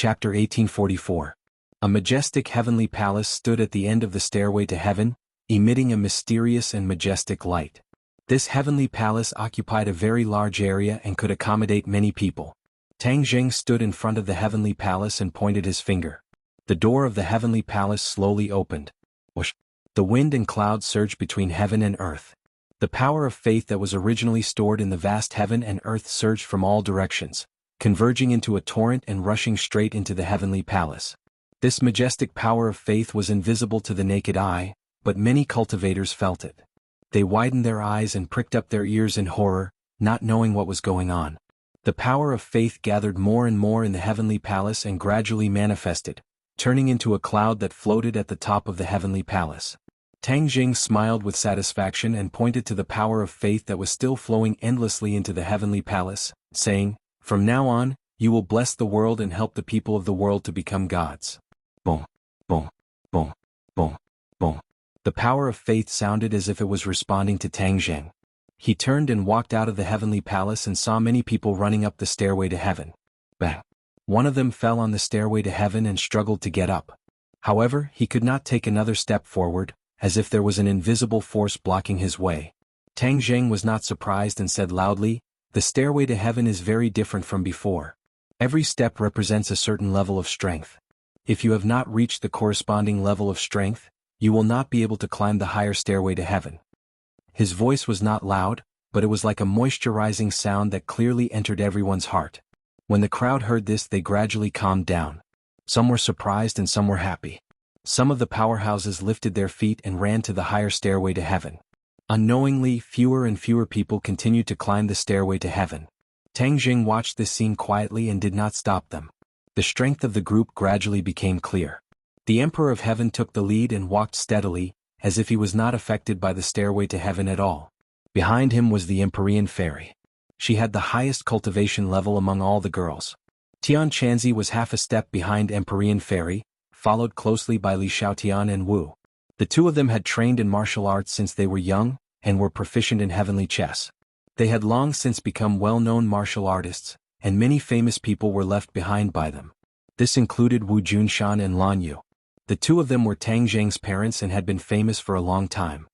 Chapter 1844. A majestic heavenly palace stood at the end of the stairway to heaven, emitting a mysterious and majestic light. This heavenly palace occupied a very large area and could accommodate many people. Tang Jing stood in front of the heavenly palace and pointed his finger. The door of the heavenly palace slowly opened. Whoosh! The wind and clouds surged between heaven and earth. The power of faith that was originally stored in the vast heaven and earth surged from all directions, converging into a torrent and rushing straight into the heavenly palace. This majestic power of faith was invisible to the naked eye, but many cultivators felt it. They widened their eyes and pricked up their ears in horror, not knowing what was going on. The power of faith gathered more and more in the heavenly palace and gradually manifested, turning into a cloud that floated at the top of the heavenly palace. Tang Jing smiled with satisfaction and pointed to the power of faith that was still flowing endlessly into the heavenly palace, saying, "From now on, you will bless the world and help the people of the world to become gods." Boom, boom, boom, boom, boom. The power of faith sounded as if it was responding to Tang Jing. He turned and walked out of the heavenly palace and saw many people running up the stairway to heaven. Bang! One of them fell on the stairway to heaven and struggled to get up. However, he could not take another step forward, as if there was an invisible force blocking his way. Tang Jing was not surprised and said loudly, "The stairway to heaven is very different from before. Every step represents a certain level of strength. If you have not reached the corresponding level of strength, you will not be able to climb the higher stairway to heaven." His voice was not loud, but it was like a moisturizing sound that clearly entered everyone's heart. When the crowd heard this, they gradually calmed down. Some were surprised and some were happy. Some of the powerhouses lifted their feet and ran to the higher stairway to heaven. Unknowingly, fewer and fewer people continued to climb the stairway to heaven. Tang Jing watched this scene quietly and did not stop them. The strength of the group gradually became clear. The Emperor of Heaven took the lead and walked steadily, as if he was not affected by the stairway to heaven at all. Behind him was the Empyrean Fairy. She had the highest cultivation level among all the girls. Tian Chanzi was half a step behind Empyrean Fairy, followed closely by Li Xiaotian and Wu. The two of them had trained in martial arts since they were young, and were proficient in heavenly chess. They had long since become well-known martial artists, and many famous people were left behind by them. This included Wu Junshan and Lan Yu. The two of them were Tang Jing's parents and had been famous for a long time.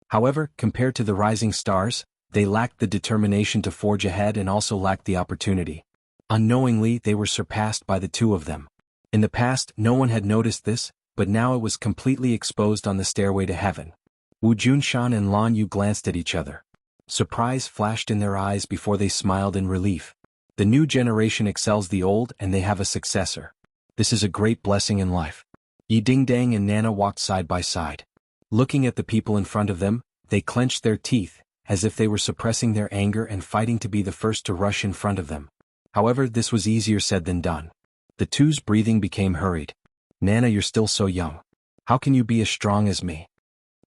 However, compared to the rising stars, they lacked the determination to forge ahead and also lacked the opportunity. Unknowingly, they were surpassed by the two of them. In the past, no one had noticed this, but now it was completely exposed on the stairway to heaven. Wu Junshan and Lan Yu glanced at each other. Surprise flashed in their eyes before they smiled in relief. The new generation excels the old and they have a successor. This is a great blessing in life. Yi Dingdang and Nana walked side by side. Looking at the people in front of them, they clenched their teeth, as if they were suppressing their anger and fighting to be the first to rush in front of them. However, this was easier said than done. The two's breathing became hurried. "Nana, you're still so young. How can you be as strong as me?"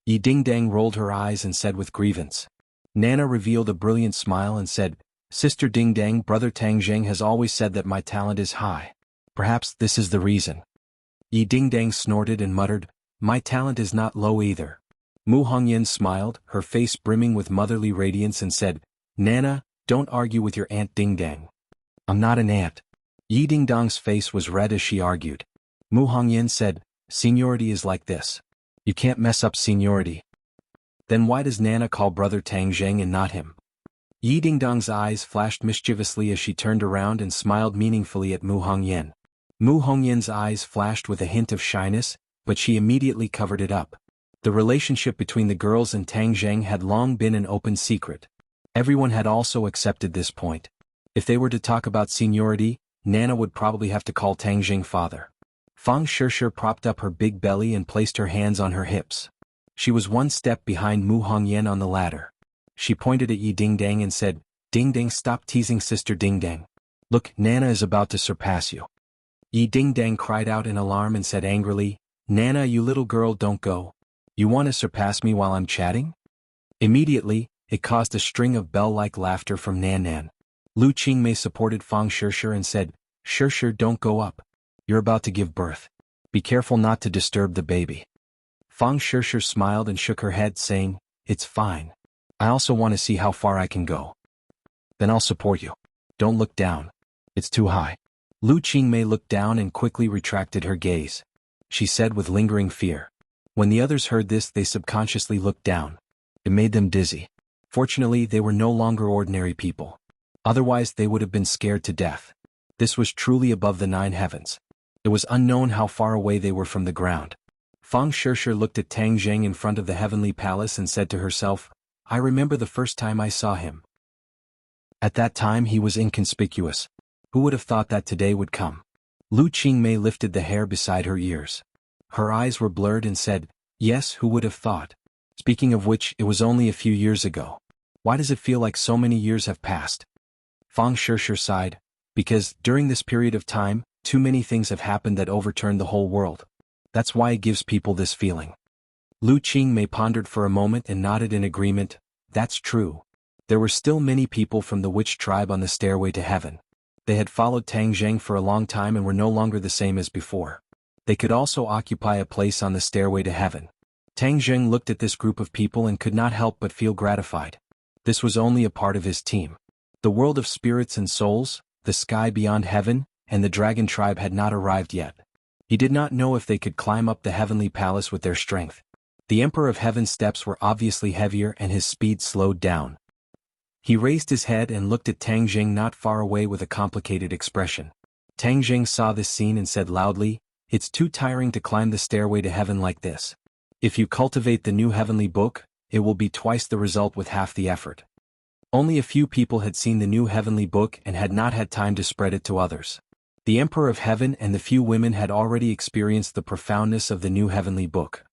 Yi Dingdang rolled her eyes and said with grievance. Nana revealed a brilliant smile and said, "Sister Dingdang, brother Tang Jing has always said that my talent is high. Perhaps this is the reason." Yi Dingdang snorted and muttered, "My talent is not low either." Mu Hongyan smiled, her face brimming with motherly radiance and said, "Nana, don't argue with your Aunt Dingdang." "I'm not an aunt." Yi Dingdang's face was red as she argued. Mu Hongyan said, "Seniority is like this. You can't mess up seniority." "Then why does Nana call brother Tang Jing and not him?" Yi Dingdang's eyes flashed mischievously as she turned around and smiled meaningfully at Mu Hongyan. Mu Hongyan's eyes flashed with a hint of shyness, but she immediately covered it up. The relationship between the girls and Tang Jing had long been an open secret. Everyone had also accepted this point. If they were to talk about seniority, Nana would probably have to call Tang Jing father. Fang Shishir propped up her big belly and placed her hands on her hips. She was one step behind Mu Hongyan on the ladder. She pointed at Yi Dingdang and said, "Dingdang, stop teasing Sister Dingdang. Look, Nana is about to surpass you." Yi Dingdang cried out in alarm and said angrily, "Nana, you little girl, don't go. You want to surpass me while I'm chatting?" Immediately, it caused a string of bell-like laughter from Nan Nan. Lu Qingmei supported Fang Shishir and said, "Shishir, don't go up. You're about to give birth. Be careful not to disturb the baby." Fang Shishir smiled and shook her head, saying, "It's fine. I also want to see how far I can go. Then I'll support you. Don't look down. It's too high." Lu Qingmei looked down and quickly retracted her gaze. She said with lingering fear. When the others heard this, they subconsciously looked down. It made them dizzy. Fortunately, they were no longer ordinary people. Otherwise, they would have been scared to death. This was truly above the 9 heavens. It was unknown how far away they were from the ground. Fang Shishir looked at Tang Zheng in front of the heavenly palace and said to herself, I remember the first time I saw him. At that time he was inconspicuous. Who would have thought that today would come? Lu Qingmei lifted the hair beside her ears. Her eyes were blurred and said, yes, who would have thought? Speaking of which, it was only a few years ago. Why does it feel like so many years have passed? Fang Shishir sighed. Because, during this period of time, too many things have happened that overturned the whole world. That's why it gives people this feeling. Lu Qingmei pondered for a moment and nodded in agreement. That's true. There were still many people from the witch tribe on the stairway to heaven. They had followed Tang Zheng for a long time and were no longer the same as before. They could also occupy a place on the stairway to heaven. Tang Zheng looked at this group of people and could not help but feel gratified. This was only a part of his team. The world of spirits and souls, the sky beyond heaven, and the dragon tribe had not arrived yet. He did not know if they could climb up the heavenly palace with their strength. The Emperor of Heaven's steps were obviously heavier and his speed slowed down. He raised his head and looked at Tang Zheng not far away with a complicated expression. Tang Zheng saw this scene and said loudly, it's too tiring to climb the stairway to heaven like this. If you cultivate the new heavenly book, it will be twice the result with half the effort. Only a few people had seen the new heavenly book and had not had time to spread it to others. The Emperor of Heaven and the few women had already experienced the profoundness of the new heavenly book.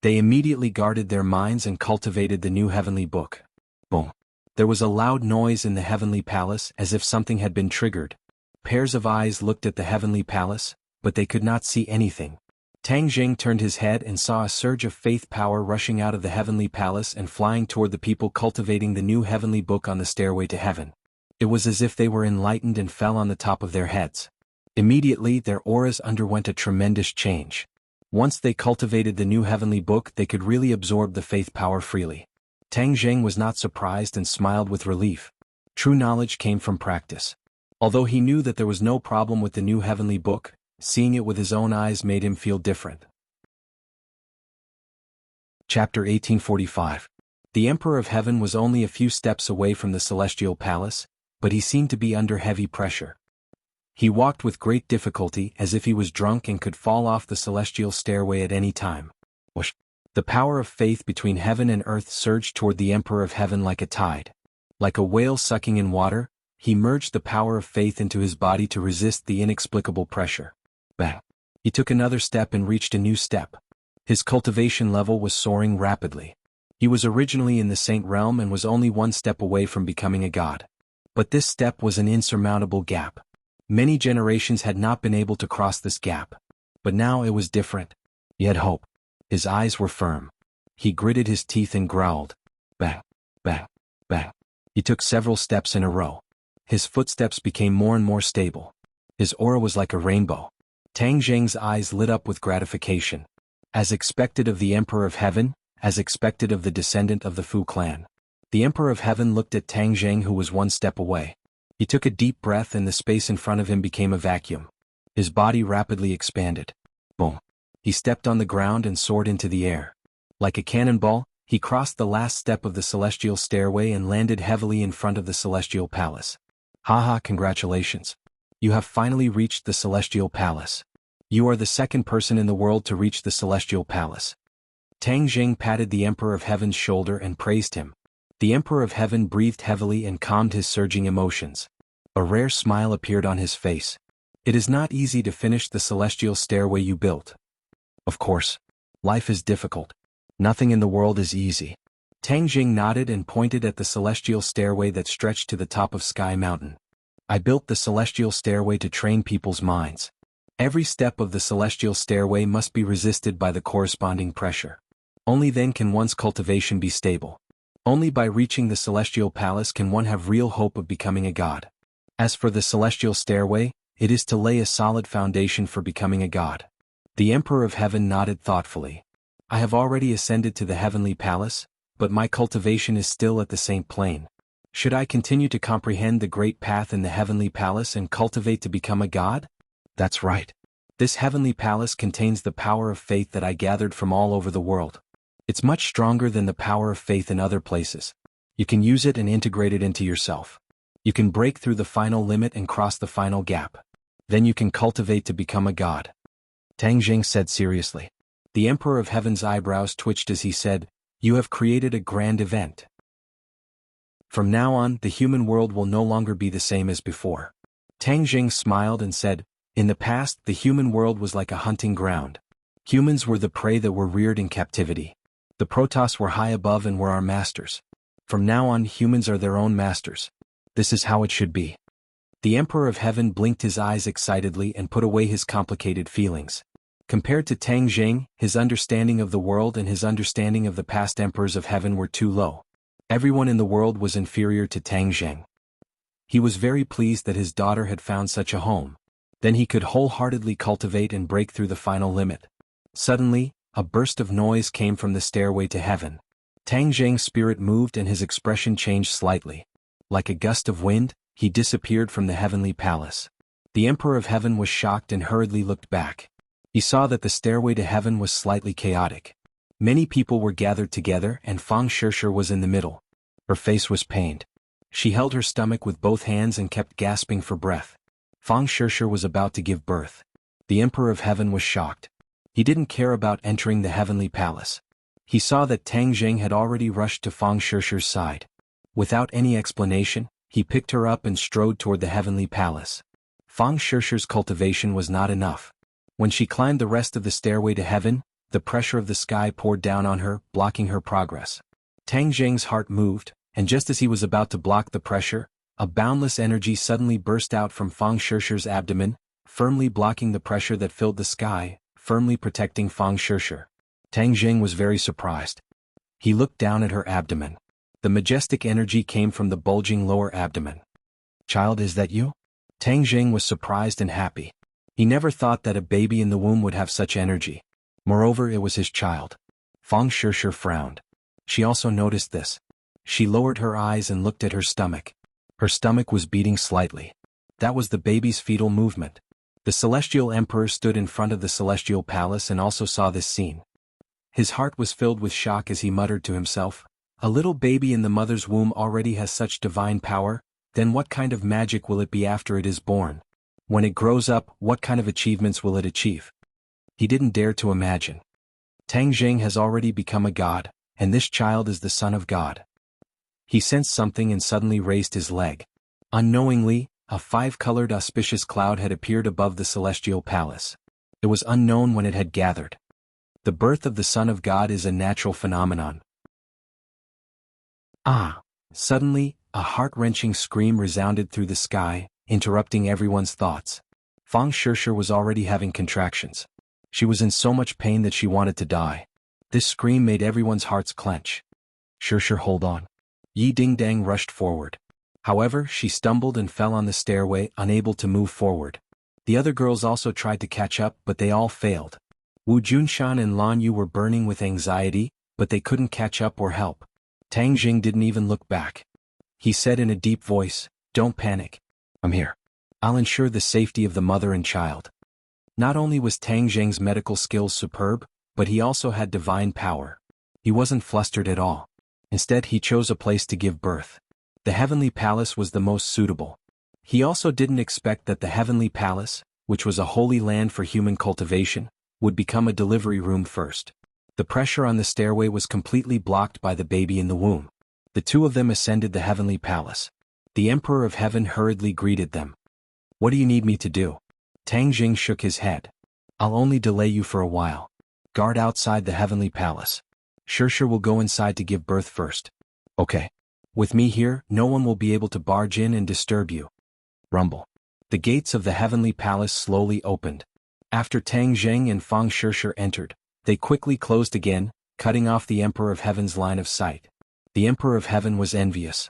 They immediately guarded their minds and cultivated the new heavenly book. Boom. There was a loud noise in the heavenly palace as if something had been triggered. Pairs of eyes looked at the heavenly palace, but they could not see anything. Tang Zheng turned his head and saw a surge of faith power rushing out of the heavenly palace and flying toward the people cultivating the new heavenly book on the stairway to heaven. It was as if they were enlightened and fell on the top of their heads. Immediately their auras underwent a tremendous change. Once they cultivated the new heavenly book, they could really absorb the faith power freely. Tang Zheng was not surprised and smiled with relief. True knowledge came from practice. Although he knew that there was no problem with the new heavenly book, seeing it with his own eyes made him feel different. Chapter 1845. The Emperor of Heaven was only a few steps away from the celestial palace, but he seemed to be under heavy pressure. He walked with great difficulty as if he was drunk and could fall off the celestial stairway at any time. Whoosh! The power of faith between heaven and earth surged toward the Emperor of Heaven like a tide. Like a whale sucking in water, he merged the power of faith into his body to resist the inexplicable pressure. Bang! He took another step and reached a new step. His cultivation level was soaring rapidly. He was originally in the saint realm and was only one step away from becoming a god. But this step was an insurmountable gap. Many generations had not been able to cross this gap. But now it was different. He had hope. His eyes were firm. He gritted his teeth and growled. Bang! Bang! Bang! He took several steps in a row. His footsteps became more and more stable. His aura was like a rainbow. Tang Zheng's eyes lit up with gratification. As expected of the Emperor of Heaven, as expected of the descendant of the Fu clan. The Emperor of Heaven looked at Tang Zheng, who was one step away. He took a deep breath and the space in front of him became a vacuum. His body rapidly expanded. Boom! He stepped on the ground and soared into the air. Like a cannonball, he crossed the last step of the celestial stairway and landed heavily in front of the celestial palace. Haha, congratulations. You have finally reached the celestial palace. You are the second person in the world to reach the celestial palace. Tang Zheng patted the Emperor of Heaven's shoulder and praised him. The Emperor of Heaven breathed heavily and calmed his surging emotions. A rare smile appeared on his face. It is not easy to finish the celestial stairway you built. Of course. Life is difficult. Nothing in the world is easy. Tang Zheng nodded and pointed at the celestial stairway that stretched to the top of Sky Mountain. I built the celestial stairway to train people's minds. Every step of the celestial stairway must be resisted by the corresponding pressure. Only then can one's cultivation be stable. Only by reaching the celestial palace can one have real hope of becoming a god. As for the celestial stairway, it is to lay a solid foundation for becoming a god. The Emperor of Heaven nodded thoughtfully. I have already ascended to the heavenly palace, but my cultivation is still at the same plane. Should I continue to comprehend the great path in the heavenly palace and cultivate to become a god? That's right. This heavenly palace contains the power of faith that I gathered from all over the world. It's much stronger than the power of faith in other places. You can use it and integrate it into yourself. You can break through the final limit and cross the final gap. Then you can cultivate to become a god. Tang Jing said seriously. The Emperor of Heaven's eyebrows twitched as he said, "You have created a grand event. From now on, the human world will no longer be the same as before." Tang Jing smiled and said, "In the past, the human world was like a hunting ground. Humans were the prey that were reared in captivity. The Protoss were high above and were our masters. From now on, humans are their own masters. This is how it should be." The Emperor of Heaven blinked his eyes excitedly and put away his complicated feelings. Compared to Tang Jing, his understanding of the world and his understanding of the past Emperors of Heaven were too low. Everyone in the world was inferior to Tang Jing. He was very pleased that his daughter had found such a home. Then he could wholeheartedly cultivate and break through the final limit. Suddenly, a burst of noise came from the stairway to heaven. Tang Jing's spirit moved and his expression changed slightly. Like a gust of wind, he disappeared from the heavenly palace. The Emperor of Heaven was shocked and hurriedly looked back. He saw that the stairway to heaven was slightly chaotic. Many people were gathered together and Fang Shishir was in the middle. Her face was pained. She held her stomach with both hands and kept gasping for breath. Fang Shishir was about to give birth. The Emperor of Heaven was shocked. He didn't care about entering the heavenly palace. He saw that Tang Jing had already rushed to Fang Shishir's side. Without any explanation, he picked her up and strode toward the heavenly palace. Fang Shishir's cultivation was not enough. When she climbed the rest of the stairway to heaven, the pressure of the sky poured down on her, blocking her progress. Tang Jing's heart moved, and just as he was about to block the pressure, a boundless energy suddenly burst out from Fang Shishir's abdomen, firmly blocking the pressure that filled the sky, firmly protecting Fang Shishir. Tang Jing was very surprised. He looked down at her abdomen. The majestic energy came from the bulging lower abdomen. "Child, is that you?" Tang Jing was surprised and happy. He never thought that a baby in the womb would have such energy. Moreover, it was his child. Fang Shishir frowned. She also noticed this. She lowered her eyes and looked at her stomach. Her stomach was beating slightly. That was the baby's fetal movement. The Celestial Emperor stood in front of the Celestial Palace and also saw this scene. His heart was filled with shock as he muttered to himself, "A little baby in the mother's womb already has such divine power, then what kind of magic will it be after it is born? When it grows up, what kind of achievements will it achieve?" He didn't dare to imagine. Tang Jing has already become a god, and this child is the son of God. He sensed something and suddenly raised his leg. Unknowingly, a five-colored auspicious cloud had appeared above the celestial palace. It was unknown when it had gathered. The birth of the Son of God is a natural phenomenon. Ah! Suddenly, a heart-wrenching scream resounded through the sky, interrupting everyone's thoughts. Fang Shishir was already having contractions. She was in so much pain that she wanted to die. This scream made everyone's hearts clench. "Shishir, hold on." Yi Dingdang rushed forward. However, she stumbled and fell on the stairway, unable to move forward. The other girls also tried to catch up, but they all failed. Wu Junshan and Lan Yu were burning with anxiety, but they couldn't catch up or help. Tang Jing didn't even look back. He said in a deep voice, "Don't panic. I'm here. I'll ensure the safety of the mother and child." Not only was Tang Jing's medical skills superb, but he also had divine power. He wasn't flustered at all. Instead, he chose a place to give birth. The heavenly palace was the most suitable. He also didn't expect that the heavenly palace, which was a holy land for human cultivation, would become a delivery room first. The pressure on the stairway was completely blocked by the baby in the womb. The two of them ascended the heavenly palace. The Emperor of Heaven hurriedly greeted them. "What do you need me to do?" Tang Jing shook his head. "I'll only delay you for a while. Guard outside the heavenly palace. Shishir will go inside to give birth first." "Okay. With me here, no one will be able to barge in and disturb you." Rumble. The gates of the heavenly palace slowly opened. After Tang Jing and Fang Shishir entered, they quickly closed again, cutting off the Emperor of Heaven's line of sight. The Emperor of Heaven was envious.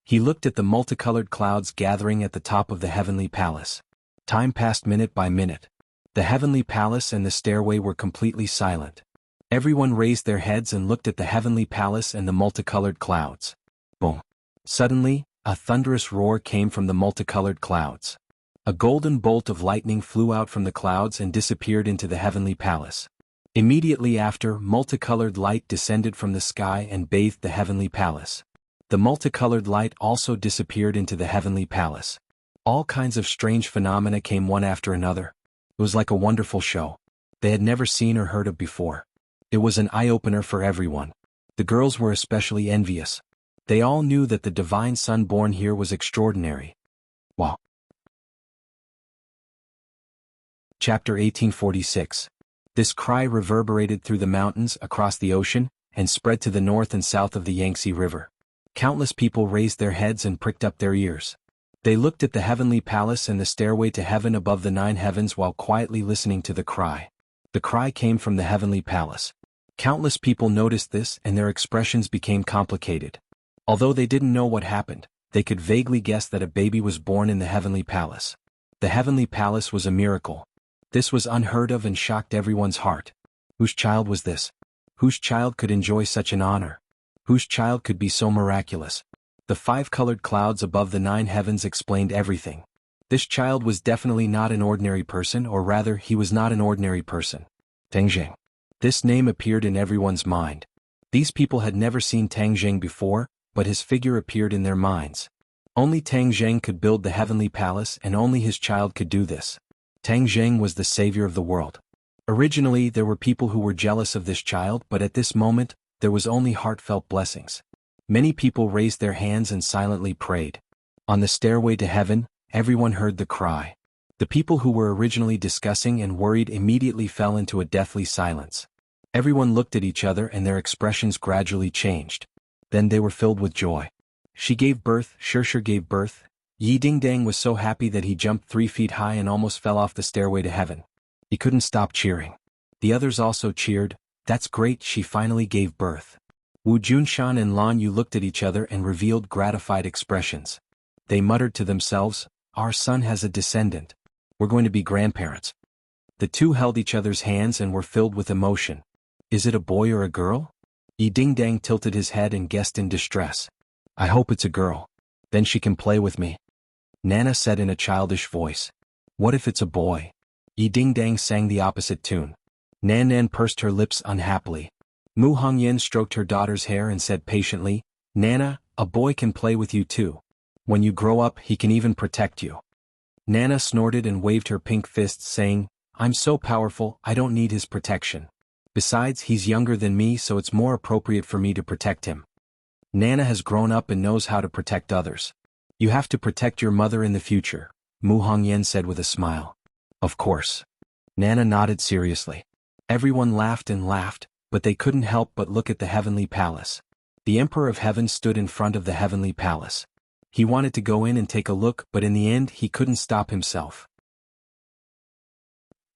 He looked at the multicolored clouds gathering at the top of the heavenly palace. Time passed minute by minute. The heavenly palace and the stairway were completely silent. Everyone raised their heads and looked at the heavenly palace and the multicolored clouds. Boom! Suddenly, a thunderous roar came from the multicolored clouds. A golden bolt of lightning flew out from the clouds and disappeared into the heavenly palace. Immediately after, multicolored light descended from the sky and bathed the heavenly palace. The multicolored light also disappeared into the heavenly palace. All kinds of strange phenomena came one after another. It was like a wonderful show they had never seen or heard of before. It was an eye-opener for everyone. The girls were especially envious. They all knew that the divine son born here was extraordinary. Wow. Chapter 1846. This cry reverberated through the mountains, across the ocean, and spread to the north and south of the Yangtze River. Countless people raised their heads and pricked up their ears. They looked at the heavenly palace and the stairway to heaven above the 9 heavens while quietly listening to the cry. The cry came from the heavenly palace. Countless people noticed this and their expressions became complicated. Although they didn't know what happened, they could vaguely guess that a baby was born in the heavenly palace. The heavenly palace was a miracle. This was unheard of and shocked everyone's heart. Whose child was this? Whose child could enjoy such an honor? Whose child could be so miraculous? The 5-colored clouds above the 9 heavens explained everything. This child was definitely not an ordinary person, or rather, he was not an ordinary person. Tang Zheng. This name appeared in everyone's mind. These people had never seen Tang Zheng before, but his figure appeared in their minds. Only Tang Zheng could build the heavenly palace, and only his child could do this. Tang Zheng was the savior of the world. Originally, there were people who were jealous of this child, but at this moment, there was only heartfelt blessings. Many people raised their hands and silently prayed. On the stairway to heaven, everyone heard the cry. The people who were originally discussing and worried immediately fell into a deathly silence. Everyone looked at each other and their expressions gradually changed. Then they were filled with joy. She gave birth, Shirshir gave birth. Yi Dingdang was so happy that he jumped 3 feet high and almost fell off the stairway to heaven. He couldn't stop cheering. The others also cheered. That's great, she finally gave birth. Wu Junshan and Lan Yu looked at each other and revealed gratified expressions. They muttered to themselves, our son has a descendant. We're going to be grandparents. The two held each other's hands and were filled with emotion. Is it a boy or a girl? Yi Dingdang tilted his head and guessed in distress. I hope it's a girl. Then she can play with me. Nana said in a childish voice. What if it's a boy? Yi Dingdang sang the opposite tune. Nan Nan pursed her lips unhappily. Mu Hongyan stroked her daughter's hair and said patiently, Nana, a boy can play with you too. When you grow up, he can even protect you. Nana snorted and waved her pink fists saying, I'm so powerful, I don't need his protection. Besides, he's younger than me, so it's more appropriate for me to protect him. Nana has grown up and knows how to protect others. You have to protect your mother in the future, Mu Hongyan said with a smile. Of course. Nana nodded seriously. Everyone laughed and laughed, but they couldn't help but look at the heavenly palace. The Emperor of Heaven stood in front of the heavenly palace. He wanted to go in and take a look, but in the end he couldn't stop himself.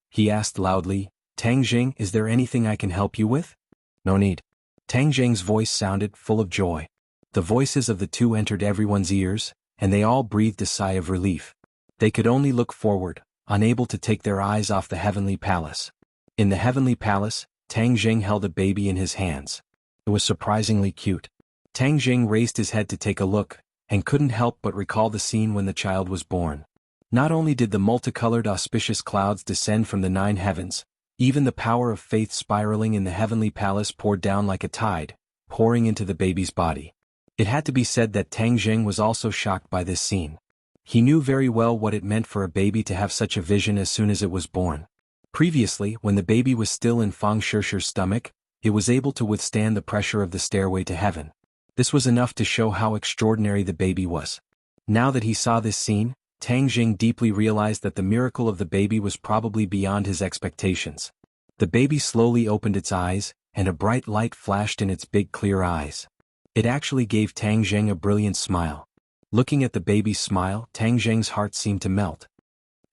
He asked loudly, Tang Zheng, is there anything I can help you with? No need. Tang Zheng's voice sounded full of joy. The voices of the two entered everyone's ears, and they all breathed a sigh of relief. They could only look forward, unable to take their eyes off the heavenly palace. In the heavenly palace, Tang Zheng held a baby in his hands. It was surprisingly cute. Tang Zheng raised his head to take a look, and couldn't help but recall the scene when the child was born. Not only did the multicolored auspicious clouds descend from the 9 heavens, even the power of faith spiraling in the heavenly palace poured down like a tide, pouring into the baby's body. It had to be said that Tang Zheng was also shocked by this scene. He knew very well what it meant for a baby to have such a vision as soon as it was born. Previously, when the baby was still in Fang Shirshir's stomach, it was able to withstand the pressure of the stairway to heaven. This was enough to show how extraordinary the baby was. Now that he saw this scene, Tang Zheng deeply realized that the miracle of the baby was probably beyond his expectations. The baby slowly opened its eyes, and a bright light flashed in its big clear eyes. It actually gave Tang Zheng a brilliant smile. Looking at the baby's smile, Tang Zheng's heart seemed to melt.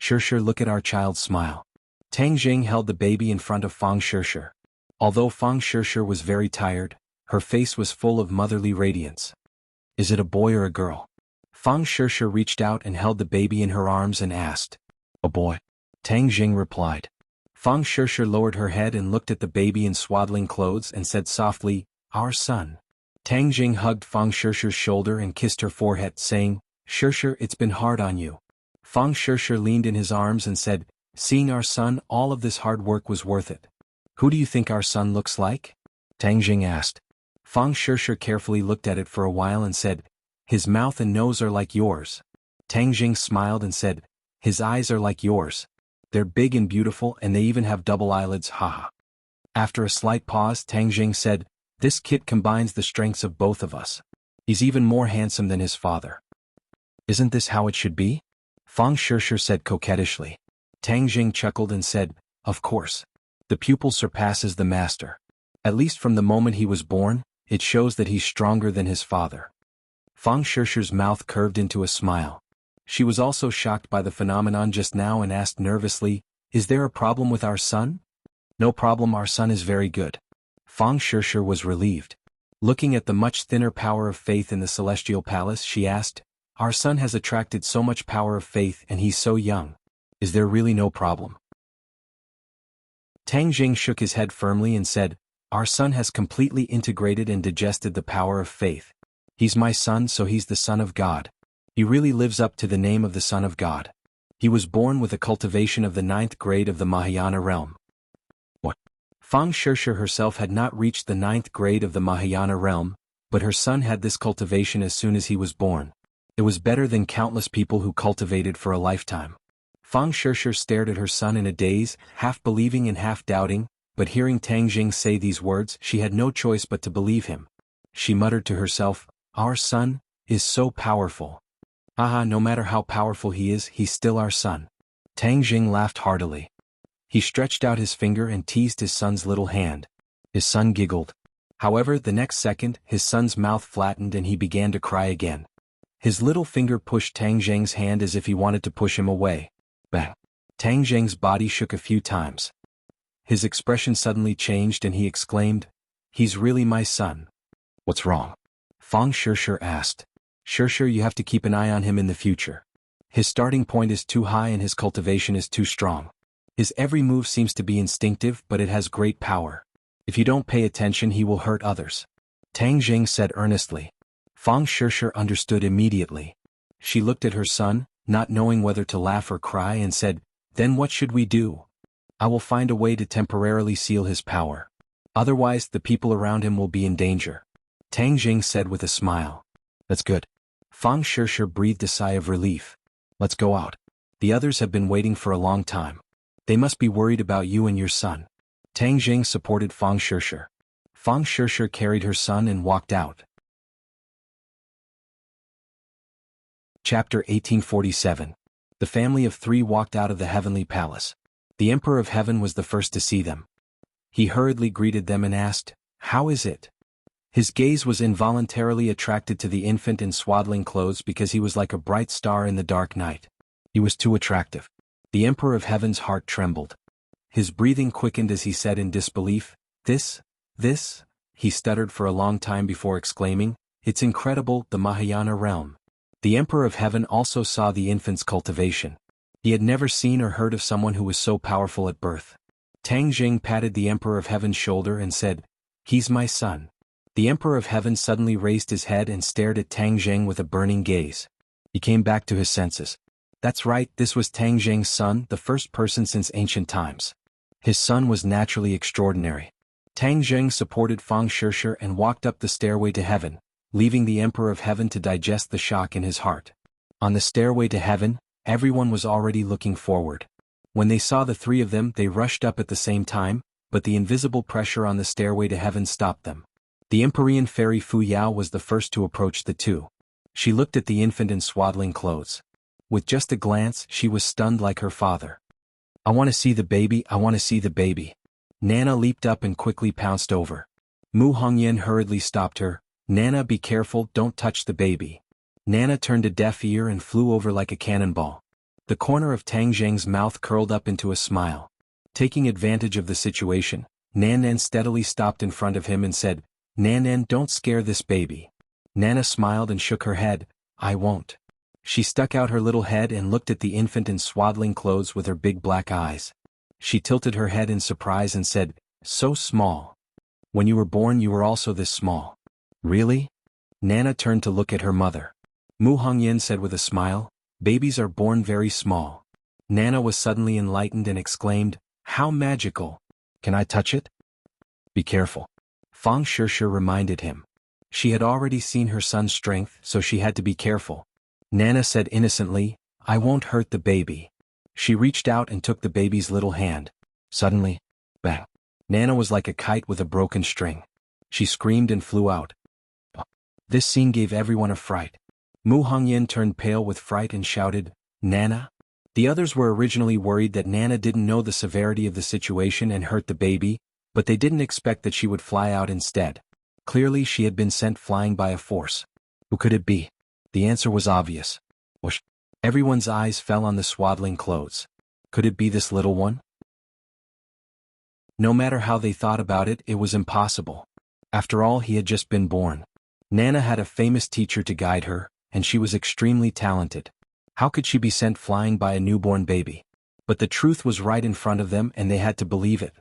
Shirshir, look at our child's smile. Tang Zheng held the baby in front of Fang Shirshir. Although Fang Shirshir was very tired, her face was full of motherly radiance. Is it a boy or a girl? Fang Shirshir reached out and held the baby in her arms and asked. A boy. Tang Zheng replied. Fang Shirshir lowered her head and looked at the baby in swaddling clothes and said softly, our son. Tang Zheng hugged Fang Shirshir's shoulder and kissed her forehead, saying, Shirshir, it's been hard on you. Fang Shishir leaned in his arms and said, "Seeing our son, all of this hard work was worth it." "Who do you think our son looks like?" Tang Jing asked. Fang Shishir carefully looked at it for a while and said, "His mouth and nose are like yours." Tang Jing smiled and said, "His eyes are like yours. They're big and beautiful and they even have double eyelids, haha." After a slight pause, Tang Jing said, "This kid combines the strengths of both of us. He's even more handsome than his father. Isn't this how it should be?" Fang Shishir said coquettishly. Tang Jing chuckled and said, "Of course. The pupil surpasses the master. At least from the moment he was born, it shows that he's stronger than his father." Fang Shishir's mouth curved into a smile. She was also shocked by the phenomenon just now and asked nervously, "Is there a problem with our son?" "No problem, our son is very good." Fang Shishir was relieved. Looking at the much thinner power of faith in the celestial palace, she asked, "Our son has attracted so much power of faith and he's so young. Is there really no problem?" Tang Jing shook his head firmly and said, "Our son has completely integrated and digested the power of faith. He's my son, so he's the son of God. He really lives up to the name of the son of God. He was born with a cultivation of the 9th grade of the Mahayana realm." What? Fang Shishir herself had not reached the 9th grade of the Mahayana realm, but her son had this cultivation as soon as he was born. It was better than countless people who cultivated for a lifetime. Fang Shishir stared at her son in a daze, half believing and half doubting, but hearing Tang Jing say these words, she had no choice but to believe him. She muttered to herself, "Our son is so powerful. Haha, no matter how powerful he is, he's still our son." Tang Jing laughed heartily. He stretched out his finger and teased his son's little hand. His son giggled. However, the next second, his son's mouth flattened and he began to cry again. His little finger pushed Tang Jing's hand as if he wanted to push him away. Bang! Tang Jing's body shook a few times. His expression suddenly changed and he exclaimed, "He's really my son." "What's wrong?" Fang Shishir asked. "Shishir, you have to keep an eye on him in the future. His starting point is too high and his cultivation is too strong. His every move seems to be instinctive, but it has great power. If you don't pay attention, he will hurt others." Tang Jing said earnestly. Fang Shishir understood immediately. She looked at her son, not knowing whether to laugh or cry, and said, "Then what should we do?" "I will find a way to temporarily seal his power. Otherwise, the people around him will be in danger." Tang Jing said with a smile. "That's good." Fang Shishir breathed a sigh of relief. "Let's go out. The others have been waiting for a long time. They must be worried about you and your son." Tang Jing supported Fang Shishir. Fang Shishir carried her son and walked out. Chapter 1847. The family of 3 walked out of the heavenly palace. The Emperor of Heaven was the first to see them. He hurriedly greeted them and asked, "How is it?" His gaze was involuntarily attracted to the infant in swaddling clothes because he was like a bright star in the dark night. He was too attractive. The Emperor of Heaven's heart trembled. His breathing quickened as he said in disbelief, This, he stuttered for a long time before exclaiming, "It's incredible, the Mahayana realm." The Emperor of Heaven also saw the infant's cultivation. He had never seen or heard of someone who was so powerful at birth. Tang Jing patted the Emperor of Heaven's shoulder and said, "He's my son." The Emperor of Heaven suddenly raised his head and stared at Tang Jing with a burning gaze. He came back to his senses. That's right, this was Tang Jing's son, the first person since ancient times. His son was naturally extraordinary. Tang Jing supported Fang Shishir and walked up the stairway to heaven, leaving the Emperor of Heaven to digest the shock in his heart. On the stairway to heaven, everyone was already looking forward. When they saw the 3 of them, they rushed up at the same time, but the invisible pressure on the stairway to heaven stopped them. The Empyrean fairy Fu Yao was the first to approach the 2. She looked at the infant in swaddling clothes. With just a glance, she was stunned like her father. "I want to see the baby, I want to see the baby." Nana leaped up and quickly pounced over. Mu Hongyan hurriedly stopped her. "Nana, be careful, don't touch the baby." Nana turned a deaf ear and flew over like a cannonball. The corner of Tang Jing's mouth curled up into a smile. Taking advantage of the situation, Nan steadily stopped in front of him and said, Nan, don't scare this baby." Nana smiled and shook her head. "I won't." She stuck out her little head and looked at the infant in swaddling clothes with her big black eyes. She tilted her head in surprise and said, "So small. When you were born you were also this small." "Really?" Nana turned to look at her mother. Mu Hongyan said with a smile, Babies are born very small. Nana was suddenly enlightened and exclaimed, "How magical! Can I touch it?" "Be careful," Fang Shishir reminded him. She had already seen her son's strength, so she had to be careful. Nana said innocently, "I won't hurt the baby." She reached out and took the baby's little hand. Suddenly, bang! Nana was like a kite with a broken string. She screamed and flew out. This scene gave everyone a fright. Mu Hongyan turned pale with fright and shouted, "Nana?" The others were originally worried that Nana didn't know the severity of the situation and hurt the baby, but they didn't expect that she would fly out instead. Clearly she had been sent flying by a force. Who could it be? The answer was obvious. Whoosh! Everyone's eyes fell on the swaddling clothes. Could it be this little one? No matter how they thought about it, it was impossible. After all, he had just been born. Nana had a famous teacher to guide her, and she was extremely talented. How could she be sent flying by a newborn baby? But the truth was right in front of them and they had to believe it.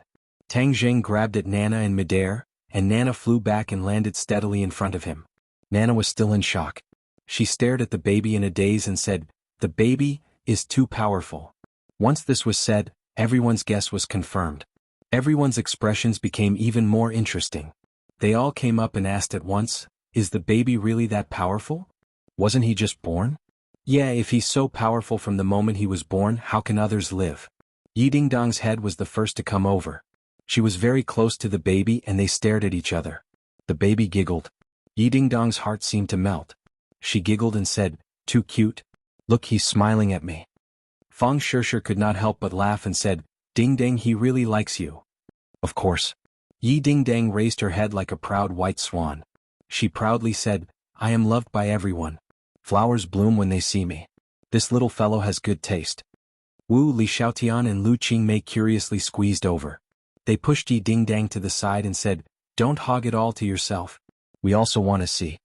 Tang Zheng grabbed at Nana in midair, and Nana flew back and landed steadily in front of him. Nana was still in shock. She stared at the baby in a daze and said, "The baby is too powerful." Once this was said, everyone's guess was confirmed. Everyone's expressions became even more interesting. They all came up and asked at once, "Is the baby really that powerful? Wasn't he just born?" "Yeah, if he's so powerful from the moment he was born, how can others live?" Yi Dingdong's head was the first to come over. She was very close to the baby and they stared at each other. The baby giggled. Yi Dingdong's heart seemed to melt. She giggled and said, "Too cute. Look, he's smiling at me." Fang Shishir could not help but laugh and said, "Ding Dang, he really likes you." Of course. Yi Dingdang raised her head like a proud white swan. She proudly said, "I am loved by everyone. Flowers bloom when they see me. This little fellow has good taste." Wu Li Xiaotian and Lu Qingmei curiously squeezed over. They pushed Yi Dingdang to the side and said, "Don't hog it all to yourself. We also want to see."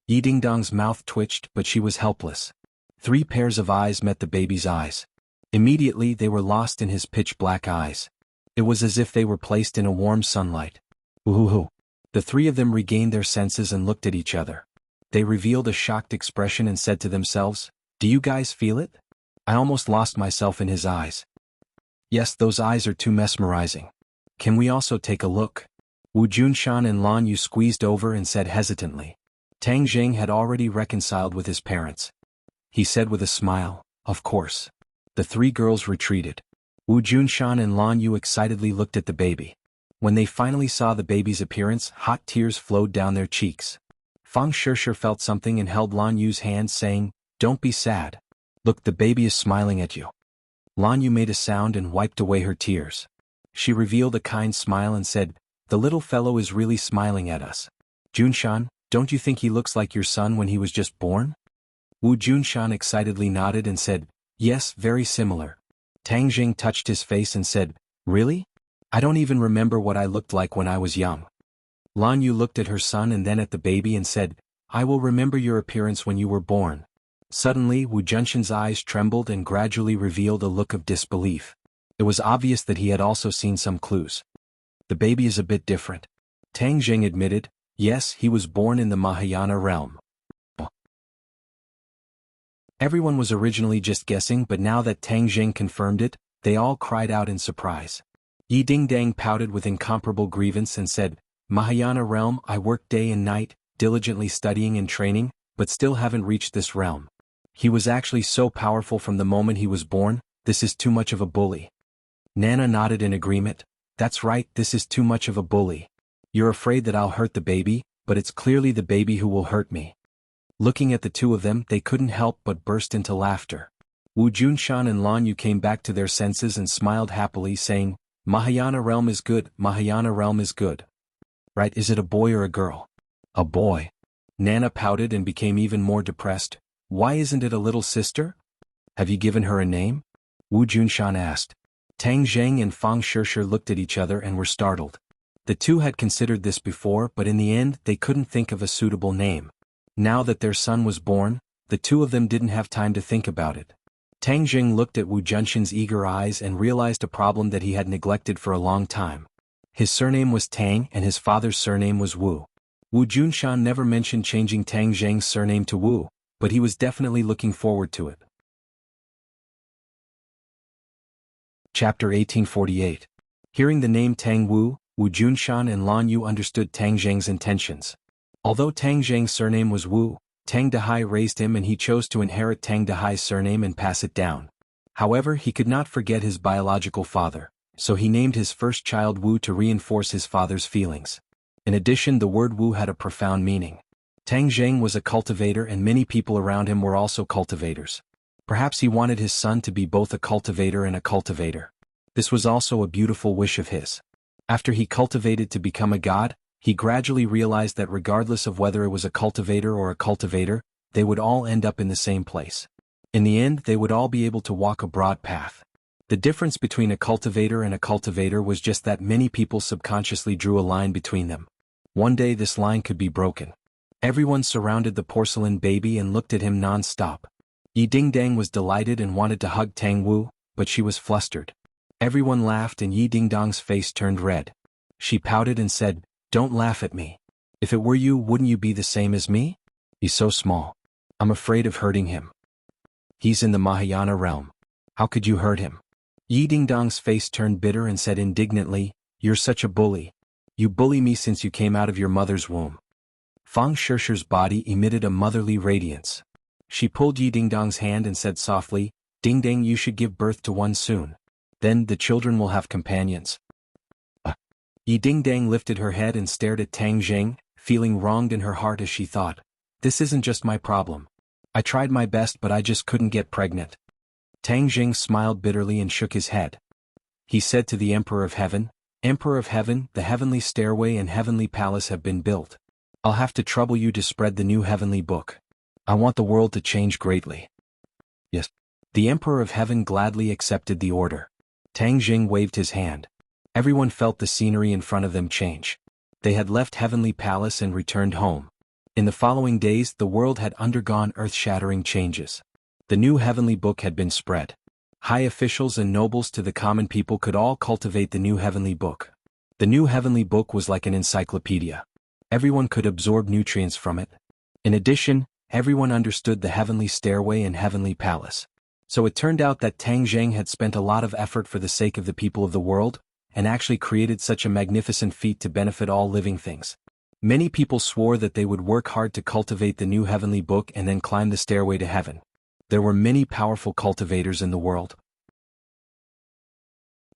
Yi Dingdong's mouth twitched, but she was helpless. 3 pairs of eyes met the baby's eyes. Immediately they were lost in his pitch-black eyes. It was as if they were placed in a warm sunlight. Ooh! The 3 of them regained their senses and looked at each other. They revealed a shocked expression and said to themselves, "Do you guys feel it? I almost lost myself in his eyes." "Yes, those eyes are too mesmerizing. Can we also take a look?" Wu Junshan and Lan Yu squeezed over and said hesitantly. Tang Zheng had already reconciled with his parents. He said with a smile, "Of course." The 3 girls retreated. Wu Junshan and Lan Yu excitedly looked at the baby. When they finally saw the baby's appearance, hot tears flowed down their cheeks. Fang Shishir felt something and held Lan Yu's hand, saying, "Don't be sad. Look, the baby is smiling at you." Lan Yu made a sound and wiped away her tears. She revealed a kind smile and said, "The little fellow is really smiling at us. Junshan, don't you think he looks like your son when he was just born?" Wu Junshan excitedly nodded and said, "Yes, very similar." Tang Jing touched his face and said, "Really? I don't even remember what I looked like when I was young." Lan Yu looked at her son and then at the baby and said, "I will remember your appearance when you were born." Suddenly Wu Junshan's eyes trembled and gradually revealed a look of disbelief. It was obvious that he had also seen some clues. "The baby is a bit different." Tang Jing admitted, "Yes, he was born in the Mahayana realm." Everyone was originally just guessing, but now that Tang Jing confirmed it, they all cried out in surprise. Yi Dingdang pouted with incomparable grievance and said, "Mahayana realm, I work day and night, diligently studying and training, but still haven't reached this realm. He was actually so powerful from the moment he was born, this is too much of a bully." Nana nodded in agreement. "That's right, this is too much of a bully. You're afraid that I'll hurt the baby, but it's clearly the baby who will hurt me." Looking at the 2 of them, they couldn't help but burst into laughter. Wu Junshan and Lan Yu came back to their senses and smiled happily, saying, "Mahayana realm is good, Mahayana realm is good." "Right, is it a boy or a girl?" "A boy." Nana pouted and became even more depressed. "Why isn't it a little sister? Have you given her a name?" Wu Junshan asked. Tang Zheng and Fang Shishir looked at each other and were startled. The 2 had considered this before, but in the end they couldn't think of a suitable name. Now that their son was born, the 2 of them didn't have time to think about it. Tang Jing looked at Wu Junshan's eager eyes and realized a problem that he had neglected for a long time. His surname was Tang and his father's surname was Wu. Wu Junshan never mentioned changing Tang Zheng's surname to Wu, but he was definitely looking forward to it. Chapter 1848. Hearing the name Tang Wu, Wu Junshan and Lan Yu understood Tang Zheng's intentions. Although Tang Zheng's surname was Wu, Tang Dehai raised him and he chose to inherit Tang Dehai's surname and pass it down. However, he could not forget his biological father, so he named his first child Wu to reinforce his father's feelings. In addition, the word Wu had a profound meaning. Tang Zheng was a cultivator and many people around him were also cultivators. Perhaps he wanted his son to be both a cultivator and a cultivator. This was also a beautiful wish of his. After he cultivated to become a god, he gradually realized that regardless of whether it was a cultivator or a cultivator, they would all end up in the same place. In the end, they would all be able to walk a broad path. The difference between a cultivator and a cultivator was just that many people subconsciously drew a line between them. One day this line could be broken. Everyone surrounded the porcelain baby and looked at him non-stop. Yi Dingdang was delighted and wanted to hug Tang Wu, but she was flustered. Everyone laughed and Yi Dingdang's face turned red. She pouted and said, "Don't laugh at me. If it were you, wouldn't you be the same as me? He's so small. I'm afraid of hurting him. He's in the Mahayana realm. How could you hurt him?" Yi Dingdang's face turned bitter and said indignantly, "You're such a bully. You bully me since you came out of your mother's womb." Fang Shishir's body emitted a motherly radiance. She pulled Yi Dingdang's hand and said softly, "Dingdang, you should give birth to one soon. Then the children will have companions." Yi Dingdang lifted her head and stared at Tang Zheng, feeling wronged in her heart as she thought, "This isn't just my problem. I tried my best but I just couldn't get pregnant." Tang Zheng smiled bitterly and shook his head. He said to the Emperor of Heaven, "Emperor of Heaven, the heavenly stairway and heavenly palace have been built. I'll have to trouble you to spread the new heavenly book. I want the world to change greatly." Yes. The Emperor of Heaven gladly accepted the order. Tang Zheng waved his hand. Everyone felt the scenery in front of them change. They had left Heavenly Palace and returned home. In the following days, the world had undergone earth-shattering changes. The new heavenly book had been spread. High officials and nobles to the common people could all cultivate the new heavenly book. The new heavenly book was like an encyclopedia. Everyone could absorb nutrients from it. In addition, everyone understood the heavenly stairway and heavenly palace. So it turned out that Tang Zheng had spent a lot of effort for the sake of the people of the world, and actually created such a magnificent feat to benefit all living things. Many people swore that they would work hard to cultivate the new heavenly book and then climb the stairway to heaven. There were many powerful cultivators in the world.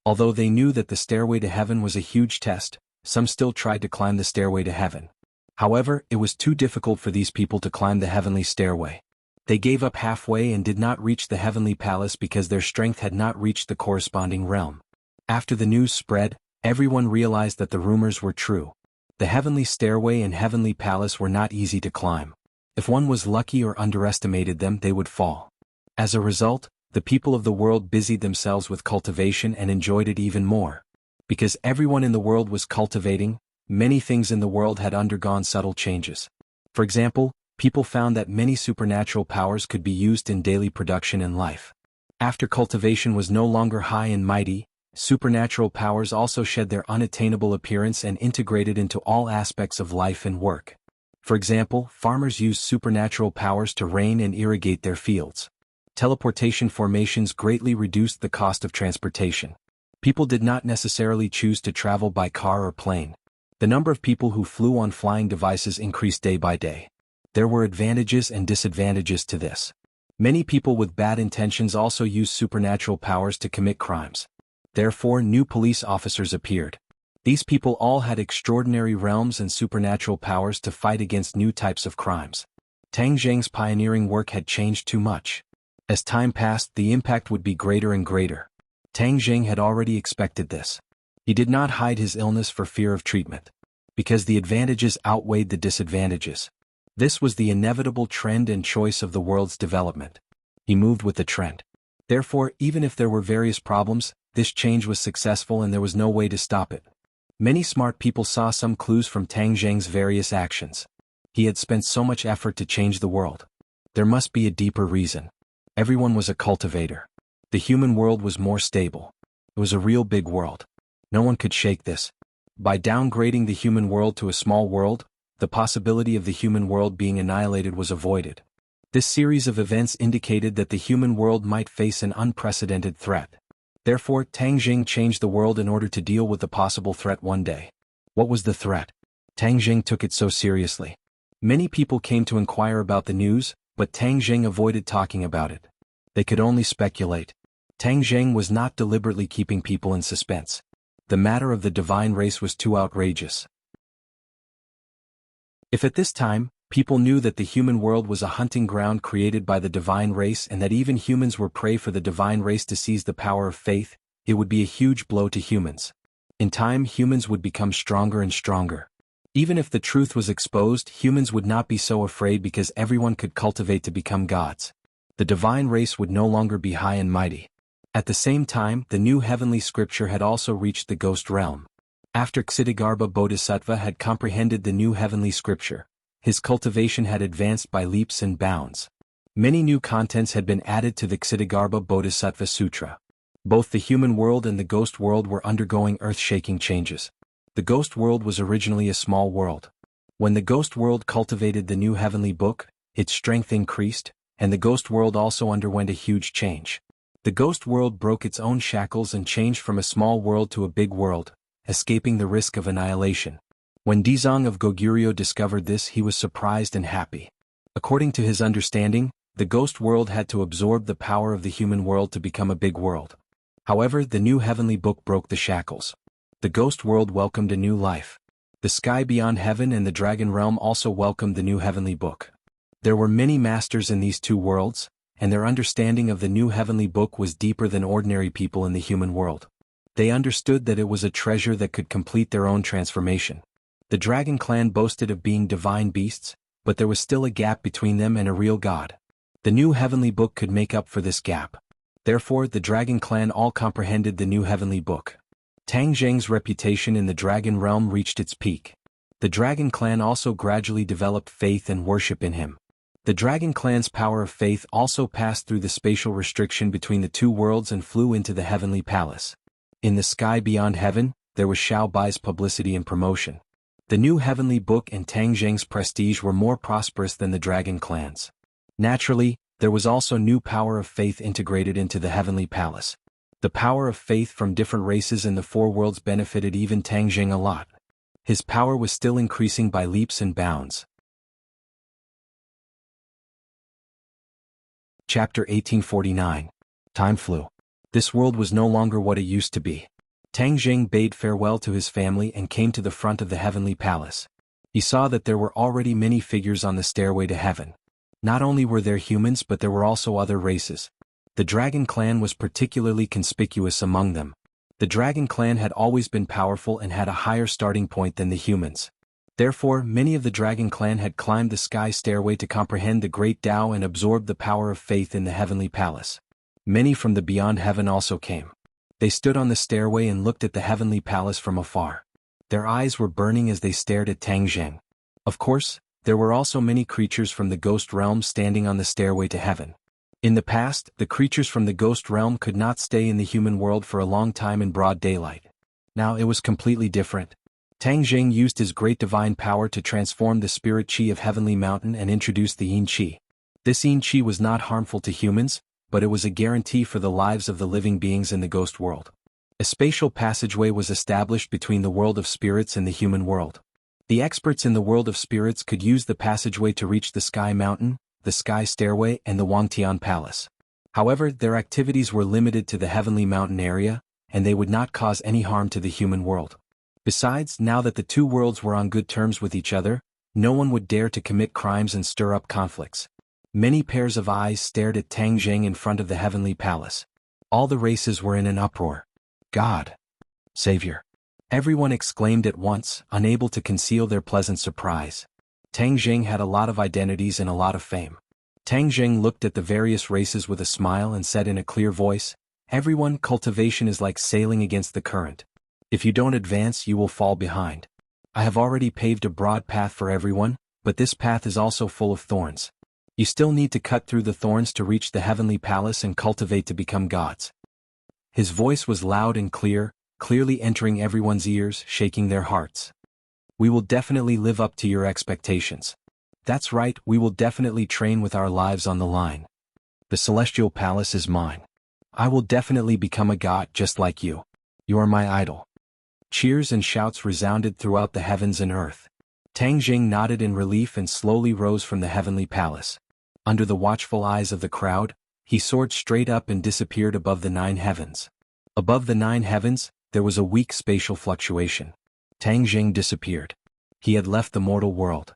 Although they knew that the stairway to heaven was a huge test, some still tried to climb the stairway to heaven. However, it was too difficult for these people to climb the heavenly stairway. They gave up halfway and did not reach the heavenly palace because their strength had not reached the corresponding realm. After the news spread, everyone realized that the rumors were true. The heavenly stairway and heavenly palace were not easy to climb. If one was lucky or underestimated them, they would fall. As a result, the people of the world busied themselves with cultivation and enjoyed it even more. Because everyone in the world was cultivating, many things in the world had undergone subtle changes. For example, people found that many supernatural powers could be used in daily production and life. After cultivation was no longer high and mighty, supernatural powers also shed their unattainable appearance and integrated into all aspects of life and work. For example, farmers used supernatural powers to rain and irrigate their fields. Teleportation formations greatly reduced the cost of transportation. People did not necessarily choose to travel by car or plane. The number of people who flew on flying devices increased day by day. There were advantages and disadvantages to this. Many people with bad intentions also used supernatural powers to commit crimes. Therefore, new police officers appeared. These people all had extraordinary realms and supernatural powers to fight against new types of crimes. Tang Zheng's pioneering work had changed too much. As time passed, the impact would be greater and greater. Tang Zheng had already expected this. He did not hide his illness for fear of treatment. Because the advantages outweighed the disadvantages. This was the inevitable trend and choice of the world's development. He moved with the trend. Therefore, even if there were various problems, this change was successful and there was no way to stop it. Many smart people saw some clues from Tang Zheng's various actions. He had spent so much effort to change the world. There must be a deeper reason. Everyone was a cultivator. The human world was more stable. It was a real big world. No one could shake this. By downgrading the human world to a small world, the possibility of the human world being annihilated was avoided. This series of events indicated that the human world might face an unprecedented threat. Therefore, Tang Jing changed the world in order to deal with the possible threat one day. What was the threat? Tang Jing took it so seriously. Many people came to inquire about the news, but Tang Jing avoided talking about it. They could only speculate. Tang Jing was not deliberately keeping people in suspense. The matter of the divine race was too outrageous. If at this time, people knew that the human world was a hunting ground created by the divine race and that even humans were prey for the divine race to seize the power of faith, it would be a huge blow to humans. In time, humans would become stronger and stronger. Even if the truth was exposed, humans would not be so afraid because everyone could cultivate to become gods. The divine race would no longer be high and mighty. At the same time, the new heavenly scripture had also reached the ghost realm. After Ksitigarbha Bodhisattva had comprehended the new heavenly scripture, his cultivation had advanced by leaps and bounds. Many new contents had been added to the Ksitigarbha Bodhisattva Sutra. Both the human world and the ghost world were undergoing earth-shaking changes. The ghost world was originally a small world. When the ghost world cultivated the new heavenly book, its strength increased, and the ghost world also underwent a huge change. The ghost world broke its own shackles and changed from a small world to a big world, escaping the risk of annihilation. When Dizang of Goguryeo discovered this, he was surprised and happy. According to his understanding, the ghost world had to absorb the power of the human world to become a big world. However, the new heavenly book broke the shackles. The ghost world welcomed a new life. The sky beyond heaven and the dragon realm also welcomed the new heavenly book. There were many masters in these two worlds, and their understanding of the new heavenly book was deeper than ordinary people in the human world. They understood that it was a treasure that could complete their own transformation. The dragon clan boasted of being divine beasts, but there was still a gap between them and a real god. The new heavenly book could make up for this gap. Therefore, the dragon clan all comprehended the new heavenly book. Tang Jing's reputation in the dragon realm reached its peak. The dragon clan also gradually developed faith and worship in him. The dragon clan's power of faith also passed through the spatial restriction between the two worlds and flew into the heavenly palace. In the sky beyond heaven, there was Xiao Bai's publicity and promotion. The new heavenly book and Tang Jing's prestige were more prosperous than the dragon clans. Naturally, there was also new power of faith integrated into the heavenly palace. The power of faith from different races in the four worlds benefited even Tang Jing a lot. His power was still increasing by leaps and bounds. Chapter 1849. Time flew. This world was no longer what it used to be. Tang Jing bade farewell to his family and came to the front of the heavenly palace. He saw that there were already many figures on the stairway to heaven. Not only were there humans, but there were also other races. The dragon clan was particularly conspicuous among them. The dragon clan had always been powerful and had a higher starting point than the humans. Therefore, many of the dragon clan had climbed the sky stairway to comprehend the great Tao and absorb the power of faith in the heavenly palace. Many from the beyond heaven also came. They stood on the stairway and looked at the heavenly palace from afar. Their eyes were burning as they stared at Tang Jing. Of course, there were also many creatures from the ghost realm standing on the stairway to heaven. In the past, the creatures from the ghost realm could not stay in the human world for a long time in broad daylight. Now it was completely different. Tang Jing used his great divine power to transform the spirit chi of Heavenly Mountain and introduce the yin chi. This yin chi was not harmful to humans, but it was a guarantee for the lives of the living beings in the ghost world. A spatial passageway was established between the world of spirits and the human world. The experts in the world of spirits could use the passageway to reach the Sky Mountain, the Sky Stairway, and the Wangtian Palace. However, their activities were limited to the Heavenly Mountain area, and they would not cause any harm to the human world. Besides, now that the two worlds were on good terms with each other, no one would dare to commit crimes and stir up conflicts. Many pairs of eyes stared at Tang Jing in front of the heavenly palace. All the races were in an uproar. God! Savior! Everyone exclaimed at once, unable to conceal their pleasant surprise. Tang Jing had a lot of identities and a lot of fame. Tang Jing looked at the various races with a smile and said in a clear voice, "Everyone, cultivation is like sailing against the current. If you don't advance, you will fall behind. I have already paved a broad path for everyone, but this path is also full of thorns. You still need to cut through the thorns to reach the heavenly palace and cultivate to become gods." His voice was loud and clear, clearly entering everyone's ears, shaking their hearts. "We will definitely live up to your expectations. That's right, we will definitely train with our lives on the line. The celestial palace is mine. I will definitely become a god just like you. You are my idol. Cheers and shouts resounded throughout the heavens and earth. Tang Jing nodded in relief and slowly rose from the heavenly palace. Under the watchful eyes of the crowd, he soared straight up and disappeared above the 9 heavens. Above the 9 heavens, there was a weak spatial fluctuation. Tang Jing disappeared. He had left the mortal world.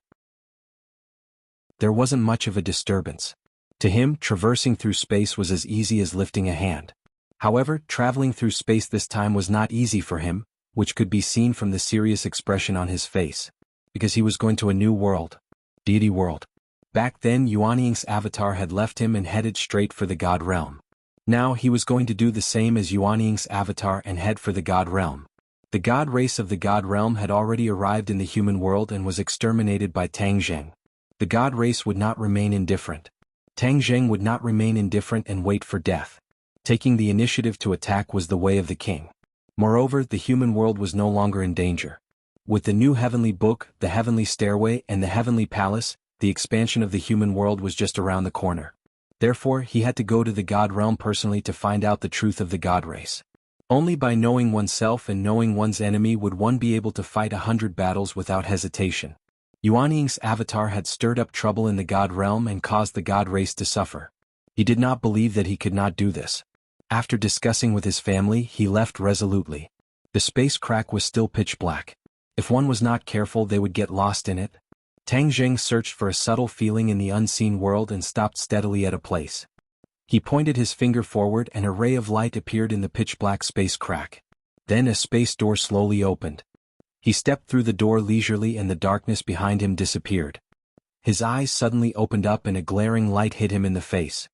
There wasn't much of a disturbance. To him, traversing through space was as easy as lifting a hand. However, traveling through space this time was not easy for him, which could be seen from the serious expression on his face. Because he was going to a new world. Deity world. Back then, Yuanying's avatar had left him and headed straight for the God realm. Now he was going to do the same as Yuanying's avatar and head for the God realm. The God race of the God realm had already arrived in the human world and was exterminated by Tang Jing. The God race would not remain indifferent. Tang Jing would not remain indifferent and wait for death. Taking the initiative to attack was the way of the king. Moreover, the human world was no longer in danger. With the new heavenly book, the heavenly stairway, and the heavenly palace, the expansion of the human world was just around the corner. Therefore, he had to go to the God realm personally to find out the truth of the God race. Only by knowing oneself and knowing one's enemy would one be able to fight 100 battles without hesitation. Yuanying's avatar had stirred up trouble in the God realm and caused the God race to suffer. He did not believe that he could not do this. After discussing with his family, he left resolutely. The space crack was still pitch black. If one was not careful, they would get lost in it. Tang Jing searched for a subtle feeling in the unseen world and stopped steadily at a place. He pointed his finger forward and a ray of light appeared in the pitch-black space crack. Then a space door slowly opened. He stepped through the door leisurely and the darkness behind him disappeared. His eyes suddenly opened up and a glaring light hit him in the face.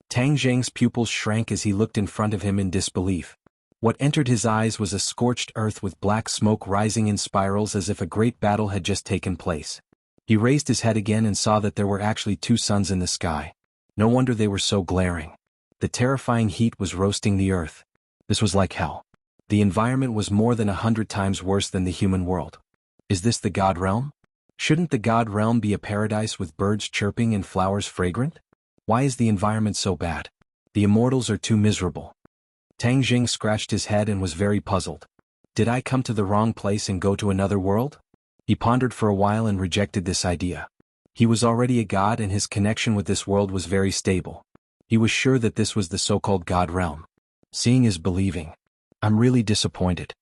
Tang Jing's pupils shrank as he looked in front of him in disbelief. What entered his eyes was a scorched earth with black smoke rising in spirals as if a great battle had just taken place. He raised his head again and saw that there were actually 2 suns in the sky. No wonder they were so glaring. The terrifying heat was roasting the earth. This was like hell. The environment was more than 100 times worse than the human world. Is this the God realm? Shouldn't the God realm be a paradise with birds chirping and flowers fragrant? Why is the environment so bad? The immortals are too miserable. Tang Jing scratched his head and was very puzzled. Did I come to the wrong place and go to another world? He pondered for a while and rejected this idea. He was already a god and his connection with this world was very stable. He was sure that this was the so-called God realm. Seeing is believing. I'm really disappointed.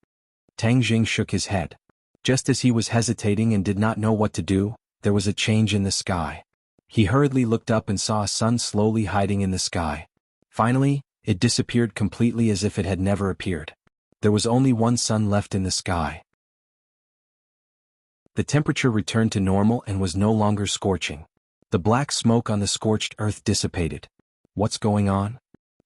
Tang Jing shook his head. Just as he was hesitating and did not know what to do, there was a change in the sky. He hurriedly looked up and saw a sun slowly hiding in the sky. Finally, it disappeared completely as if it had never appeared. There was only one sun left in the sky. The temperature returned to normal and was no longer scorching. The black smoke on the scorched earth dissipated. What's going on?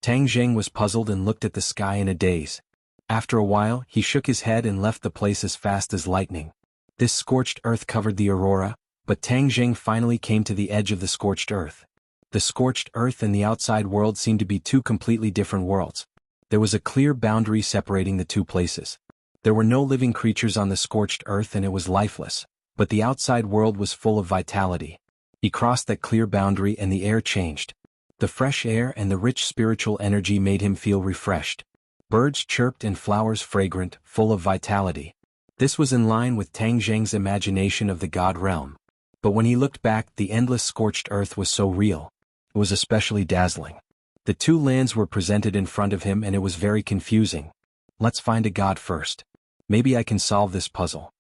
Tang Jing was puzzled and looked at the sky in a daze. After a while, he shook his head and left the place as fast as lightning. This scorched earth covered the aurora, but Tang Jing finally came to the edge of the scorched earth. The scorched earth and the outside world seemed to be 2 completely different worlds. There was a clear boundary separating the 2 places. There were no living creatures on the scorched earth and it was lifeless, but the outside world was full of vitality. He crossed that clear boundary and the air changed. The fresh air and the rich spiritual energy made him feel refreshed. Birds chirped and flowers fragrant, full of vitality. This was in line with Tang Jing's imagination of the God realm. But when he looked back, the endless scorched earth was so real. It was especially dazzling. The 2 lands were presented in front of him and it was very confusing. Let's find a god first. Maybe I can solve this puzzle.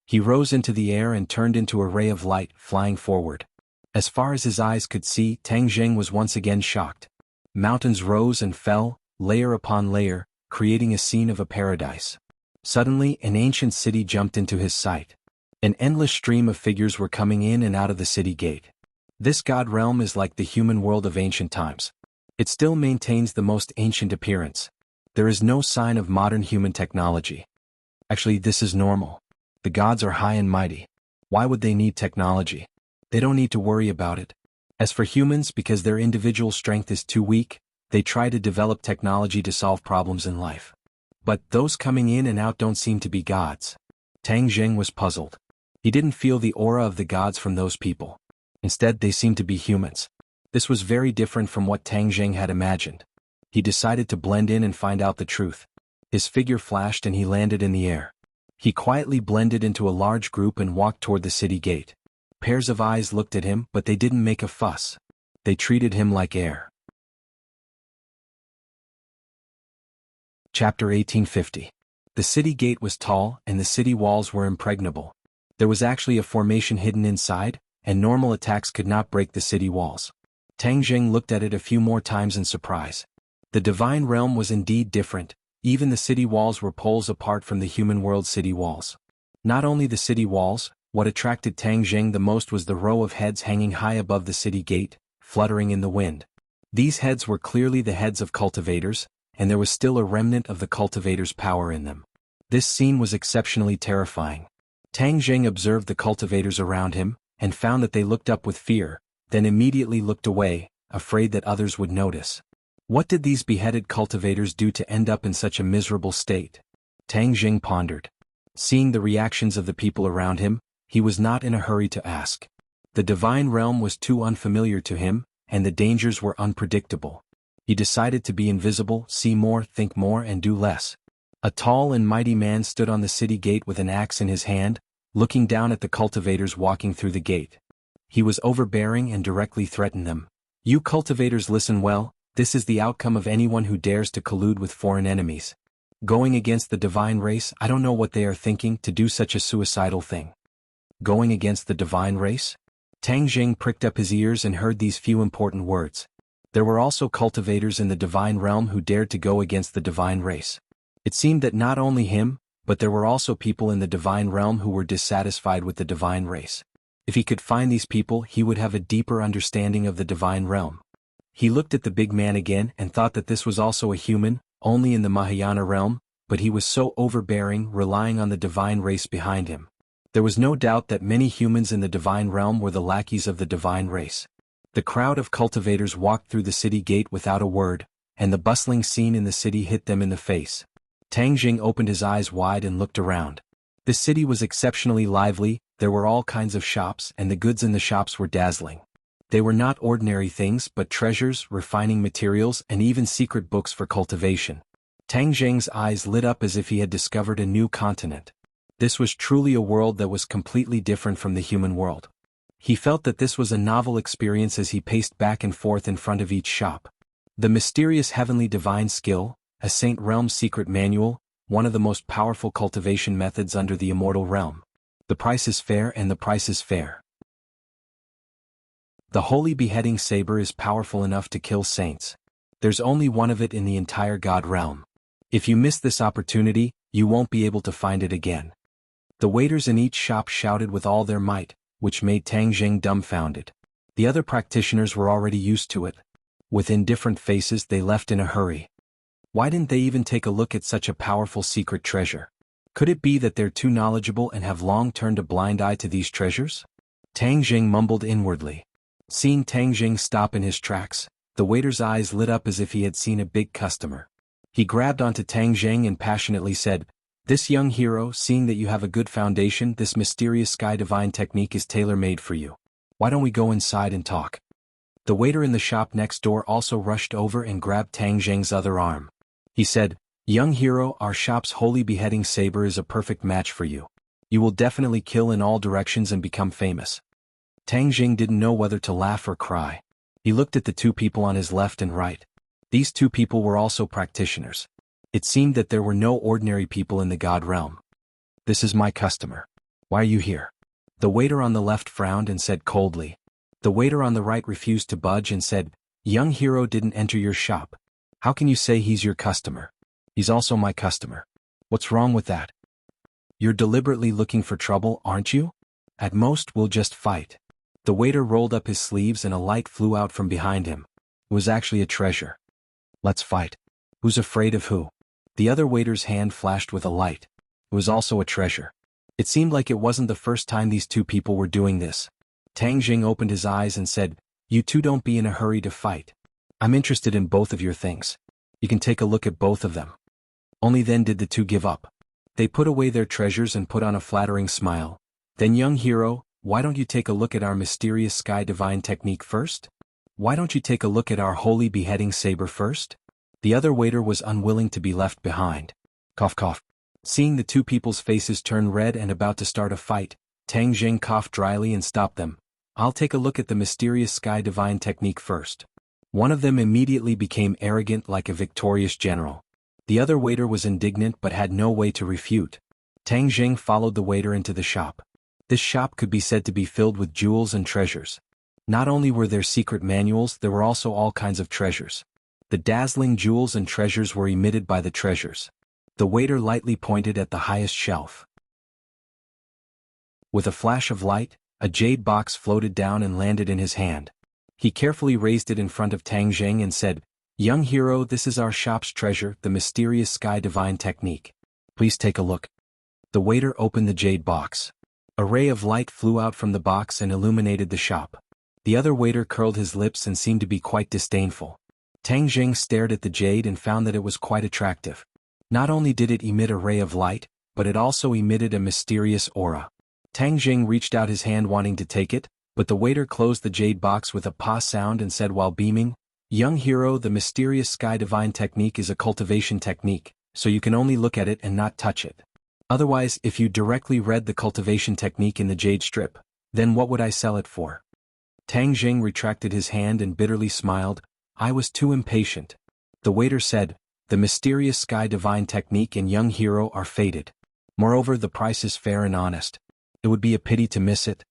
He rose into the air and turned into a ray of light, flying forward. As far as his eyes could see, Tang Jing was once again shocked. Mountains rose and fell, layer upon layer, creating a scene of a paradise. Suddenly, an ancient city jumped into his sight. An endless stream of figures were coming in and out of the city gate. This god realm is like the human world of ancient times. It still maintains the most ancient appearance. There is no sign of modern human technology. Actually, this is normal. The gods are high and mighty. Why would they need technology? They don't need to worry about it. As for humans, because their individual strength is too weak, they try to develop technology to solve problems in life. But those coming in and out don't seem to be gods. Tang Jing was puzzled. He didn't feel the aura of the gods from those people. Instead, they seemed to be humans. This was very different from what Tang Jing had imagined. He decided to blend in and find out the truth. His figure flashed and he landed in the air. He quietly blended into a large group and walked toward the city gate. Pairs of eyes looked at him, but they didn't make a fuss. They treated him like air. Chapter 1850. The city gate was tall, and the city walls were impregnable. There was actually a formation hidden inside, and normal attacks could not break the city walls. Tang Jing looked at it a few more times in surprise. The divine realm was indeed different. Even the city walls were poles apart from the human world city walls. Not only the city walls, what attracted Tang Jing the most was the row of heads hanging high above the city gate, fluttering in the wind. These heads were clearly the heads of cultivators, and there was still a remnant of the cultivator's power in them. This scene was exceptionally terrifying. Tang Jing observed the cultivators around him, and found that they looked up with fear, then immediately looked away, afraid that others would notice. What did these beheaded cultivators do to end up in such a miserable state? Tang Jing pondered. Seeing the reactions of the people around him, he was not in a hurry to ask. The divine realm was too unfamiliar to him, and the dangers were unpredictable. He decided to be invisible, see more, think more, and do less. A tall and mighty man stood on the city gate with an axe in his hand, looking down at the cultivators walking through the gate. He was overbearing and directly threatened them. You cultivators, listen well, this is the outcome of anyone who dares to collude with foreign enemies. Going against the divine race, I don't know what they are thinking to do such a suicidal thing. Going against the divine race? Tang Jing pricked up his ears and heard these few important words. There were also cultivators in the divine realm who dared to go against the divine race. It seemed that not only him, but there were also people in the divine realm who were dissatisfied with the divine race. If he could find these people, he would have a deeper understanding of the divine realm. He looked at the big man again and thought that this was also a human, only in the Mahayana realm, but he was so overbearing, relying on the divine race behind him. There was no doubt that many humans in the divine realm were the lackeys of the divine race. The crowd of cultivators walked through the city gate without a word, and the bustling scene in the city hit them in the face. Tang Jing opened his eyes wide and looked around. The city was exceptionally lively, there were all kinds of shops, and the goods in the shops were dazzling. They were not ordinary things but treasures, refining materials, and even secret books for cultivation. Tang Jing's eyes lit up as if he had discovered a new continent. This was truly a world that was completely different from the human world. He felt that this was a novel experience as he paced back and forth in front of each shop. The mysterious heavenly divine skill, a Saint Realm secret manual, one of the most powerful cultivation methods under the immortal realm. The price is fair and the price is fair. The holy beheading saber is powerful enough to kill saints. There's only one of it in the entire God realm. If you miss this opportunity, you won't be able to find it again. The waiters in each shop shouted with all their might, which made Tang Jing dumbfounded. The other practitioners were already used to it. With indifferent faces they left in a hurry. Why didn't they even take a look at such a powerful secret treasure? Could it be that they're too knowledgeable and have long turned a blind eye to these treasures? Tang Jing mumbled inwardly. Seeing Tang Jing stop in his tracks, the waiter's eyes lit up as if he had seen a big customer. He grabbed onto Tang Jing and passionately said, "This young hero, seeing that you have a good foundation, this mysterious sky divine technique is tailor-made for you. Why don't we go inside and talk?" The waiter in the shop next door also rushed over and grabbed Tang Jing's other arm. He said, "Young hero, our shop's holy beheading saber is a perfect match for you. You will definitely kill in all directions and become famous." Tang Jing didn't know whether to laugh or cry. He looked at the two people on his left and right. These two people were also practitioners. It seemed that there were no ordinary people in the God realm. "This is my customer. Why are you here?" The waiter on the left frowned and said coldly. The waiter on the right refused to budge and said, "Young hero didn't enter your shop. How can you say he's your customer? He's also my customer. What's wrong with that? You're deliberately looking for trouble, aren't you? At most we'll just fight." The waiter rolled up his sleeves and a light flew out from behind him. It was actually a treasure. "Let's fight. Who's afraid of who?" The other waiter's hand flashed with a light. It was also a treasure. It seemed like it wasn't the first time these two people were doing this. Tang Jing opened his eyes and said, "You two don't be in a hurry to fight. I'm interested in both of your things. You can take a look at both of them." Only then did the two give up. They put away their treasures and put on a flattering smile. "Then young hero, why don't you take a look at our mysterious sky divine technique first? Why don't you take a look at our holy beheading saber first?" The other waiter was unwilling to be left behind. Cough cough. Seeing the two people's faces turn red and about to start a fight, Tang Jing coughed dryly and stopped them. I'll take a look at the mysterious sky divine technique first. One of them immediately became arrogant like a victorious general. The other waiter was indignant but had no way to refute. Tang Jing followed the waiter into the shop. This shop could be said to be filled with jewels and treasures. Not only were there secret manuals, there were also all kinds of treasures. The dazzling jewels and treasures were emitted by the treasures. The waiter lightly pointed at the highest shelf. With a flash of light, a jade box floated down and landed in his hand. He carefully raised it in front of Tang Jing and said, "Young hero, this is our shop's treasure, the mysterious sky divine technique. Please take a look." The waiter opened the jade box. A ray of light flew out from the box and illuminated the shop. The other waiter curled his lips and seemed to be quite disdainful. Tang Jing stared at the jade and found that it was quite attractive. Not only did it emit a ray of light, but it also emitted a mysterious aura. Tang Jing reached out his hand wanting to take it, but the waiter closed the jade box with a pa sound and said while beaming, "Young hero, the mysterious sky divine technique is a cultivation technique, so you can only look at it and not touch it. Otherwise, if you directly read the cultivation technique in the jade strip, then what would I sell it for?" Tang Jing retracted his hand and bitterly smiled. "I was too impatient." The waiter said, "The mysterious sky divine technique and young hero are fated. Moreover, the price is fair and honest. It would be a pity to miss it."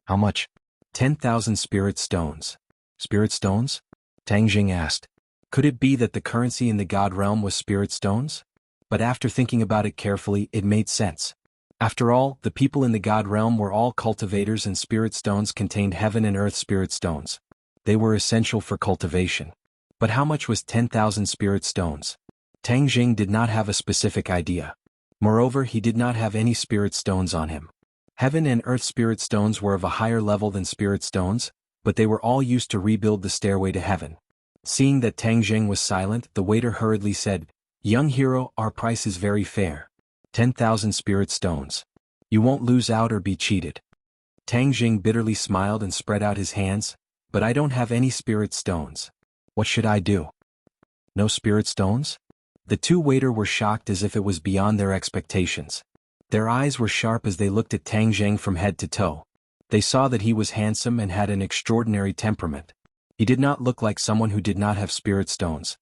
"How much?" 10,000 spirit stones. Spirit stones? Tang Jing asked. Could it be that the currency in the god realm was spirit stones? But after thinking about it carefully, it made sense. After all, the people in the god realm were all cultivators and spirit stones contained heaven and earth spirit stones. They were essential for cultivation. But how much was 10,000 spirit stones? Tang Jing did not have a specific idea. Moreover, he did not have any spirit stones on him. Heaven and earth spirit stones were of a higher level than spirit stones, but they were all used to rebuild the stairway to heaven. Seeing that Tang Jing was silent, the waiter hurriedly said, "Young hero, our price is very fair. 10,000 spirit stones. You won't lose out or be cheated." Tang Jing bitterly smiled and spread out his hands, "But I don't have any spirit stones. What should I do?" "No spirit stones?" The two waiters were shocked as if it was beyond their expectations. Their eyes were sharp as they looked at Tang Jing from head to toe. They saw that he was handsome and had an extraordinary temperament. He did not look like someone who did not have spirit stones.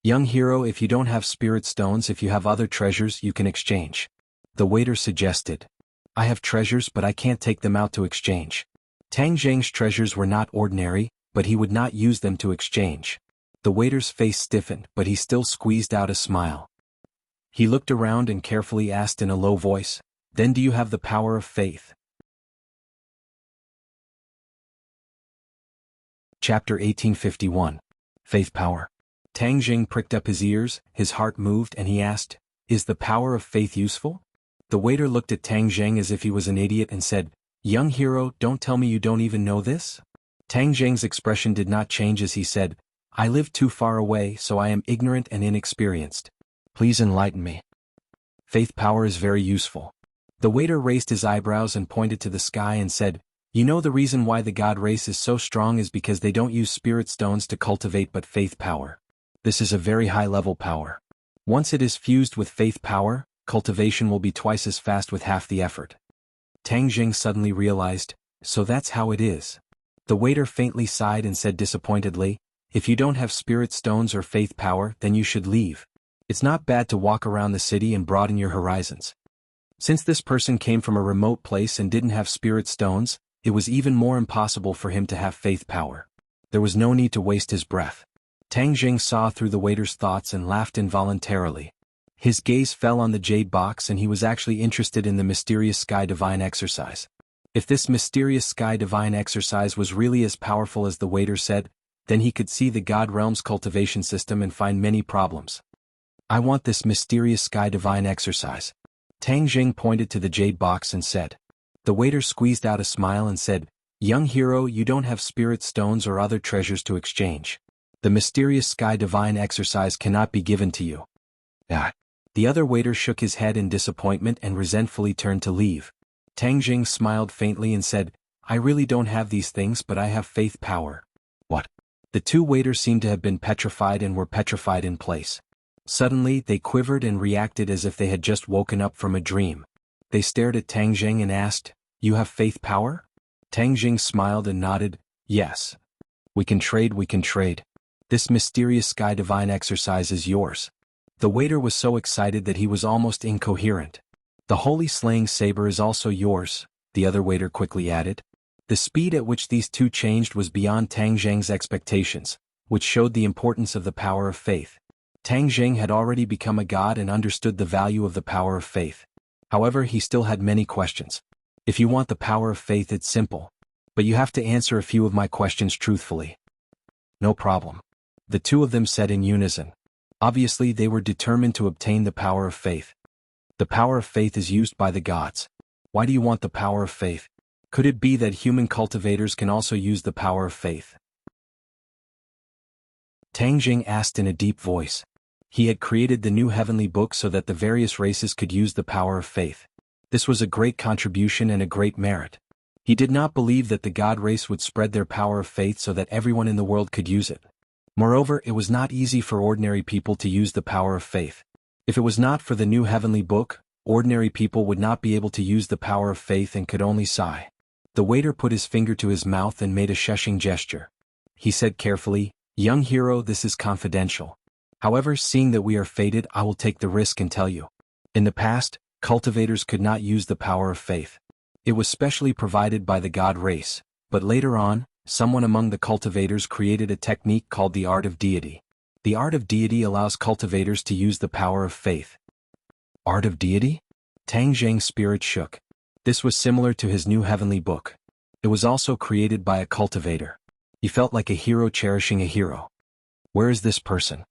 "Young hero, if you don't have spirit stones, if you have other treasures, you can exchange," the waiter suggested. "I have treasures, but I can't take them out to exchange." Tang Jing's treasures were not ordinary, but he would not use them to exchange. The waiter's face stiffened, but he still squeezed out a smile. He looked around and carefully asked in a low voice, "Then do you have the power of faith?" Chapter 1851. Faith Power. Tang Jing pricked up his ears, his heart moved, and he asked, "Is the power of faith useful?" The waiter looked at Tang Jing as if he was an idiot and said, "Young hero, don't tell me you don't even know this?" Tang Jing's expression did not change as he said, "I live too far away, so I am ignorant and inexperienced. Please enlighten me." Faith power is very useful. The waiter raised his eyebrows and pointed to the sky and said, "You know the reason why the god race is so strong is because they don't use spirit stones to cultivate but faith power. This is a very high-level power. Once it is fused with faith power, cultivation will be twice as fast with half the effort." Tang Jing suddenly realized, so that's how it is. The waiter faintly sighed and said disappointedly, "If you don't have spirit stones or faith power, then you should leave. It's not bad to walk around the city and broaden your horizons." Since this person came from a remote place and didn't have spirit stones, it was even more impossible for him to have faith power. There was no need to waste his breath. Tang Jing saw through the waiter's thoughts and laughed involuntarily. His gaze fell on the jade box and he was actually interested in the mysterious sky divine exercise. If this mysterious sky divine exercise was really as powerful as the waiter said, then he could see the god realm's cultivation system and find many problems. "I want this mysterious sky divine exercise." Tang Jing pointed to the jade box and said. The waiter squeezed out a smile and said, "Young hero, you don't have spirit stones or other treasures to exchange. The mysterious sky divine exercise cannot be given to you." "Ah." The other waiter shook his head in disappointment and resentfully turned to leave. Tang Jing smiled faintly and said, "I really don't have these things, but I have faith power." "What?" The two waiters seemed to have been petrified and were petrified in place. Suddenly, they quivered and reacted as if they had just woken up from a dream. They stared at Tang Jing and asked, "You have faith power?" Tang Jing smiled and nodded, "Yes. We can trade. This mysterious sky divine exercise is yours." The waiter was so excited that he was almost incoherent. "The holy slaying saber is also yours," the other waiter quickly added. The speed at which these two changed was beyond Tang Jing's expectations, which showed the importance of the power of faith. Tang Jing had already become a god and understood the value of the power of faith. However, he still had many questions. "If you want the power of faith, it's simple. But you have to answer a few of my questions truthfully." "No problem," the two of them said in unison. Obviously, they were determined to obtain the power of faith. "The power of faith is used by the gods. Why do you want the power of faith? Could it be that human cultivators can also use the power of faith?" Tang Jing asked in a deep voice. He had created the new heavenly book so that the various races could use the power of faith. This was a great contribution and a great merit. He did not believe that the god race would spread their power of faith so that everyone in the world could use it. Moreover, it was not easy for ordinary people to use the power of faith. If it was not for the new heavenly book, ordinary people would not be able to use the power of faith and could only sigh. The waiter put his finger to his mouth and made a shushing gesture. He said carefully, "Young hero, this is confidential. However, seeing that we are fated, I will take the risk and tell you. In the past, cultivators could not use the power of faith. It was specially provided by the god race, but later on, someone among the cultivators created a technique called the art of deity. The art of deity allows cultivators to use the power of faith." "Art of deity?" Tang Jing's spirit shook. This was similar to his new heavenly book. It was also created by a cultivator. He felt like a hero cherishing a hero. "Where is this person?"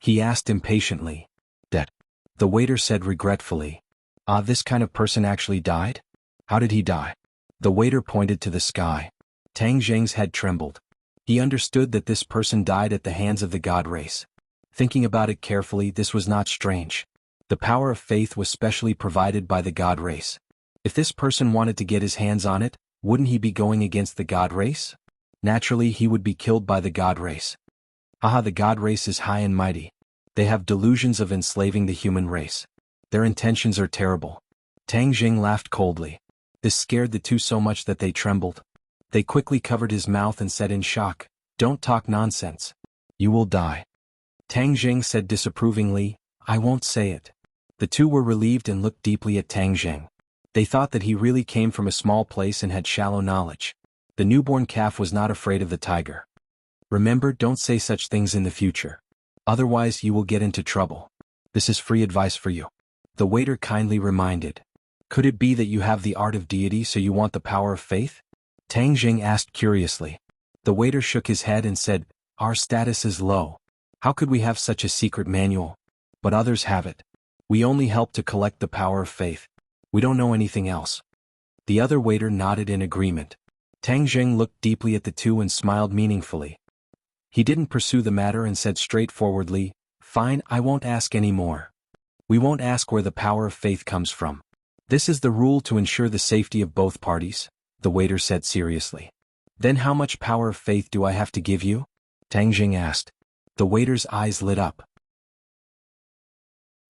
he asked impatiently. "That," the waiter said regretfully. "Ah, this kind of person actually died? How did he die?" The waiter pointed to the sky. Tang Jing's head trembled. He understood that this person died at the hands of the god race. Thinking about it carefully, this was not strange. The power of faith was specially provided by the god race. If this person wanted to get his hands on it, wouldn't he be going against the god race? Naturally, he would be killed by the god race. Haha, the god race is high and mighty. They have delusions of enslaving the human race. Their intentions are terrible. Tang Jing laughed coldly. This scared the two so much that they trembled. They quickly covered his mouth and said in shock, "Don't talk nonsense. You will die." Tang Jing said disapprovingly, "I won't say it." The two were relieved and looked deeply at Tang Jing. They thought that he really came from a small place and had shallow knowledge. The newborn calf was not afraid of the tiger. "Remember, don't say such things in the future. Otherwise, you will get into trouble. This is free advice for you," the waiter kindly reminded. "Could it be that you have the art of deity, so you want the power of faith?" Tang Jing asked curiously. The waiter shook his head and said, "Our status is low. How could we have such a secret manual? But others have it. We only help to collect the power of faith. We don't know anything else." The other waiter nodded in agreement. Tang Jing looked deeply at the two and smiled meaningfully. He didn't pursue the matter and said straightforwardly, "Fine, I won't ask any more. We won't ask where the power of faith comes from. This is the rule to ensure the safety of both parties," the waiter said seriously. "Then how much power of faith do I have to give you?" Tang Jing asked. The waiter's eyes lit up.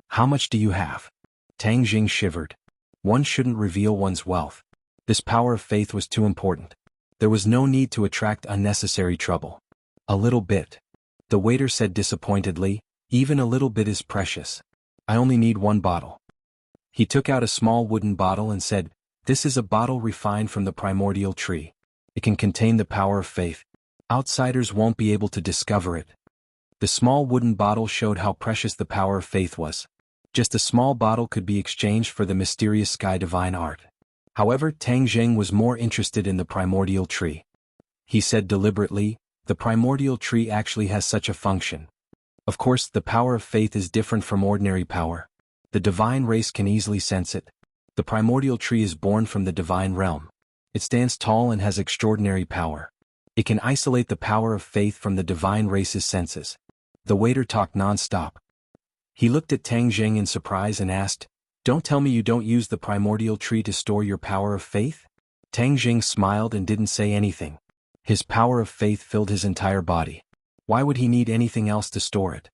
"How much do you have?" Tang Jing shivered. One shouldn't reveal one's wealth. This power of faith was too important. There was no need to attract unnecessary trouble. "A little bit," the waiter said disappointedly. "Even a little bit is precious. I only need one bottle." He took out a small wooden bottle and said, "This is a bottle refined from the primordial tree. It can contain the power of faith. Outsiders won't be able to discover it." The small wooden bottle showed how precious the power of faith was. Just a small bottle could be exchanged for the mysterious sky divine art. However, Tang Jing was more interested in the primordial tree. He said deliberately, "The primordial tree actually has such a function. Of course, the power of faith is different from ordinary power. The divine race can easily sense it. The primordial tree is born from the divine realm. It stands tall and has extraordinary power. It can isolate the power of faith from the divine race's senses." The waiter talked non-stop. He looked at Tang Jing in surprise and asked, "Don't tell me you don't use the primordial tree to store your power of faith?" Tang Jing smiled and didn't say anything. His power of faith filled his entire body. Why would he need anything else to store it?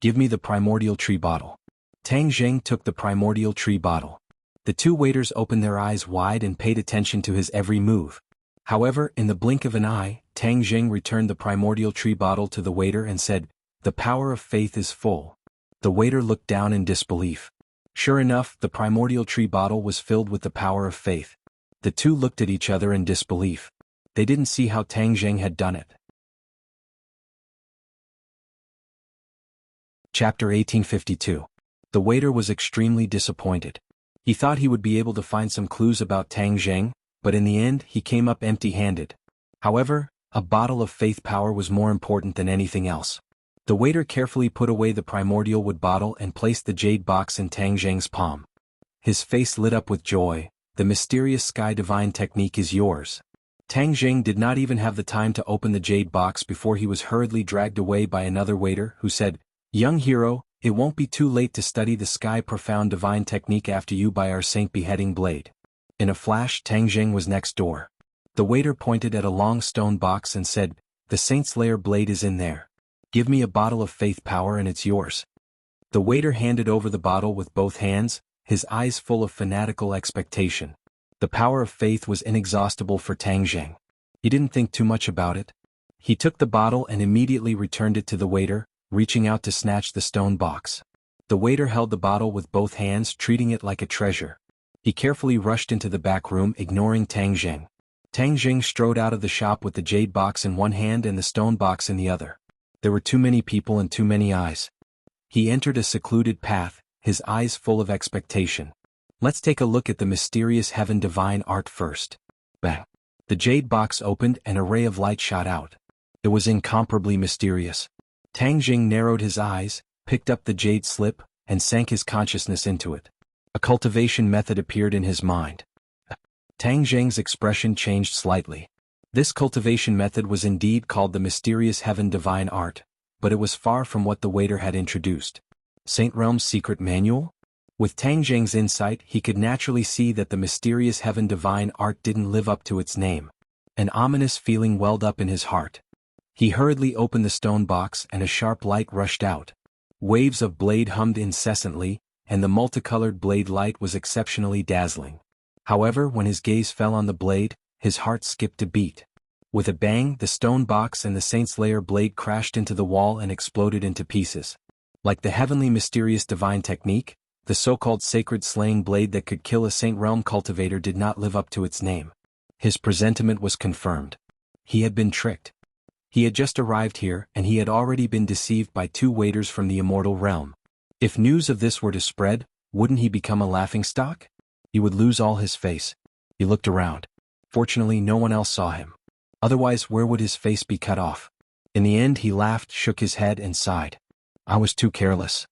Give me the primordial tree bottle. Tang Zheng took the primordial tree bottle. The two waiters opened their eyes wide and paid attention to his every move. However, in the blink of an eye, Tang Zheng returned the primordial tree bottle to the waiter and said, "The power of faith is full." The waiter looked down in disbelief. Sure enough, the primordial tree bottle was filled with the power of faith. The two looked at each other in disbelief. They didn't see how Tang Zheng had done it. Chapter 1852. The waiter was extremely disappointed. He thought he would be able to find some clues about Tang Zheng, but in the end he came up empty-handed. However, a bottle of faith power was more important than anything else. The waiter carefully put away the primordial wood bottle and placed the jade box in Tang Zheng's palm. His face lit up with joy. "The mysterious sky divine technique is yours." Tang Zheng did not even have the time to open the jade box before he was hurriedly dragged away by another waiter who said, "Young hero, it won't be too late to study the sky profound divine technique after you by our saint beheading blade." In a flash, Tang Zheng was next door. The waiter pointed at a long stone box and said, "The saint slayer blade is in there. Give me a bottle of faith power and it's yours." The waiter handed over the bottle with both hands, his eyes full of fanatical expectation. The power of faith was inexhaustible for Tang Zheng. He didn't think too much about it. He took the bottle and immediately returned it to the waiter, reaching out to snatch the stone box. The waiter held the bottle with both hands, treating it like a treasure. He carefully rushed into the back room, ignoring Tang Zheng. Tang Zheng strode out of the shop with the jade box in one hand and the stone box in the other. There were too many people and too many eyes. He entered a secluded path, his eyes full of expectation. Let's take a look at the mysterious heaven divine art first. Bang! The jade box opened and a ray of light shot out. It was incomparably mysterious. Tang Zheng narrowed his eyes, picked up the jade slip, and sank his consciousness into it. A cultivation method appeared in his mind. Tang Zheng's expression changed slightly. This cultivation method was indeed called the mysterious heaven divine art, but it was far from what the waiter had introduced. Saint Realm's secret manual? With Tang Zheng's insight, he could naturally see that the mysterious heaven divine art didn't live up to its name. An ominous feeling welled up in his heart. He hurriedly opened the stone box and a sharp light rushed out. Waves of blade hummed incessantly, and the multicolored blade light was exceptionally dazzling. However, when his gaze fell on the blade, his heart skipped a beat. With a bang, the stone box and the Saint Slayer blade crashed into the wall and exploded into pieces. Like the heavenly mysterious divine technique, the so-called sacred slaying blade that could kill a Saint Realm cultivator did not live up to its name. His presentiment was confirmed. He had been tricked. He had just arrived here, and he had already been deceived by two waiters from the immortal realm. If news of this were to spread, wouldn't he become a laughingstock? He would lose all his face. He looked around. Fortunately, no one else saw him. Otherwise, where would his face be cut off? In the end, he laughed, shook his head, and sighed. I was too careless.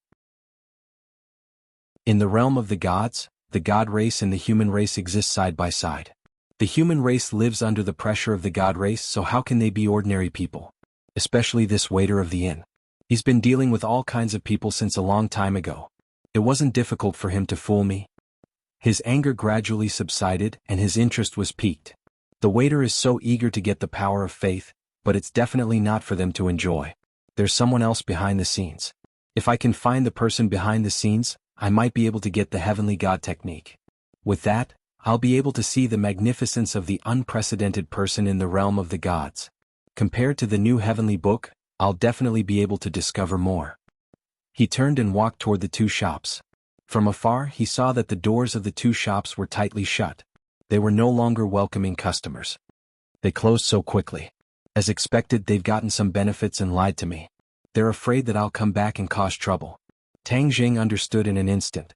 In the realm of the gods, the god race and the human race exist side by side. The human race lives under the pressure of the god race, so how can they be ordinary people? Especially this waiter of the inn. He's been dealing with all kinds of people since a long time ago. It wasn't difficult for him to fool me. His anger gradually subsided and his interest was piqued. The waiter is so eager to get the power of faith, but it's definitely not for them to enjoy. There's someone else behind the scenes. If I can find the person behind the scenes, I might be able to get the heavenly god technique. With that, I'll be able to see the magnificence of the unprecedented person in the realm of the gods. Compared to the new heavenly book, I'll definitely be able to discover more. He turned and walked toward the two shops. From afar, he saw that the doors of the two shops were tightly shut. They were no longer welcoming customers. They closed so quickly. As expected, they've gotten some benefits and lied to me. They're afraid that I'll come back and cause trouble. Tang Zheng understood in an instant.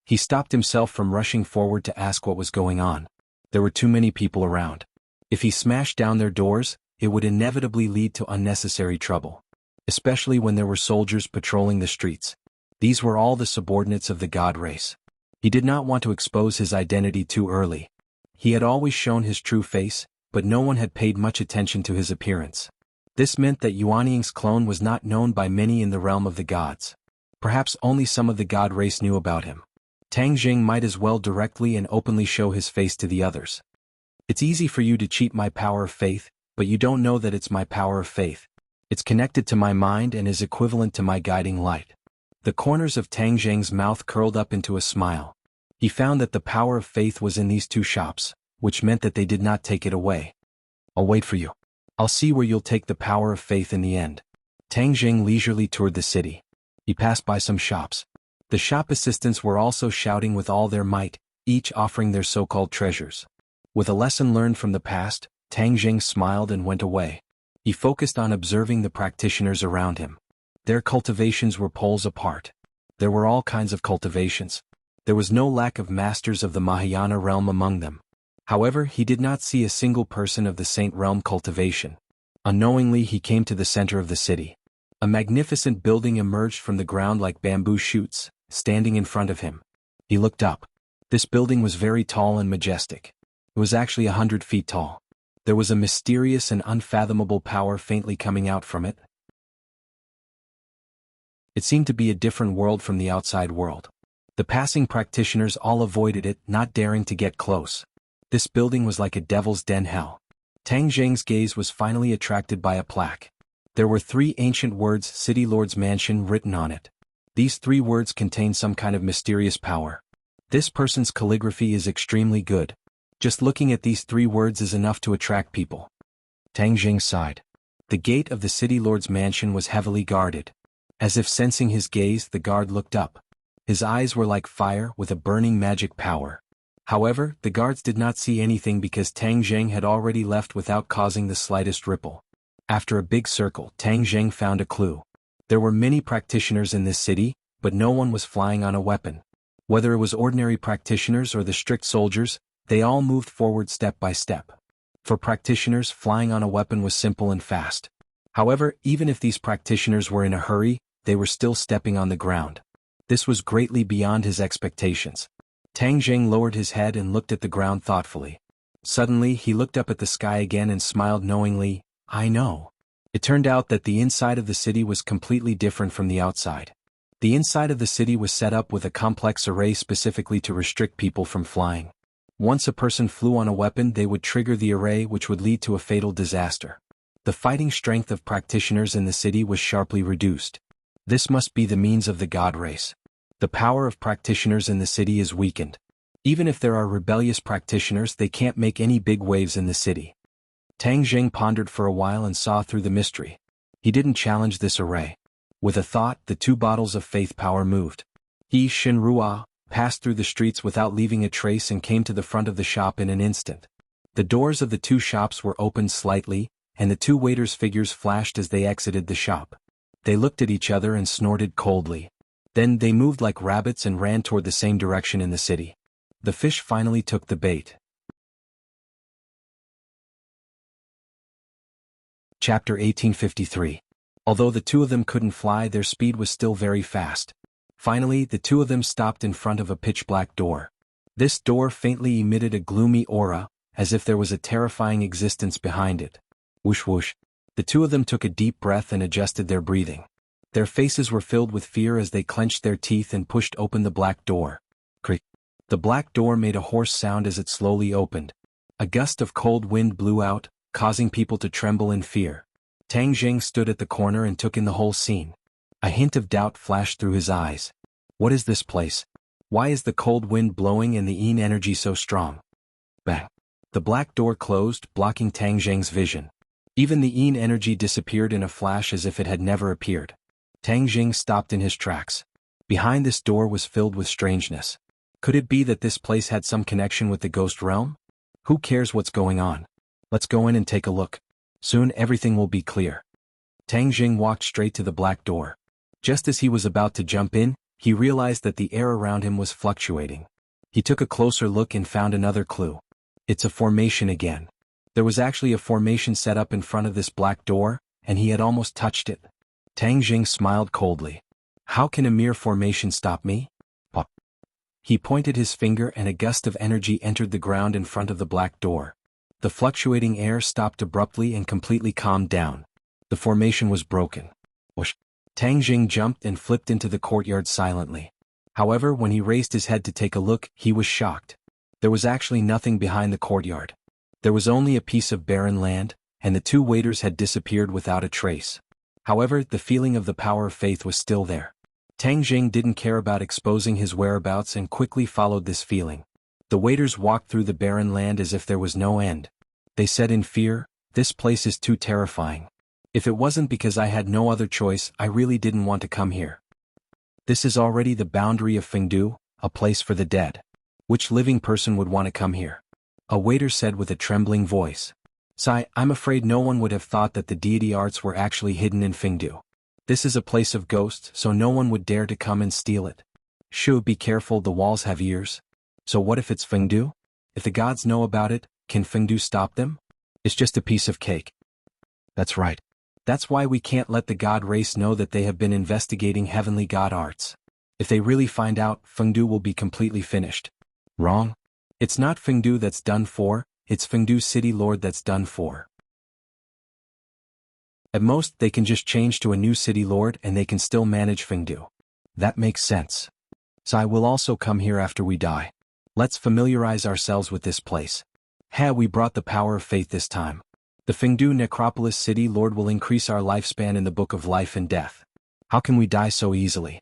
He stopped himself from rushing forward to ask what was going on. There were too many people around. If he smashed down their doors, it would inevitably lead to unnecessary trouble. Especially when there were soldiers patrolling the streets. These were all the subordinates of the god race. He did not want to expose his identity too early. He had always shown his true face, but no one had paid much attention to his appearance. This meant that Yuanying's clone was not known by many in the realm of the gods. Perhaps only some of the god race knew about him. Tang Zheng might as well directly and openly show his face to the others. It's easy for you to cheat my power of faith, but you don't know that it's my power of faith. It's connected to my mind and is equivalent to my guiding light. The corners of Tang Zheng's mouth curled up into a smile. He found that the power of faith was in these two shops, which meant that they did not take it away. I'll wait for you. I'll see where you'll take the power of faith in the end. Tang Zheng leisurely toured the city. He passed by some shops. The shop assistants were also shouting with all their might, each offering their so-called treasures. With a lesson learned from the past, Tang Zheng smiled and went away. He focused on observing the practitioners around him. Their cultivations were poles apart. There were all kinds of cultivations. There was no lack of masters of the Mahayana realm among them. However, he did not see a single person of the Saint realm cultivation. Unknowingly, he came to the center of the city. A magnificent building emerged from the ground like bamboo shoots, standing in front of him. He looked up. This building was very tall and majestic. It was actually 100 feet tall. There was a mysterious and unfathomable power faintly coming out from it. It seemed to be a different world from the outside world. The passing practitioners all avoided it, not daring to get close. This building was like a devil's den hell. Tang Zheng's gaze was finally attracted by a plaque. There were 3 ancient words "City Lord's Mansion" written on it. These 3 words contain some kind of mysterious power. This person's calligraphy is extremely good. Just looking at these 3 words is enough to attract people. Tang Zheng sighed. The gate of the City Lord's mansion was heavily guarded. As if sensing his gaze, the guard looked up. His eyes were like fire with a burning magic power. However, the guards did not see anything because Tang Zheng had already left without causing the slightest ripple. After a big circle, Tang Zheng found a clue. There were many practitioners in this city, but no one was flying on a weapon. Whether it was ordinary practitioners or the strict soldiers, they all moved forward step by step. For practitioners, flying on a weapon was simple and fast. However, even if these practitioners were in a hurry, they were still stepping on the ground. This was greatly beyond his expectations. Tang Zheng lowered his head and looked at the ground thoughtfully. Suddenly, he looked up at the sky again and smiled knowingly. I know. It turned out that the inside of the city was completely different from the outside. The inside of the city was set up with a complex array specifically to restrict people from flying. Once a person flew on a weapon, they would trigger the array, which would lead to a fatal disaster. The fighting strength of practitioners in the city was sharply reduced. This must be the means of the god race. The power of practitioners in the city is weakened. Even if there are rebellious practitioners, they can't make any big waves in the city. Tang Zheng pondered for a while and saw through the mystery. He didn't challenge this array. With a thought, the 2 bottles of faith power moved. He, Shinrua, passed through the streets without leaving a trace and came to the front of the shop in an instant. The doors of the 2 shops were opened slightly, and the 2 waiters' figures flashed as they exited the shop. They looked at each other and snorted coldly. Then they moved like rabbits and ran toward the same direction in the city. The fish finally took the bait. Chapter 1853. Although the 2 of them couldn't fly, their speed was still very fast. Finally, the 2 of them stopped in front of a pitch-black door. This door faintly emitted a gloomy aura, as if there was a terrifying existence behind it. Whoosh whoosh. The 2 of them took a deep breath and adjusted their breathing. Their faces were filled with fear as they clenched their teeth and pushed open the black door. Creak. The black door made a hoarse sound as it slowly opened. A gust of cold wind blew out, causing people to tremble in fear. Tang Zheng stood at the corner and took in the whole scene. A hint of doubt flashed through his eyes. What is this place? Why is the cold wind blowing and the yin energy so strong? Bang. The black door closed, blocking Tang Zheng's vision. Even the yin energy disappeared in a flash as if it had never appeared. Tang Zheng stopped in his tracks. Behind this door was filled with strangeness. Could it be that this place had some connection with the ghost realm? Who cares what's going on? Let's go in and take a look. Soon everything will be clear. Tang Zheng walked straight to the black door. Just as he was about to jump in, he realized that the air around him was fluctuating. He took a closer look and found another clue. It's a formation again. There was actually a formation set up in front of this black door, and he had almost touched it. Tang Zheng smiled coldly. How can a mere formation stop me? Pop. He pointed his finger and a gust of energy entered the ground in front of the black door. The fluctuating air stopped abruptly and completely calmed down. The formation was broken. Whoosh. Tang Zheng jumped and flipped into the courtyard silently. However, when he raised his head to take a look, he was shocked. There was actually nothing behind the courtyard. There was only a piece of barren land, and the two waiters had disappeared without a trace. However, the feeling of the power of faith was still there. Tang Jing didn't care about exposing his whereabouts and quickly followed this feeling. The waiters walked through the barren land as if there was no end. They said in fear, "This place is too terrifying. If it wasn't because I had no other choice, I really didn't want to come here. This is already the boundary of Fengdu, a place for the dead. Which living person would want to come here?" A waiter said with a trembling voice. "Sai, I'm afraid no one would have thought that the deity arts were actually hidden in Fengdu. This is a place of ghosts, so no one would dare to come and steal it. Shu, be careful, the walls have ears. So what if it's Fengdu? If the gods know about it, can Fengdu stop them? It's just a piece of cake." "That's right. That's why we can't let the god race know that they have been investigating heavenly god arts. If they really find out, Fengdu will be completely finished." "Wrong. It's not Fengdu that's done for, it's Fengdu city lord that's done for. At most, they can just change to a new city lord and they can still manage Fengdu. That makes sense. Sai will also come here after we die. Let's familiarize ourselves with this place. We brought the power of faith this time. The Fengdu Necropolis City Lord will increase our lifespan in the Book of Life and Death. How can we die so easily?"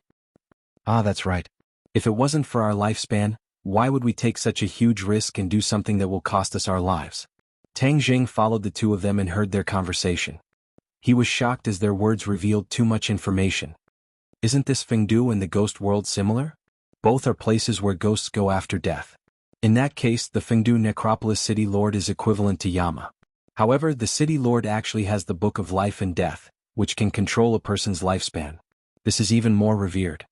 "Ah, that's right. If it wasn't for our lifespan, why would we take such a huge risk and do something that will cost us our lives?" Tang Jing followed the two of them and heard their conversation. He was shocked as their words revealed too much information. Isn't this Fengdu and the ghost world similar? Both are places where ghosts go after death. In that case, the Fengdu Necropolis City Lord is equivalent to Yama. However, the City Lord actually has the Book of Life and Death, which can control a person's lifespan. This is even more revered.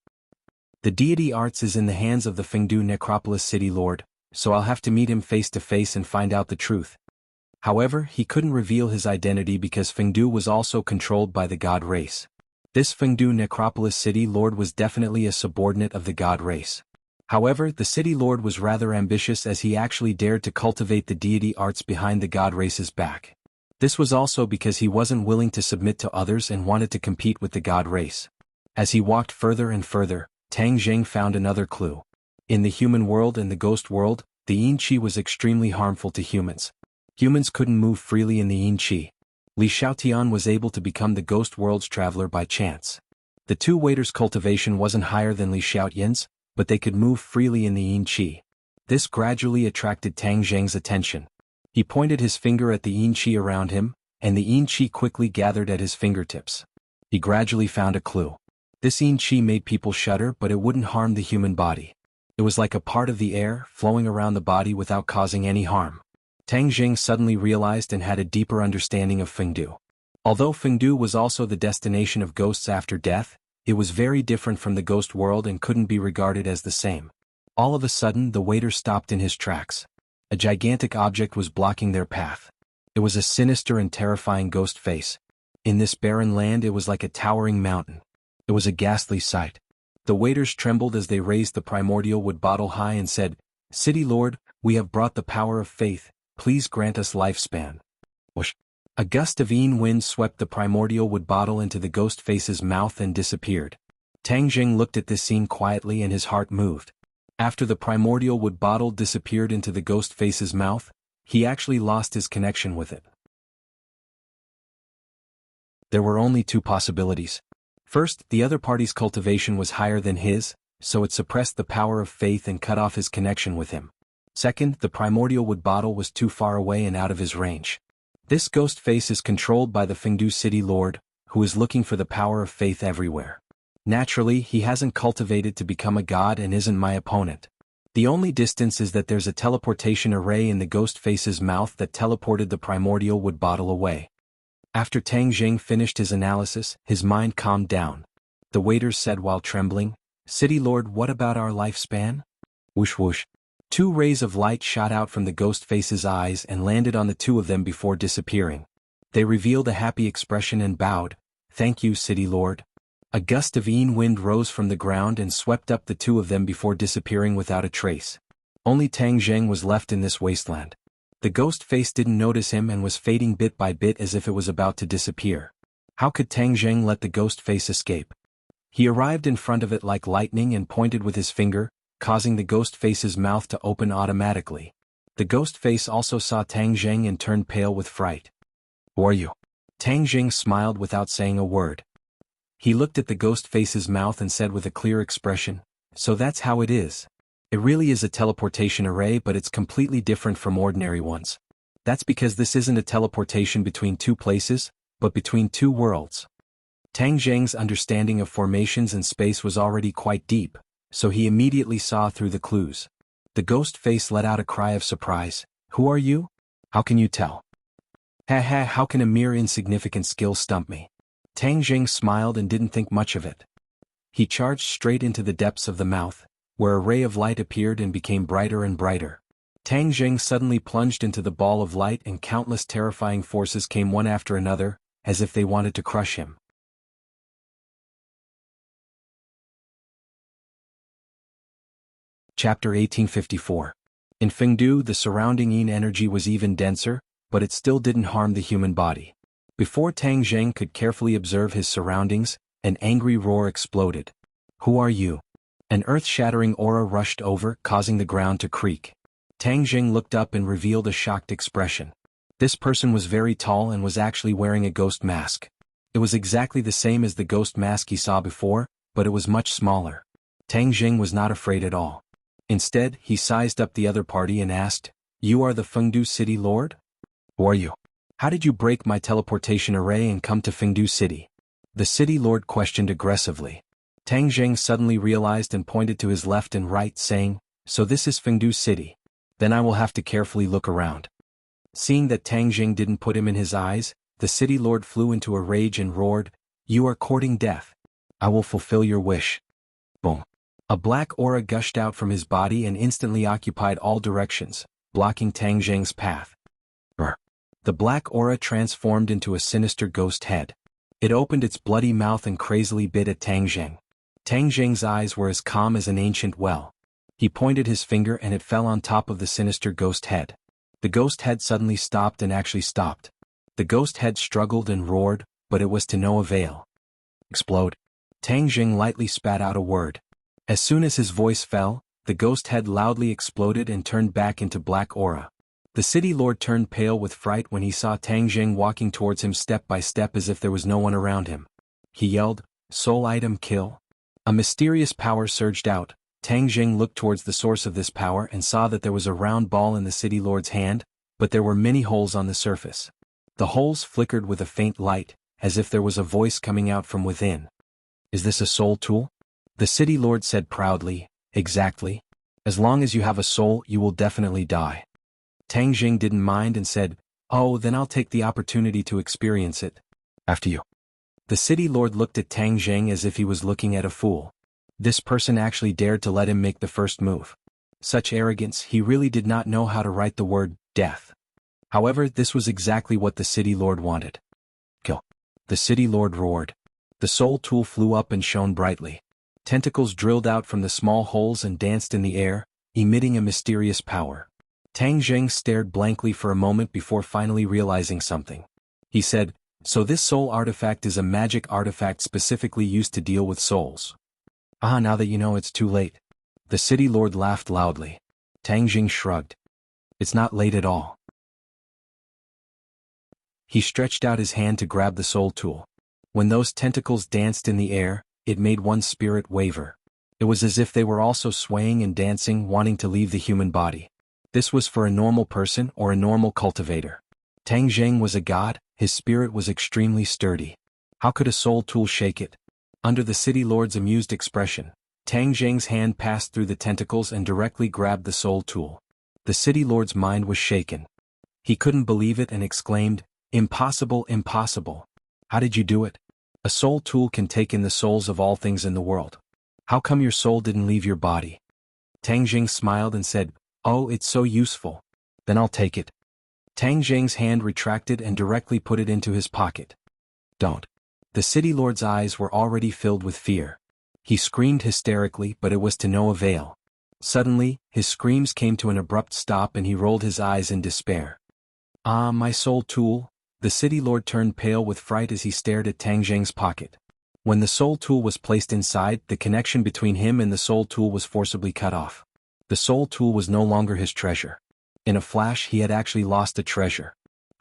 The deity arts is in the hands of the Fengdu Necropolis City Lord, so I'll have to meet him face to face and find out the truth. However, he couldn't reveal his identity because Fengdu was also controlled by the god race. This Fengdu Necropolis City Lord was definitely a subordinate of the god race. However, the City Lord was rather ambitious as he actually dared to cultivate the deity arts behind the god race's back. This was also because he wasn't willing to submit to others and wanted to compete with the god race. As he walked further and further, Tang Jing found another clue. In the human world and the ghost world, the yin qi was extremely harmful to humans. Humans couldn't move freely in the yin qi. Li Xiaotian was able to become the ghost world's traveler by chance. The two waiters' cultivation wasn't higher than Li Xiaotian's, but they could move freely in the yin qi. This gradually attracted Tang Jing's attention. He pointed his finger at the yin qi around him, and the yin qi quickly gathered at his fingertips. He gradually found a clue. This yin qi made people shudder, but it wouldn't harm the human body. It was like a part of the air flowing around the body without causing any harm. Tang Jing suddenly realized and had a deeper understanding of Fengdu. Although Fengdu was also the destination of ghosts after death, it was very different from the ghost world and couldn't be regarded as the same. All of a sudden, the waiter stopped in his tracks. A gigantic object was blocking their path. It was a sinister and terrifying ghost face. In this barren land, it was like a towering mountain. It was a ghastly sight. The waiters trembled as they raised the primordial wood bottle high and said, "City Lord, we have brought the power of faith. Please grant us lifespan." Whoosh! A gust of yin wind swept the primordial wood bottle into the ghost face's mouth and disappeared. Tang Jing looked at this scene quietly and his heart moved. After the primordial wood bottle disappeared into the ghost face's mouth, he actually lost his connection with it. There were only two possibilities. First, the other party's cultivation was higher than his, so it suppressed the power of faith and cut off his connection with him. Second, the primordial wood bottle was too far away and out of his range. This ghost face is controlled by the Fengdu City Lord, who is looking for the power of faith everywhere. Naturally, he hasn't cultivated to become a god and isn't my opponent. The only distance is that there's a teleportation array in the ghost face's mouth that teleported the primordial wood bottle away. After Tang Jing finished his analysis, his mind calmed down. The waiters said while trembling, "City Lord, what about our lifespan?" Whoosh whoosh. Two rays of light shot out from the ghost face's eyes and landed on the two of them before disappearing. They revealed a happy expression and bowed. "Thank you, City Lord." A gust of yin wind rose from the ground and swept up the two of them before disappearing without a trace. Only Tang Jing was left in this wasteland. The ghost face didn't notice him and was fading bit by bit as if it was about to disappear. How could Tang Jing let the ghost face escape? He arrived in front of it like lightning and pointed with his finger, causing the ghost face's mouth to open automatically. The ghost face also saw Tang Jing and turned pale with fright. Who are you? Tang Jing smiled without saying a word. He looked at the ghost face's mouth and said with a clear expression, "So that's how it is. It really is a teleportation array, but it's completely different from ordinary ones. That's because this isn't a teleportation between two places, but between two worlds." Tang Zheng's understanding of formations and space was already quite deep, so he immediately saw through the clues. The ghost face let out a cry of surprise. "Who are you? How can you tell?" "Ha ha, how can a mere insignificant skill stump me?" Tang Zheng smiled and didn't think much of it. He charged straight into the depths of the mouth, where a ray of light appeared and became brighter and brighter. Tang Zheng suddenly plunged into the ball of light and countless terrifying forces came one after another, as if they wanted to crush him. Chapter 1854. In Fengdu, the surrounding yin energy was even denser, but it still didn't harm the human body. Before Tang Zheng could carefully observe his surroundings, an angry roar exploded. "Who are you?" An earth-shattering aura rushed over, causing the ground to creak. Tang Zheng looked up and revealed a shocked expression. This person was very tall and was actually wearing a ghost mask. It was exactly the same as the ghost mask he saw before, but it was much smaller. Tang Zheng was not afraid at all. Instead, he sized up the other party and asked, "You are the Fengdu City Lord? Who are you? How did you break my teleportation array and come to Fengdu City?" The City Lord questioned aggressively. Tang Zheng suddenly realized and pointed to his left and right, saying, "So this is Fengdu City. Then I will have to carefully look around." Seeing that Tang Zheng didn't put him in his eyes, the City Lord flew into a rage and roared, "You are courting death. I will fulfill your wish." Boom. A black aura gushed out from his body and instantly occupied all directions, blocking Tang Zheng's path. The black aura transformed into a sinister ghost head. It opened its bloody mouth and crazily bit at Tang Zheng. Tang Zheng's eyes were as calm as an ancient well. He pointed his finger and it fell on top of the sinister ghost head. The ghost head suddenly stopped and actually stopped. The ghost head struggled and roared, but it was to no avail. "Explode." Tang Zheng lightly spat out a word. As soon as his voice fell, the ghost head loudly exploded and turned back into black aura. The City Lord turned pale with fright when he saw Tang Zheng walking towards him step by step as if there was no one around him. He yelled, "Soul item kill." A mysterious power surged out. Tang Zheng looked towards the source of this power and saw that there was a round ball in the City Lord's hand, but there were many holes on the surface. The holes flickered with a faint light, as if there was a voice coming out from within. "Is this a soul tool?" The City Lord said proudly, "Exactly. As long as you have a soul, you will definitely die." Tang Zheng didn't mind and said, "Oh, then I'll take the opportunity to experience it. After you." The City Lord looked at Tang Zheng as if he was looking at a fool. This person actually dared to let him make the first move. Such arrogance, he really did not know how to write the word, death. However, this was exactly what the City Lord wanted. "Kill." The City Lord roared. The soul tool flew up and shone brightly. Tentacles drilled out from the small holes and danced in the air, emitting a mysterious power. Tang Zheng stared blankly for a moment before finally realizing something. He said, "So this soul artifact is a magic artifact specifically used to deal with souls." "Ah, now that you know, it's too late." The City Lord laughed loudly. Tang Zheng shrugged. "It's not late at all." He stretched out his hand to grab the soul tool. When those tentacles danced in the air, it made one's spirit waver. It was as if they were also swaying and dancing, wanting to leave the human body. This was for a normal person or a normal cultivator. Tang Zheng was a god, his spirit was extremely sturdy. How could a soul tool shake it? Under the City Lord's amused expression, Tang Zheng's hand passed through the tentacles and directly grabbed the soul tool. The City Lord's mind was shaken. He couldn't believe it and exclaimed, "Impossible, impossible. How did you do it? A soul tool can take in the souls of all things in the world. How come your soul didn't leave your body?" Tang Zheng smiled and said, "Oh, it's so useful. Then I'll take it." Tang Zheng's hand retracted and directly put it into his pocket. "Don't." The City Lord's eyes were already filled with fear. He screamed hysterically, but it was to no avail. Suddenly, his screams came to an abrupt stop and he rolled his eyes in despair. "Ah, my soul tool." The City Lord turned pale with fright as he stared at Tang Zheng's pocket. When the soul tool was placed inside, the connection between him and the soul tool was forcibly cut off. The soul tool was no longer his treasure. In a flash, he had actually lost a treasure.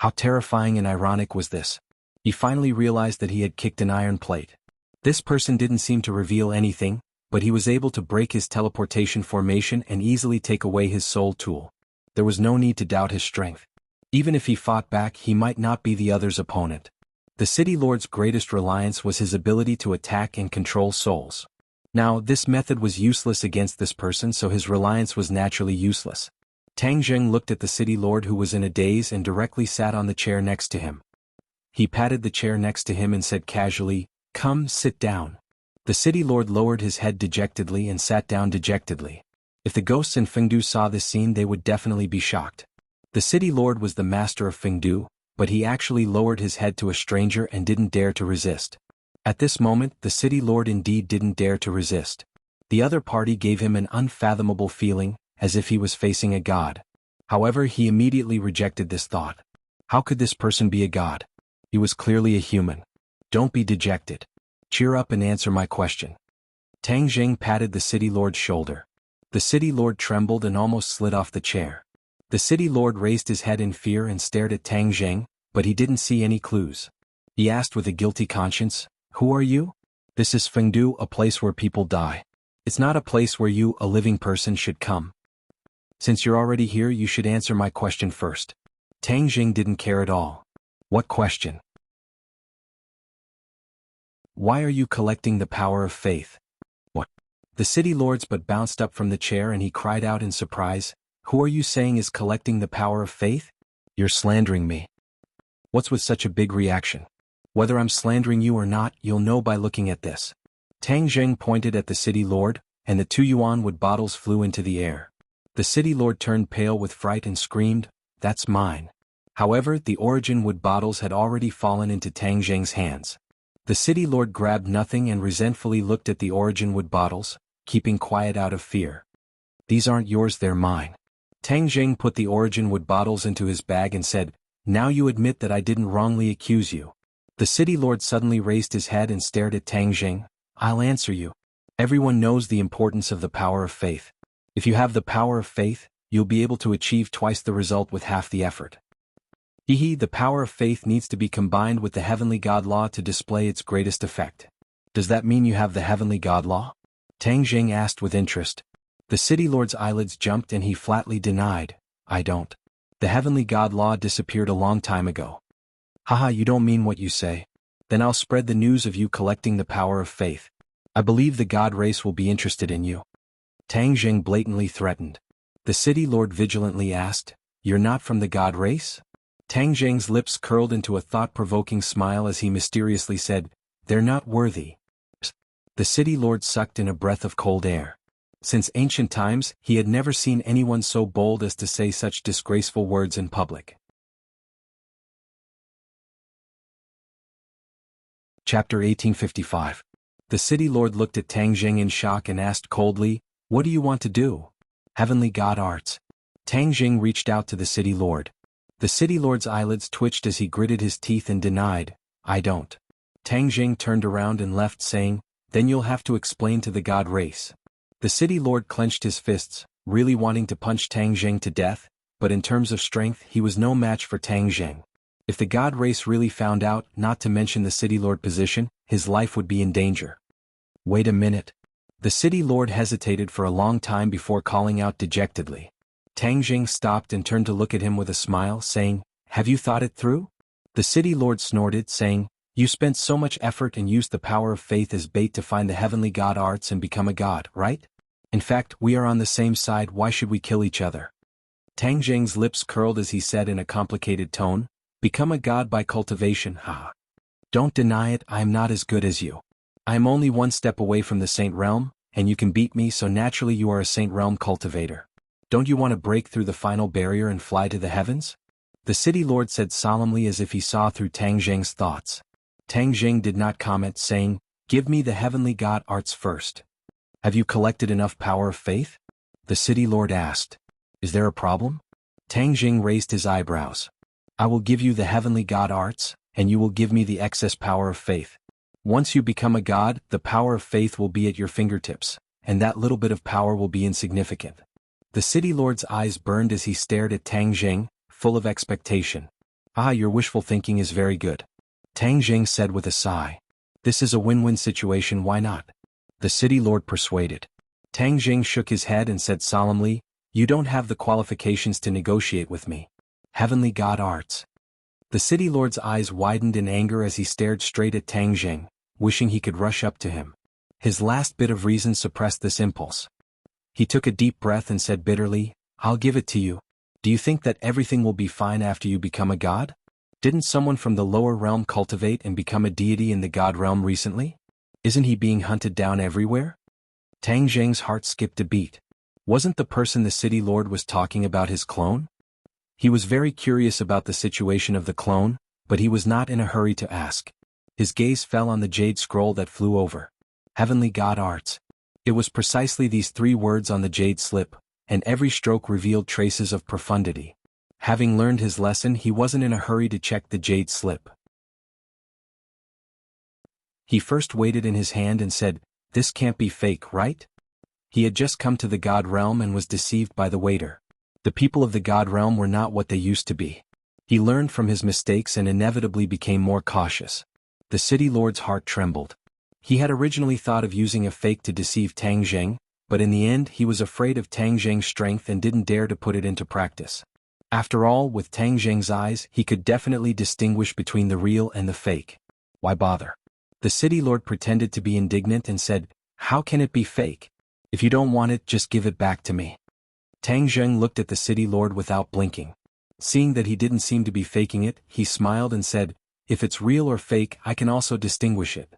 How terrifying and ironic was this? He finally realized that he had kicked an iron plate. This person didn't seem to reveal anything, but he was able to break his teleportation formation and easily take away his soul tool. There was no need to doubt his strength. Even if he fought back, he might not be the other's opponent. The City Lord's greatest reliance was his ability to attack and control souls. Now, this method was useless against this person, so his reliance was naturally useless. Tang Zheng looked at the City Lord, who was in a daze and directly sat on the chair next to him. He patted the chair next to him and said casually, "Come, sit down." The City Lord lowered his head dejectedly and sat down dejectedly. If the ghosts in Fengdu saw this scene, they would definitely be shocked. The City Lord was the master of Fengdu, but he actually lowered his head to a stranger and didn't dare to resist. At this moment, the City Lord indeed didn't dare to resist. The other party gave him an unfathomable feeling, as if he was facing a god. However, he immediately rejected this thought. How could this person be a god? He was clearly a human. Don't be dejected. Cheer up and answer my question. Tang Zheng patted the City Lord's shoulder. The City Lord trembled and almost slid off the chair. The City Lord raised his head in fear and stared at Tang Zheng, but he didn't see any clues. He asked with a guilty conscience, "Who are you?" "This is Fengdu, a place where people die. It's not a place where you, a living person, should come. Since you're already here, you should answer my question first." Tang Zheng didn't care at all. What question? Why are you collecting the power of faith? What? The City Lord's but bounced up from the chair and he cried out in surprise, "Who are you saying is collecting the power of faith? You're slandering me." What's with such a big reaction? Whether I'm slandering you or not, you'll know by looking at this. Tang Zheng pointed at the City Lord, and the 2 yuan wood bottles flew into the air. The City Lord turned pale with fright and screamed, "That's mine." However, the origin wood bottles had already fallen into Tang Zheng's hands. The City Lord grabbed nothing and resentfully looked at the origin wood bottles, keeping quiet out of fear. "These aren't yours, they're mine." Tang Zheng put the origin wood bottles into his bag and said, "Now you admit that I didn't wrongly accuse you." The City Lord suddenly raised his head and stared at Tang Zheng. "I'll answer you. Everyone knows the importance of the power of faith. If you have the power of faith, you'll be able to achieve twice the result with half the effort. The power of faith needs to be combined with the Heavenly God Law to display its greatest effect. Does that mean you have the Heavenly God Law?" Tang Zheng asked with interest. The City Lord's eyelids jumped and he flatly denied, "I don't. The Heavenly God Law disappeared a long time ago." "Haha, you don't mean what you say. Then I'll spread the news of you collecting the power of faith. I believe the God race will be interested in you." Tang Zheng blatantly threatened. The City Lord vigilantly asked, "You're not from the God race?" Tang Zheng's lips curled into a thought-provoking smile as he mysteriously said, "They're not worthy." The City Lord sucked in a breath of cold air. Since ancient times, he had never seen anyone so bold as to say such disgraceful words in public. Chapter 1855. The City Lord looked at Tang Zheng in shock and asked coldly, "What do you want to do?" "Heavenly God arts." Tang Zheng reached out to the City Lord. The City Lord's eyelids twitched as he gritted his teeth and denied, "I don't." Tang Zheng turned around and left saying, "Then you'll have to explain to the God race." The City Lord clenched his fists, really wanting to punch Tang Zheng to death, but in terms of strength he was no match for Tang Zheng. If the God race really found out, not to mention the City Lord position, his life would be in danger. "Wait a minute." The City Lord hesitated for a long time before calling out dejectedly. Tang Zheng stopped and turned to look at him with a smile, saying, "Have you thought it through?" The City Lord snorted, saying, "You spent so much effort and used the power of faith as bait to find the Heavenly God arts and become a god, right? In fact, we are on the same side, why should we kill each other?" Tang Zheng's lips curled as he said in a complicated tone, "Become a god by cultivation, haha. Don't deny it, I am not as good as you. I am only one step away from the Saint Realm, and you can beat me, so naturally you are a Saint Realm cultivator. Don't you want to break through the final barrier and fly to the heavens?" The City Lord said solemnly as if he saw through Tang Zheng's thoughts. Tang Zheng did not comment, saying, "Give me the Heavenly God arts first." "Have you collected enough power of faith?" the City Lord asked. "Is there a problem?" Tang Zheng raised his eyebrows. "I will give you the Heavenly God arts, and you will give me the excess power of faith. Once you become a god, the power of faith will be at your fingertips, and that little bit of power will be insignificant." The City Lord's eyes burned as he stared at Tang Zheng, full of expectation. Ah, your wishful thinking is very good. Tang Jing said with a sigh. This is a win-win situation, why not? The city lord persuaded. Tang Jing shook his head and said solemnly, you don't have the qualifications to negotiate with me. Heavenly God Arts. The city lord's eyes widened in anger as he stared straight at Tang Jing, wishing he could rush up to him. His last bit of reason suppressed this impulse. He took a deep breath and said bitterly, I'll give it to you. Do you think that everything will be fine after you become a god? Didn't someone from the lower realm cultivate and become a deity in the god realm recently? Isn't he being hunted down everywhere? Tang Jing's heart skipped a beat. Wasn't the person the city lord was talking about his clone? He was very curious about the situation of the clone, but he was not in a hurry to ask. His gaze fell on the jade scroll that flew over. Heavenly God Arts. It was precisely these 3 words on the jade slip, and every stroke revealed traces of profundity. Having learned his lesson, he wasn't in a hurry to check the jade slip. He first weighed it in his hand and said, this can't be fake, right? He had just come to the god realm and was deceived by the waiter. The people of the god realm were not what they used to be. He learned from his mistakes and inevitably became more cautious. The city lord's heart trembled. He had originally thought of using a fake to deceive Tang Jing, but in the end he was afraid of Tang Jing's strength and didn't dare to put it into practice. After all, with Tang Jing's eyes, he could definitely distinguish between the real and the fake. Why bother? The city lord pretended to be indignant and said, how can it be fake? If you don't want it, just give it back to me. Tang Jing looked at the city lord without blinking. Seeing that he didn't seem to be faking it, he smiled and said, if it's real or fake, I can also distinguish it.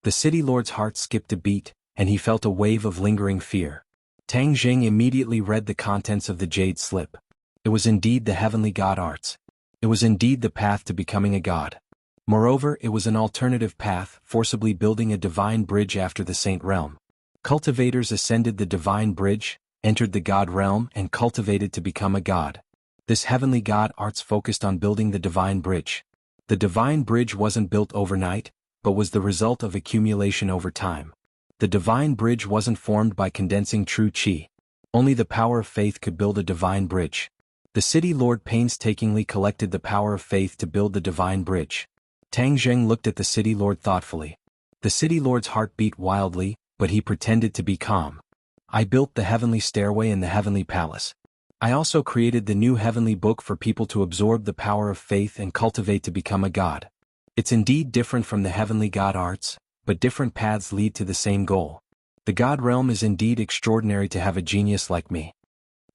The city lord's heart skipped a beat, and he felt a wave of lingering fear. Tang Jing immediately read the contents of the jade slip. It was indeed the heavenly god arts. It was indeed the path to becoming a god. Moreover, it was an alternative path, forcibly building a divine bridge after the saint realm. Cultivators ascended the divine bridge, entered the god realm, and cultivated to become a god. This heavenly god arts focused on building the divine bridge. The divine bridge wasn't built overnight, but was the result of accumulation over time. The divine bridge wasn't formed by condensing true qi. Only the power of faith could build a divine bridge. The city lord painstakingly collected the power of faith to build the divine bridge. Tang Jing looked at the city lord thoughtfully. The city lord's heart beat wildly, but he pretended to be calm. I built the heavenly stairway in the heavenly palace. I also created the new heavenly book for people to absorb the power of faith and cultivate to become a god. It's indeed different from the heavenly god arts, but different paths lead to the same goal. The god realm is indeed extraordinary to have a genius like me.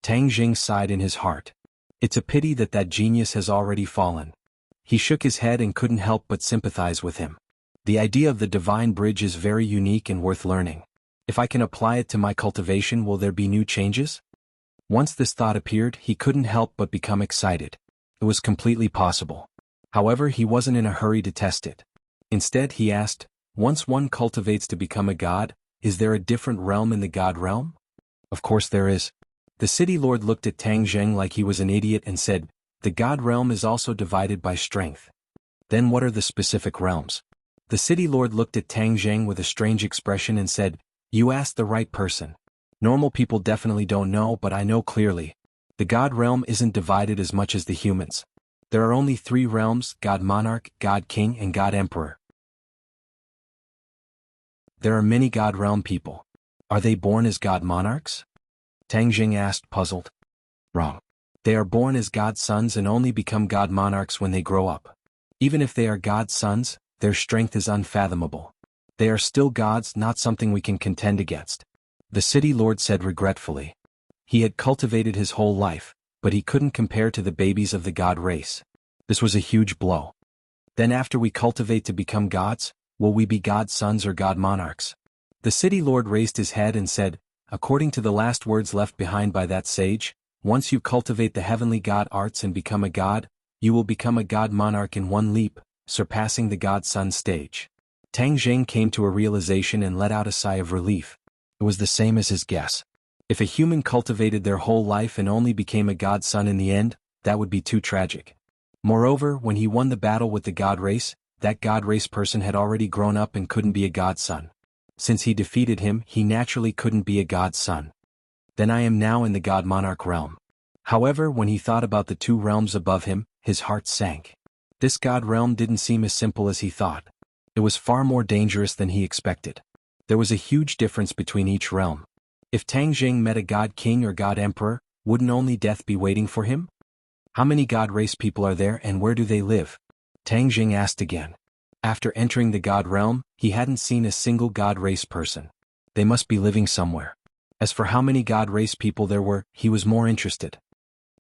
Tang Jing sighed in his heart. It's a pity that that genius has already fallen. He shook his head and couldn't help but sympathize with him. The idea of the divine bridge is very unique and worth learning. If I can apply it to my cultivation, will there be new changes? Once this thought appeared, he couldn't help but become excited. It was completely possible. However, he wasn't in a hurry to test it. Instead, he asked, once one cultivates to become a god, is there a different realm in the god realm? Of course there is. The city lord looked at Tang Jing like he was an idiot and said, the god realm is also divided by strength. Then what are the specific realms? The city lord looked at Tang Jing with a strange expression and said, you asked the right person. Normal people definitely don't know, but I know clearly. The god realm isn't divided as much as the humans. There are only 3 realms, God Monarch, God King, and God Emperor. There are many god realm people. Are they born as god monarchs? Tang Jing asked, puzzled. Wrong. They are born as god sons and only become god monarchs when they grow up. Even if they are god sons, their strength is unfathomable. They are still gods, not something we can contend against. The city lord said regretfully. He had cultivated his whole life, but he couldn't compare to the babies of the god race. This was a huge blow. Then after we cultivate to become gods, will we be god sons or god monarchs? The city lord raised his head and said, according to the last words left behind by that sage, once you cultivate the heavenly god arts and become a god, you will become a god monarch in one leap, surpassing the god son stage. Tang Jing came to a realization and let out a sigh of relief. It was the same as his guess. If a human cultivated their whole life and only became a god son in the end, that would be too tragic. Moreover, when he won the battle with the god race, that god race person had already grown up and couldn't be a god son. Since he defeated him, he naturally couldn't be a god son. Then I am now in the god monarch realm. However, when he thought about the 2 realms above him, his heart sank. This god realm didn't seem as simple as he thought. It was far more dangerous than he expected. There was a huge difference between each realm. If Tang Jing met a god king or god emperor, wouldn't only death be waiting for him? How many god race people are there and where do they live? Tang Jing asked again. After entering the god realm, he hadn't seen a single god race person. They must be living somewhere. As for how many god race people there were, he was more interested.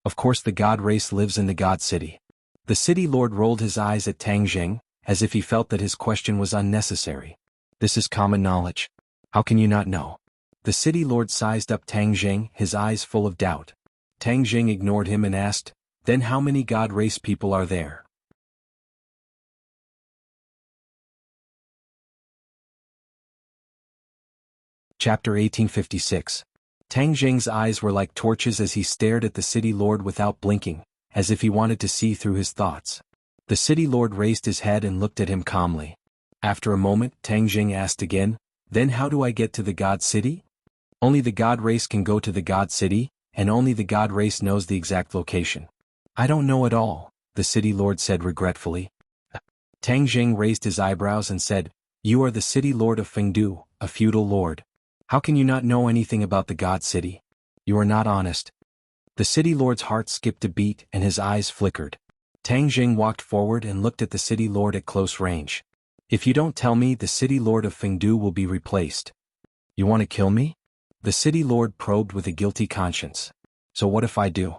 Of course the god race lives in the god city. The city lord rolled his eyes at Tang Jing, as if he felt that his question was unnecessary. This is common knowledge. How can you not know? The city lord sized up Tang Jing, his eyes full of doubt. Tang Jing ignored him and asked, "Then how many god race people are there?" Chapter 1856. Tang Jing's eyes were like torches as he stared at the city lord without blinking, as if he wanted to see through his thoughts. The city lord raised his head and looked at him calmly. After a moment, Tang Jing asked again, "Then how do I get to the god city?" "Only the god race can go to the god city, and only the god race knows the exact location." "I don't know at all," the city lord said regretfully. Tang Jing raised his eyebrows and said, "You are the city lord of Fengdu, a feudal lord. How can you not know anything about the god city? You are not honest." The city lord's heart skipped a beat and his eyes flickered. Tang Jing walked forward and looked at the city lord at close range. "If you don't tell me, the city lord of Fengdu will be replaced." "You want to kill me?" The city lord probed with a guilty conscience. "So what if I do?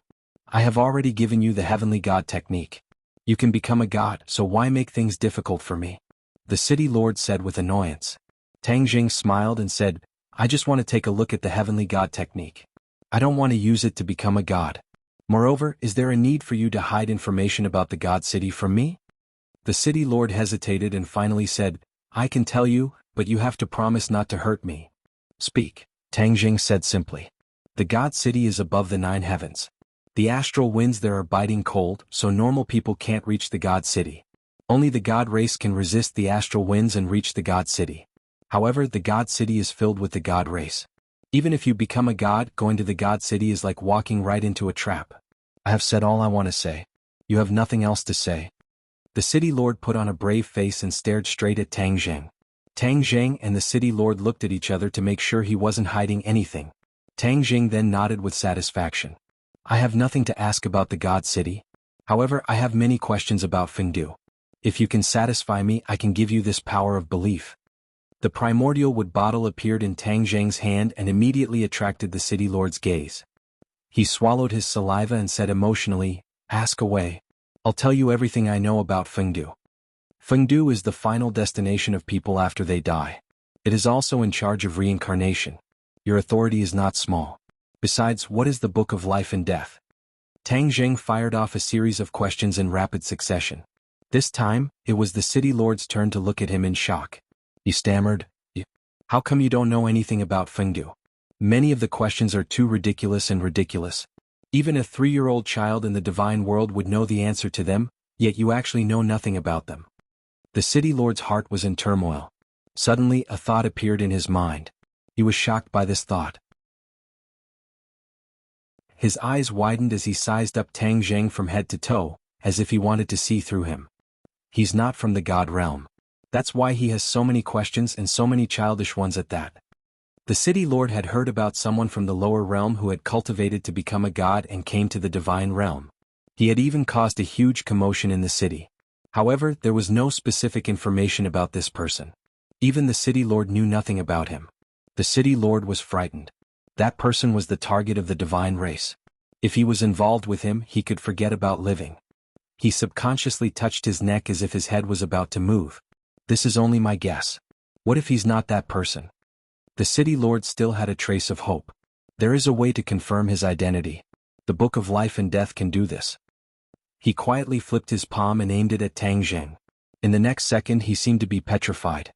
I have already given you the heavenly god technique. You can become a god, so why make things difficult for me?" The city lord said with annoyance. Tang Jing smiled and said, "I just want to take a look at the heavenly god technique. I don't want to use it to become a god. Moreover, is there a need for you to hide information about the god city from me?" The city lord hesitated and finally said, "I can tell you, but you have to promise not to hurt me." "Speak," Tang Jing said simply. "The god city is above the 9 heavens. The astral winds there are biting cold, so normal people can't reach the god city. Only the god race can resist the astral winds and reach the god city. However, the god city is filled with the god race. Even if you become a god, going to the god city is like walking right into a trap." "I have said all I want to say. You have nothing else to say." The city lord put on a brave face and stared straight at Tang Jing. Tang Jing and the city lord looked at each other to make sure he wasn't hiding anything. Tang Jing then nodded with satisfaction. "I have nothing to ask about the god city. However, I have many questions about Fengdu. If you can satisfy me, I can give you this power of belief." The primordial wood bottle appeared in Tang Jing's hand and immediately attracted the city lord's gaze. He swallowed his saliva and said emotionally, "Ask away. I'll tell you everything I know about Fengdu. Fengdu is the final destination of people after they die. It is also in charge of reincarnation. Your authority is not small. Besides, what is the Book of Life and Death?" Tang Jing fired off a series of questions in rapid succession. This time, it was the city lord's turn to look at him in shock. He stammered, "How come you don't know anything about Fengdu? Many of the questions are too ridiculous and ridiculous. Even a 3-year-old child in the divine world would know the answer to them, yet you actually know nothing about them." The city lord's heart was in turmoil. Suddenly, a thought appeared in his mind. He was shocked by this thought. His eyes widened as he sized up Tang Jing from head to toe, as if he wanted to see through him. He's not from the god realm. That's why he has so many questions and so many childish ones at that. The city lord had heard about someone from the lower realm who had cultivated to become a god and came to the divine realm. He had even caused a huge commotion in the city. However, there was no specific information about this person. Even the city lord knew nothing about him. The city lord was frightened. That person was the target of the divine race. If he was involved with him, he could forget about living. He subconsciously touched his neck as if his head was about to move. This is only my guess. What if he's not that person? The city lord still had a trace of hope. There is a way to confirm his identity. The Book of Life and Death can do this. He quietly flipped his palm and aimed it at Tang Jing. In the next second he seemed to be petrified.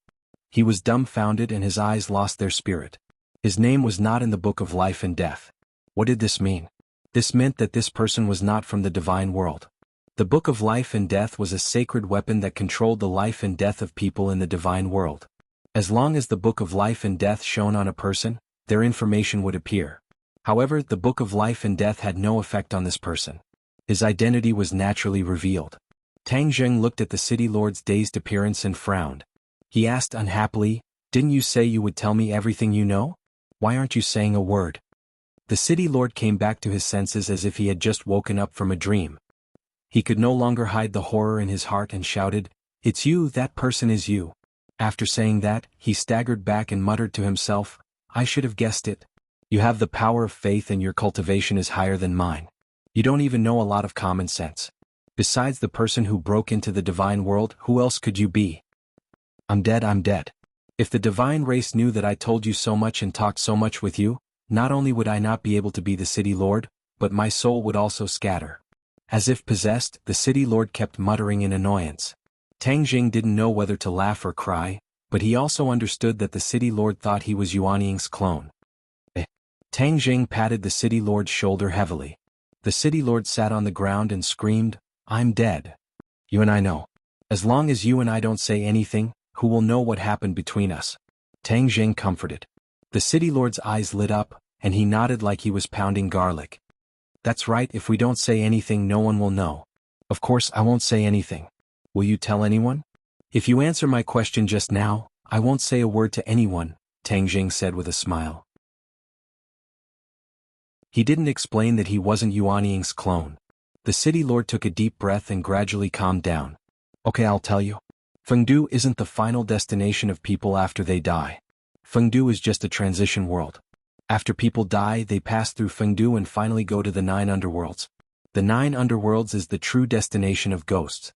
He was dumbfounded and his eyes lost their spirit. His name was not in the Book of Life and Death. What did this mean? This meant that this person was not from the divine world. The Book of Life and Death was a sacred weapon that controlled the life and death of people in the divine world. As long as the Book of Life and Death shone on a person, their information would appear. However, the Book of Life and Death had no effect on this person. His identity was naturally revealed. Tang Zheng looked at the city lord's dazed appearance and frowned. He asked unhappily, "Didn't you say you would tell me everything you know? Why aren't you saying a word?" The city lord came back to his senses as if he had just woken up from a dream. He could no longer hide the horror in his heart and shouted, "It's you, that person is you." After saying that, he staggered back and muttered to himself, "I should have guessed it. You have the power of faith and your cultivation is higher than mine. You don't even know a lot of common sense. Besides the person who broke into the divine world, who else could you be?" I'm dead. If the divine race knew that I told you so much and talked so much with you, not only would I not be able to be the city lord, but my soul would also scatter." As if possessed, the city lord kept muttering in annoyance. Tang Jing didn't know whether to laugh or cry, but he also understood that the city lord thought he was Yuan Ying's clone. Tang Jing patted the city lord's shoulder heavily. The city lord sat on the ground and screamed, "I'm dead. You and I know. As long as you and I don't say anything, who will know what happened between us?" Tang Jing comforted. The city lord's eyes lit up, and he nodded like he was pounding garlic. "That's right, if we don't say anything no one will know. Of course I won't say anything. Will you tell anyone?" "If you answer my question just now, I won't say a word to anyone," Tang Jing said with a smile. He didn't explain that he wasn't Yuan Ying's clone. The city lord took a deep breath and gradually calmed down. "Okay, I'll tell you. Fengdu isn't the final destination of people after they die. Fengdu is just a transition world. After people die, they pass through Fengdu and finally go to the 9 underworlds. The 9 underworlds is the true destination of ghosts."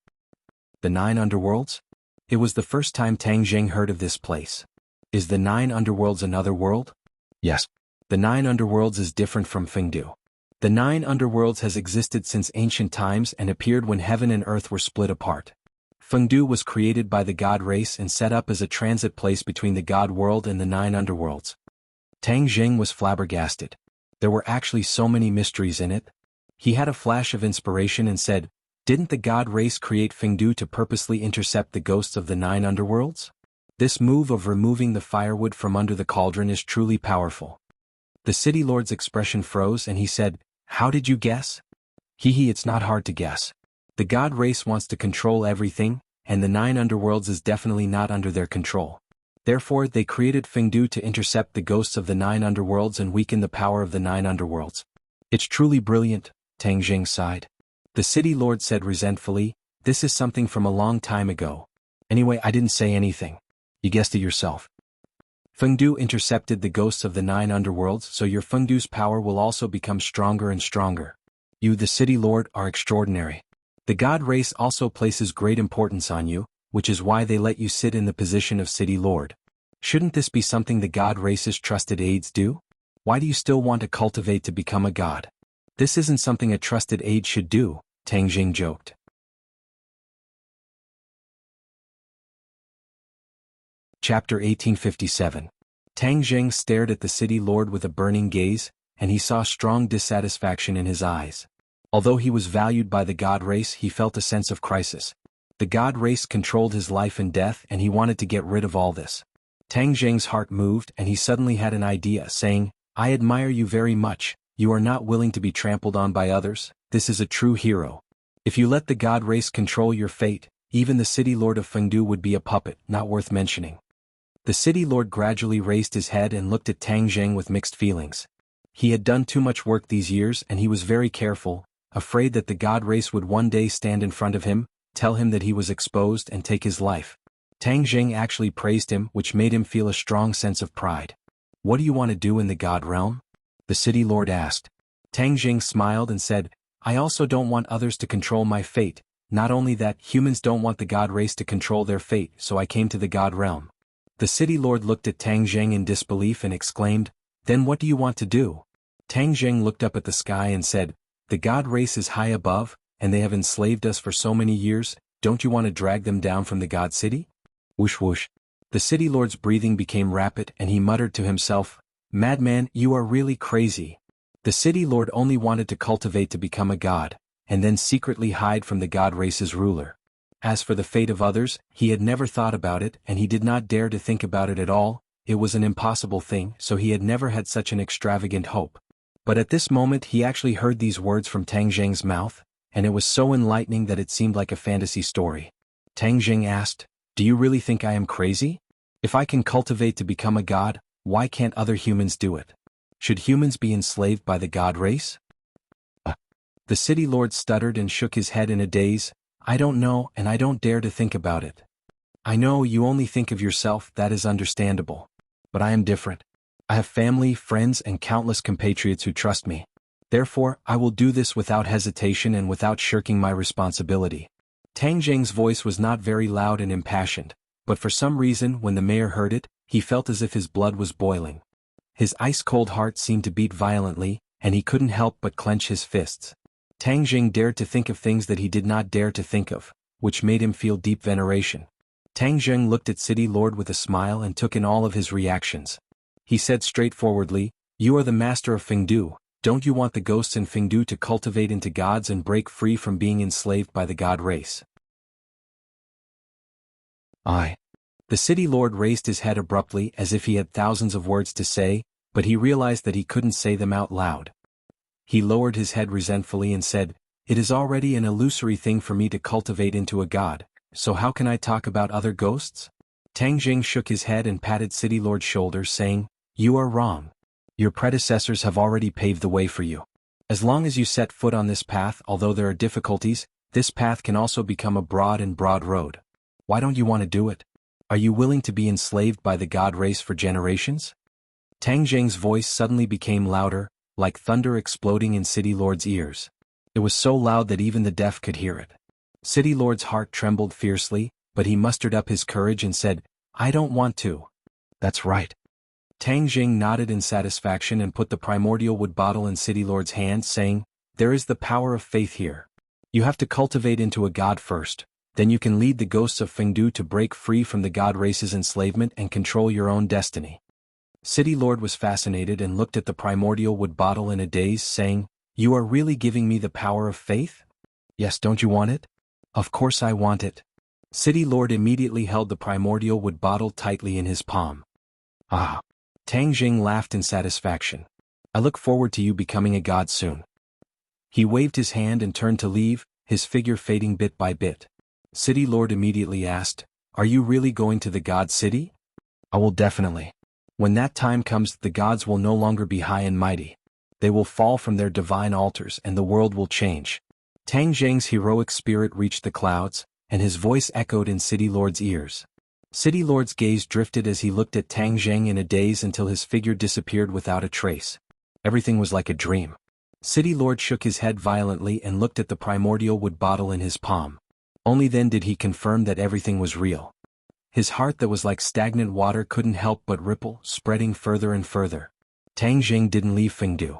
The 9 underworlds? It was the first time Tang Jing heard of this place. Is the 9 underworlds another world? Yes. The 9 underworlds is different from Fengdu. The 9 underworlds has existed since ancient times and appeared when heaven and earth were split apart. Fengdu was created by the god race and set up as a transit place between the god world and the 9 underworlds. Tang Jing was flabbergasted. There were actually so many mysteries in it. He had a flash of inspiration and said, "Didn't the god race create Fengdu to purposely intercept the ghosts of the 9 underworlds? This move of removing the firewood from under the cauldron is truly powerful." The city lord's expression froze and he said, "How did you guess?" It's not hard to guess. The god race wants to control everything, and the 9 underworlds is definitely not under their control. Therefore, they created Fengdu to intercept the ghosts of the 9 underworlds and weaken the power of the 9 underworlds. It's truly brilliant, Tang Jing sighed. The city lord said resentfully, "This is something from a long time ago. Anyway, I didn't say anything. You guessed it yourself. Fengdu intercepted the ghosts of the 9 underworlds, so your Fengdu's power will also become stronger and stronger. You, the city lord, are extraordinary. The god race also places great importance on you, which is why they let you sit in the position of city lord. Shouldn't this be something the god race's trusted aides do? Why do you still want to cultivate to become a god? This isn't something a trusted aide should do," Tang Jing joked. Chapter 1857. Tang Jing stared at the city lord with a burning gaze, and he saw strong dissatisfaction in his eyes. Although he was valued by the god race, he felt a sense of crisis. The god race controlled his life and death, and he wanted to get rid of all this. Tang Jing's heart moved and he suddenly had an idea, saying, "I admire you very much. You are not willing to be trampled on by others. This is a true hero. If you let the god race control your fate, even the city lord of Fengdu would be a puppet, not worth mentioning." The city lord gradually raised his head and looked at Tang Jing with mixed feelings. He had done too much work these years and he was very careful, afraid that the god race would one day stand in front of him, tell him that he was exposed and take his life. Tang Jing actually praised him, which made him feel a strong sense of pride. "What do you want to do in the god realm?" the city lord asked. Tang Jing smiled and said, "I also don't want others to control my fate. Not only that, humans don't want the god race to control their fate, so I came to the god realm." The city lord looked at Tang Jing in disbelief and exclaimed, "Then what do you want to do?" Tang Jing looked up at the sky and said, "The god race is high above, and they have enslaved us for so many years. Don't you want to drag them down from the god city?" Whoosh whoosh. The city lord's breathing became rapid and he muttered to himself, "Madman, you are really crazy." The city lord only wanted to cultivate to become a god, and then secretly hide from the god race's ruler. As for the fate of others, he had never thought about it and he did not dare to think about it at all. It was an impossible thing, so he had never had such an extravagant hope. But at this moment he actually heard these words from Tang Jing's mouth, and it was so enlightening that it seemed like a fantasy story. Tang Jing asked, "Do you really think I am crazy? If I can cultivate to become a god, why can't other humans do it? Should humans be enslaved by the god race?" The city lord stuttered and shook his head in a daze. "I don't know, and I don't dare to think about it. I know you only think of yourself, that is understandable. But I am different. I have family, friends, and countless compatriots who trust me. Therefore, I will do this without hesitation and without shirking my responsibility." Tang Jing's voice was not very loud and impassioned, but for some reason when the mayor heard it, he felt as if his blood was boiling. His ice-cold heart seemed to beat violently, and he couldn't help but clench his fists. Tang Jing dared to think of things that he did not dare to think of, which made him feel deep veneration. Tang Jing looked at City Lord with a smile and took in all of his reactions. He said straightforwardly, "You are the master of Fengdu. Don't you want the ghosts in Fengdu to cultivate into gods and break free from being enslaved by the god race?" The city lord raised his head abruptly as if he had thousands of words to say, but he realized that he couldn't say them out loud. He lowered his head resentfully and said, "It is already an illusory thing for me to cultivate into a god, so how can I talk about other ghosts?" Tang Jing shook his head and patted City Lord's shoulders, saying, "You are wrong. Your predecessors have already paved the way for you. As long as you set foot on this path, although there are difficulties, this path can also become a broad road. Why don't you want to do it? Are you willing to be enslaved by the god race for generations?" Tang Jing's voice suddenly became louder, like thunder exploding in City Lord's ears. It was so loud that even the deaf could hear it. City Lord's heart trembled fiercely, but he mustered up his courage and said, "I don't want to." "That's right." Tang Jing nodded in satisfaction and put the primordial wood bottle in City Lord's hand, saying, "There is the power of faith here. You have to cultivate into a god first, then you can lead the ghosts of Fengdu to break free from the god race's enslavement and control your own destiny." City Lord was fascinated and looked at the primordial wood bottle in a daze, saying, "You are really giving me the power of faith?" "Yes, don't you want it?" "Of course I want it." City Lord immediately held the primordial wood bottle tightly in his palm. "Ah." Tang Jing laughed in satisfaction. "I look forward to you becoming a god soon." He waved his hand and turned to leave, his figure fading bit by bit. City Lord immediately asked, "Are you really going to the god city?" "I will definitely. When that time comes, the gods will no longer be high and mighty. They will fall from their divine altars and the world will change." Tang Jing's heroic spirit reached the clouds, and his voice echoed in City Lord's ears. City Lord's gaze drifted as he looked at Tang Jing in a daze until his figure disappeared without a trace. Everything was like a dream. City Lord shook his head violently and looked at the primordial wood bottle in his palm. Only then did he confirm that everything was real. His heart that was like stagnant water couldn't help but ripple, spreading further and further. Tang Jing didn't leave Fengdu.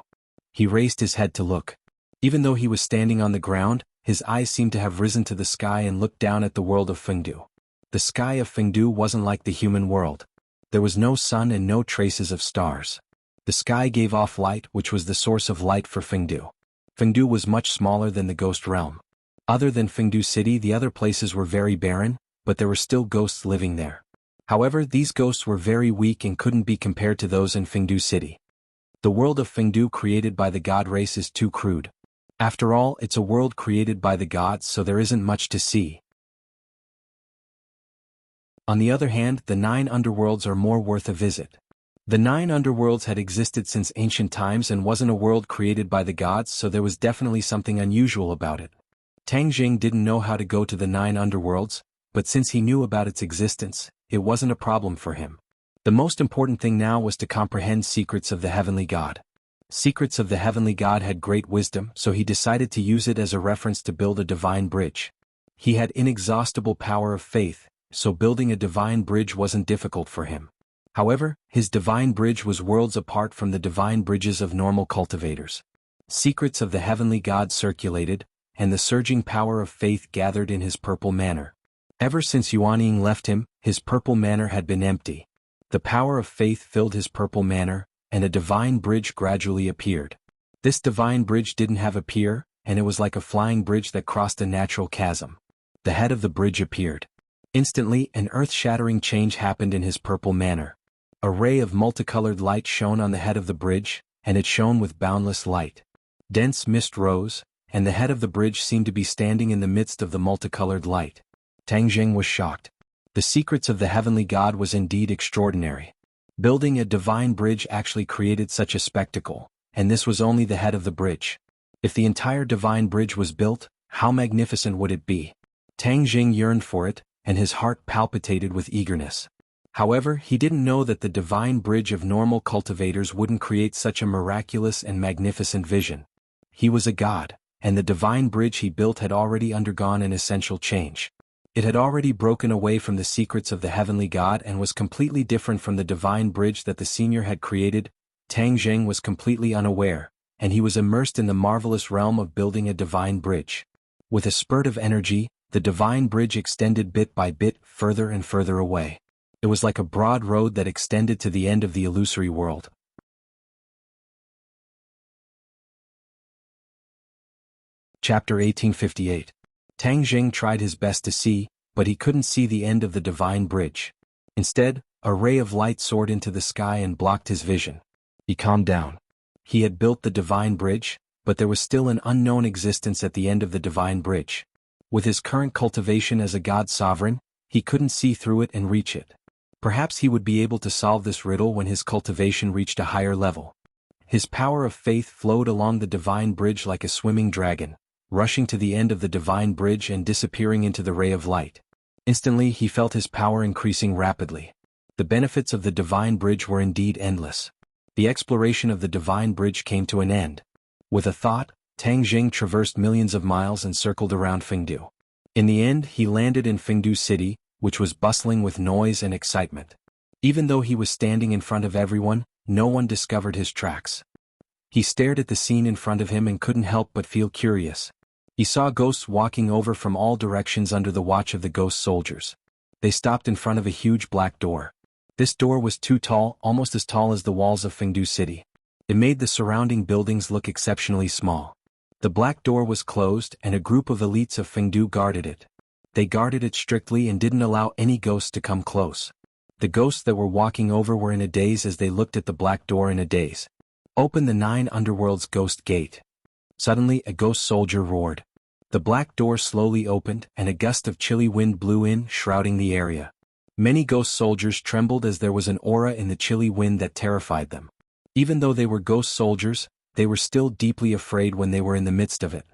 He raised his head to look. Even though he was standing on the ground, his eyes seemed to have risen to the sky and looked down at the world of Fengdu. The sky of Fengdu wasn't like the human world. There was no sun and no traces of stars. The sky gave off light, which was the source of light for Fengdu. Fengdu was much smaller than the ghost realm. Other than Fengdu City, the other places were very barren, but there were still ghosts living there. However, these ghosts were very weak and couldn't be compared to those in Fengdu City. The world of Fengdu created by the god race is too crude. After all, it's a world created by the gods, so there isn't much to see. On the other hand, the 9 underworlds are more worth a visit. The 9 underworlds had existed since ancient times and wasn't a world created by the gods, so there was definitely something unusual about it. Tang Jing didn't know how to go to the 9 underworlds, but since he knew about its existence, it wasn't a problem for him. The most important thing now was to comprehend Secrets of the Heavenly God. Secrets of the Heavenly God had great wisdom, so he decided to use it as a reference to build a divine bridge. He had inexhaustible power of faith, so building a divine bridge wasn't difficult for him. However, his divine bridge was worlds apart from the divine bridges of normal cultivators. Secrets of the Heavenly God circulated, and the surging power of faith gathered in his purple manor. Ever since Yuanying left him, his purple manor had been empty. The power of faith filled his purple manor, and a divine bridge gradually appeared. This divine bridge didn't have a pier, and it was like a flying bridge that crossed a natural chasm. The head of the bridge appeared. Instantly, an earth-shattering change happened in his purple manor. A ray of multicolored light shone on the head of the bridge, and it shone with boundless light. Dense mist rose, and the head of the bridge seemed to be standing in the midst of the multicolored light. Tang Jing was shocked. The secrets of the heavenly god was indeed extraordinary. Building a divine bridge actually created such a spectacle, and this was only the head of the bridge. If the entire divine bridge was built, how magnificent would it be? Tang Jing yearned for it, and his heart palpitated with eagerness. However, he didn't know that the divine bridge of normal cultivators wouldn't create such a miraculous and magnificent vision. He was a god, and the divine bridge he built had already undergone an essential change. It had already broken away from the secrets of the heavenly god and was completely different from the divine bridge that the senior had created. Tang Jing was completely unaware, and he was immersed in the marvelous realm of building a divine bridge. With a spurt of energy, the divine bridge extended bit by bit further and further away. It was like a broad road that extended to the end of the illusory world. Chapter 1858. Tang Jing tried his best to see, but he couldn't see the end of the divine bridge. Instead, a ray of light soared into the sky and blocked his vision. He calmed down. He had built the divine bridge, but there was still an unknown existence at the end of the divine bridge. With his current cultivation as a god sovereign, he couldn't see through it and reach it. Perhaps he would be able to solve this riddle when his cultivation reached a higher level. His power of faith flowed along the divine bridge like a swimming dragon, rushing to the end of the divine bridge and disappearing into the ray of light. Instantly he felt his power increasing rapidly. The benefits of the divine bridge were indeed endless. The exploration of the divine bridge came to an end. With a thought, Tang Jing traversed millions of miles and circled around Fengdu. In the end he landed in Fengdu City, which was bustling with noise and excitement. Even though he was standing in front of everyone, no one discovered his tracks. He stared at the scene in front of him and couldn't help but feel curious. He saw ghosts walking over from all directions under the watch of the ghost soldiers. They stopped in front of a huge black door. This door was too tall, almost as tall as the walls of Fengdu City. It made the surrounding buildings look exceptionally small. The black door was closed and a group of elites of Fengdu guarded it. They guarded it strictly and didn't allow any ghosts to come close. The ghosts that were walking over were in a daze as they looked at the black door in a daze. Open the 9 underworld's ghost gate. Suddenly a ghost soldier roared. The black door slowly opened and a gust of chilly wind blew in, shrouding the area. Many ghost soldiers trembled as there was an aura in the chilly wind that terrified them. Even though they were ghost soldiers, they were still deeply afraid when they were in the midst of it.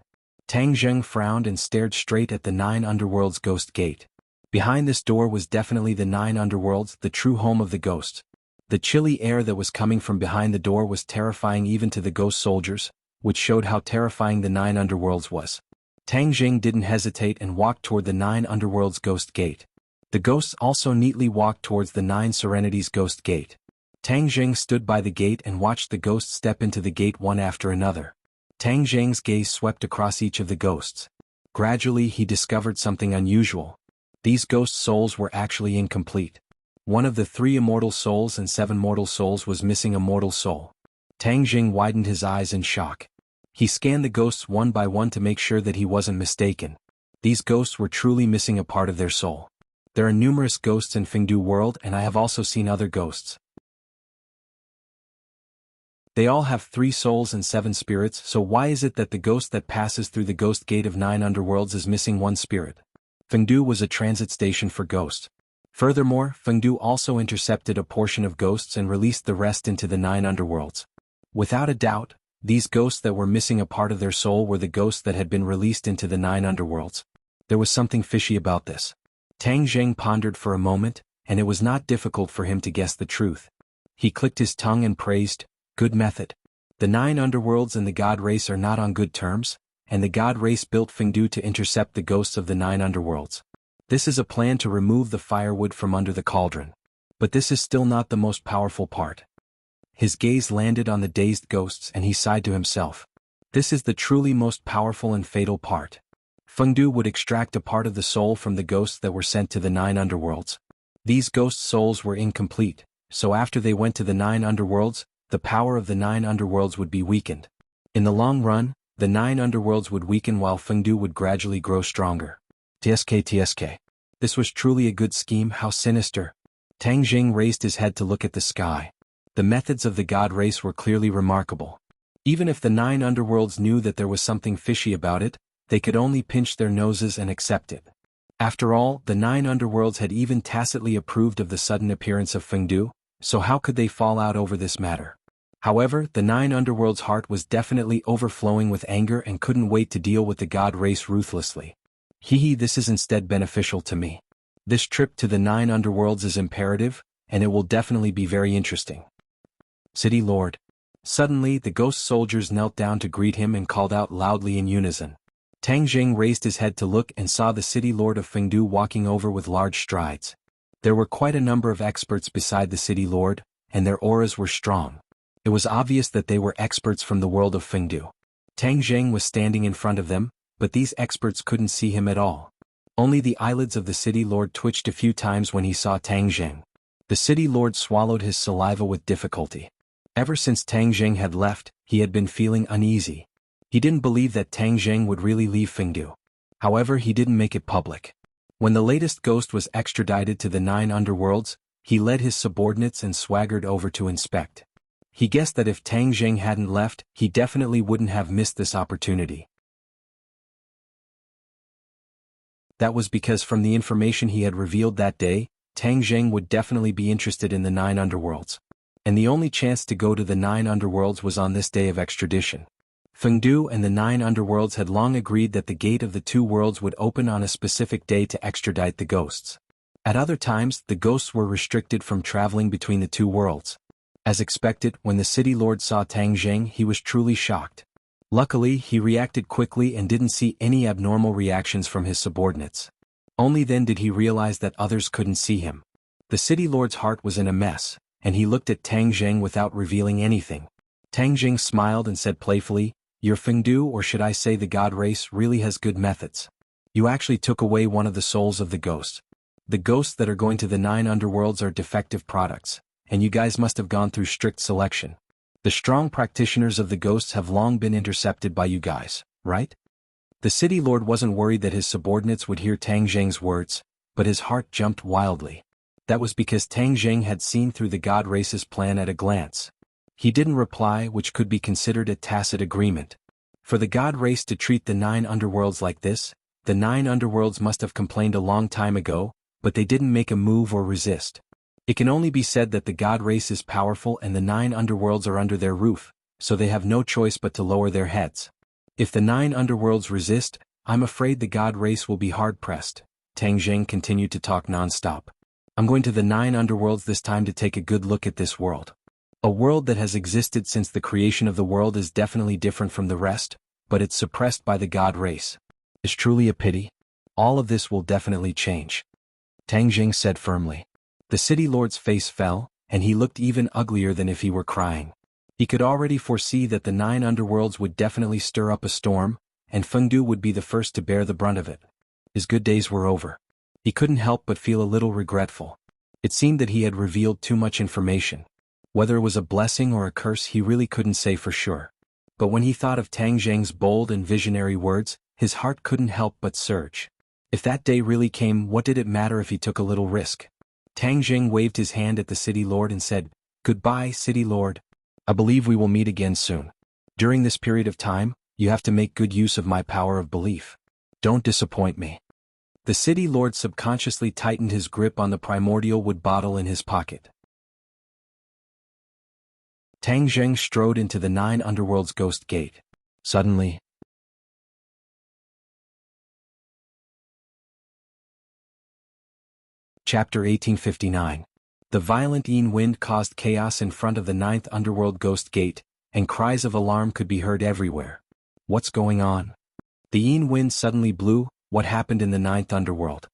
Tang Jing frowned and stared straight at the 9 underworld's ghost gate. Behind this door was definitely the 9 underworlds, the true home of the ghosts. The chilly air that was coming from behind the door was terrifying even to the ghost soldiers, which showed how terrifying the 9 underworlds was. Tang Jing didn't hesitate and walked toward the 9 underworlds ghost gate. The ghosts also neatly walked towards the 9 serenities ghost gate. Tang Jing stood by the gate and watched the ghosts step into the gate one after another. Tang Jing's gaze swept across each of the ghosts. Gradually he discovered something unusual. These ghost souls were actually incomplete. One of the 3 immortal souls and 7 mortal souls was missing a mortal soul. Tang Jing widened his eyes in shock. He scanned the ghosts one by one to make sure that he wasn't mistaken. These ghosts were truly missing a part of their soul. There are numerous ghosts in Fengdu world and I have also seen other ghosts. They all have 3 souls and 7 spirits, so why is it that the ghost that passes through the ghost gate of 9 underworlds is missing 1 spirit? Fengdu was a transit station for ghosts. Furthermore, Fengdu also intercepted a portion of ghosts and released the rest into the 9 underworlds. Without a doubt, these ghosts that were missing a part of their soul were the ghosts that had been released into the 9 underworlds. There was something fishy about this. Tang Jing pondered for a moment, and it was not difficult for him to guess the truth. He clicked his tongue and praised, "Good method. The 9 underworlds and the god race are not on good terms, and the god race built Fengdu to intercept the ghosts of the 9 underworlds. This is a plan to remove the firewood from under the cauldron. But this is still not the most powerful part." His gaze landed on the dazed ghosts and he sighed to himself. This is the truly most powerful and fatal part. Fengdu would extract a part of the soul from the ghosts that were sent to the 9 underworlds. These ghost souls were incomplete, so after they went to the 9 underworlds, the power of the 9 underworlds would be weakened. In the long run, the 9 underworlds would weaken while Fengdu would gradually grow stronger. TSK. This was truly a good scheme. How sinister. Tang Jing raised his head to look at the sky. The methods of the god race were clearly remarkable. Even if the 9 underworlds knew that there was something fishy about it, they could only pinch their noses and accept it. After all, the 9 underworlds had even tacitly approved of the sudden appearance of Fengdu, so how could they fall out over this matter? However, the 9 underworlds' heart was definitely overflowing with anger and couldn't wait to deal with the god race ruthlessly. This is instead beneficial to me. This trip to the 9 underworlds is imperative, and it will definitely be very interesting. City Lord. Suddenly, the ghost soldiers knelt down to greet him and called out loudly in unison. Tang Jing raised his head to look and saw the city lord of Fengdu walking over with large strides. There were quite a number of experts beside the city lord, and their auras were strong. It was obvious that they were experts from the world of Fengdu. Tang Jing was standing in front of them, but these experts couldn't see him at all. Only the eyelids of the city lord twitched a few times when he saw Tang Jing. The city lord swallowed his saliva with difficulty. Ever since Tang Jing had left, he had been feeling uneasy. He didn't believe that Tang Jing would really leave Fengdu. However, he didn't make it public. When the latest ghost was extradited to the 9 underworlds, he led his subordinates and swaggered over to inspect. He guessed that if Tang Jing hadn't left, he definitely wouldn't have missed this opportunity. That was because from the information he had revealed that day, Tang Jing would definitely be interested in the 9 underworlds. And the only chance to go to the 9 underworlds was on this day of extradition. Fengdu and the 9 underworlds had long agreed that the gate of the 2 worlds would open on a specific day to extradite the ghosts. At other times, the ghosts were restricted from traveling between the 2 worlds. As expected, when the city lord saw Tang Jing, he was truly shocked. Luckily, he reacted quickly and didn't see any abnormal reactions from his subordinates. Only then did he realize that others couldn't see him. The city lord's heart was in a mess, and he looked at Tang Jing without revealing anything. Tang Jing smiled and said playfully, "Your Fengdu, or should I say the god race, really has good methods. You actually took away one of the souls of the ghosts. The ghosts that are going to the 9 underworlds are defective products, and you guys must have gone through strict selection. The strong practitioners of the ghosts have long been intercepted by you guys, right?" The city lord wasn't worried that his subordinates would hear Tang Jing's words, but his heart jumped wildly. That was because Tang Jing had seen through the god race's plan at a glance. He didn't reply, which could be considered a tacit agreement. For the god race to treat the 9 underworlds like this, the 9 underworlds must have complained a long time ago, but they didn't make a move or resist. It can only be said that the god race is powerful and the 9 underworlds are under their roof, so they have no choice but to lower their heads. If the 9 underworlds resist, I'm afraid the god race will be hard-pressed. Tang Jing continued to talk non-stop. I'm going to the 9 underworlds this time to take a good look at this world. A world that has existed since the creation of the world is definitely different from the rest, but it's suppressed by the god race. It's truly a pity. All of this will definitely change. Tang Jing said firmly. The city lord's face fell, and he looked even uglier than if he were crying. He could already foresee that the 9 underworlds would definitely stir up a storm, and Fengdu would be the first to bear the brunt of it. His good days were over. He couldn't help but feel a little regretful. It seemed that he had revealed too much information. Whether it was a blessing or a curse he really couldn't say for sure. But when he thought of Tang Jing's bold and visionary words, his heart couldn't help but surge. If that day really came, what did it matter if he took a little risk? Tang Jing waved his hand at the city lord and said, "Goodbye, city lord. I believe we will meet again soon. During this period of time, you have to make good use of my power of belief. Don't disappoint me." The city lord subconsciously tightened his grip on the primordial wood bottle in his pocket. Tang Jing strode into the 9 underworlds ghost gate. Suddenly, Chapter 1859. The violent Yin wind caused chaos in front of the 9th underworld ghost gate, and cries of alarm could be heard everywhere. What's going on? The Yin wind suddenly blew. What happened in the 9th underworld?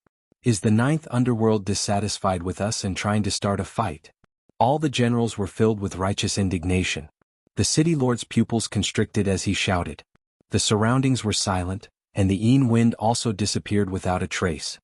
Is the 9th underworld dissatisfied with us and trying to start a fight? All the generals were filled with righteous indignation. The city lord's pupils constricted as he shouted. The surroundings were silent, and the Yin wind also disappeared without a trace.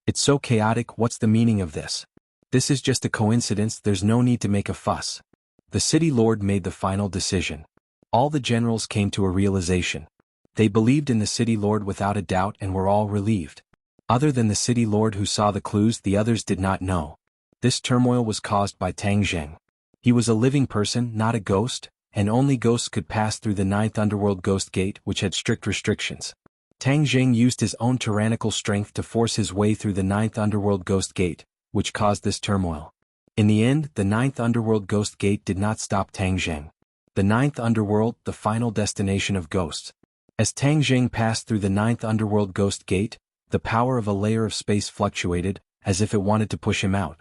It's so chaotic, what's the meaning of this? This is just a coincidence, there's no need to make a fuss. The city lord made the final decision. All the generals came to a realization. They believed in the city lord without a doubt and were all relieved. Other than the city lord who saw the clues, the others did not know. This turmoil was caused by Tang Jing. He was a living person, not a ghost, and only ghosts could pass through the ninth underworld ghost gate, which had strict restrictions. Tang Jing used his own tyrannical strength to force his way through the ninth underworld ghost gate, which caused this turmoil. In the end, the ninth underworld ghost gate did not stop Tang Jing. The ninth underworld, the final destination of ghosts. As Tang Jing passed through the ninth underworld ghost gate, the power of a layer of space fluctuated, as if it wanted to push him out.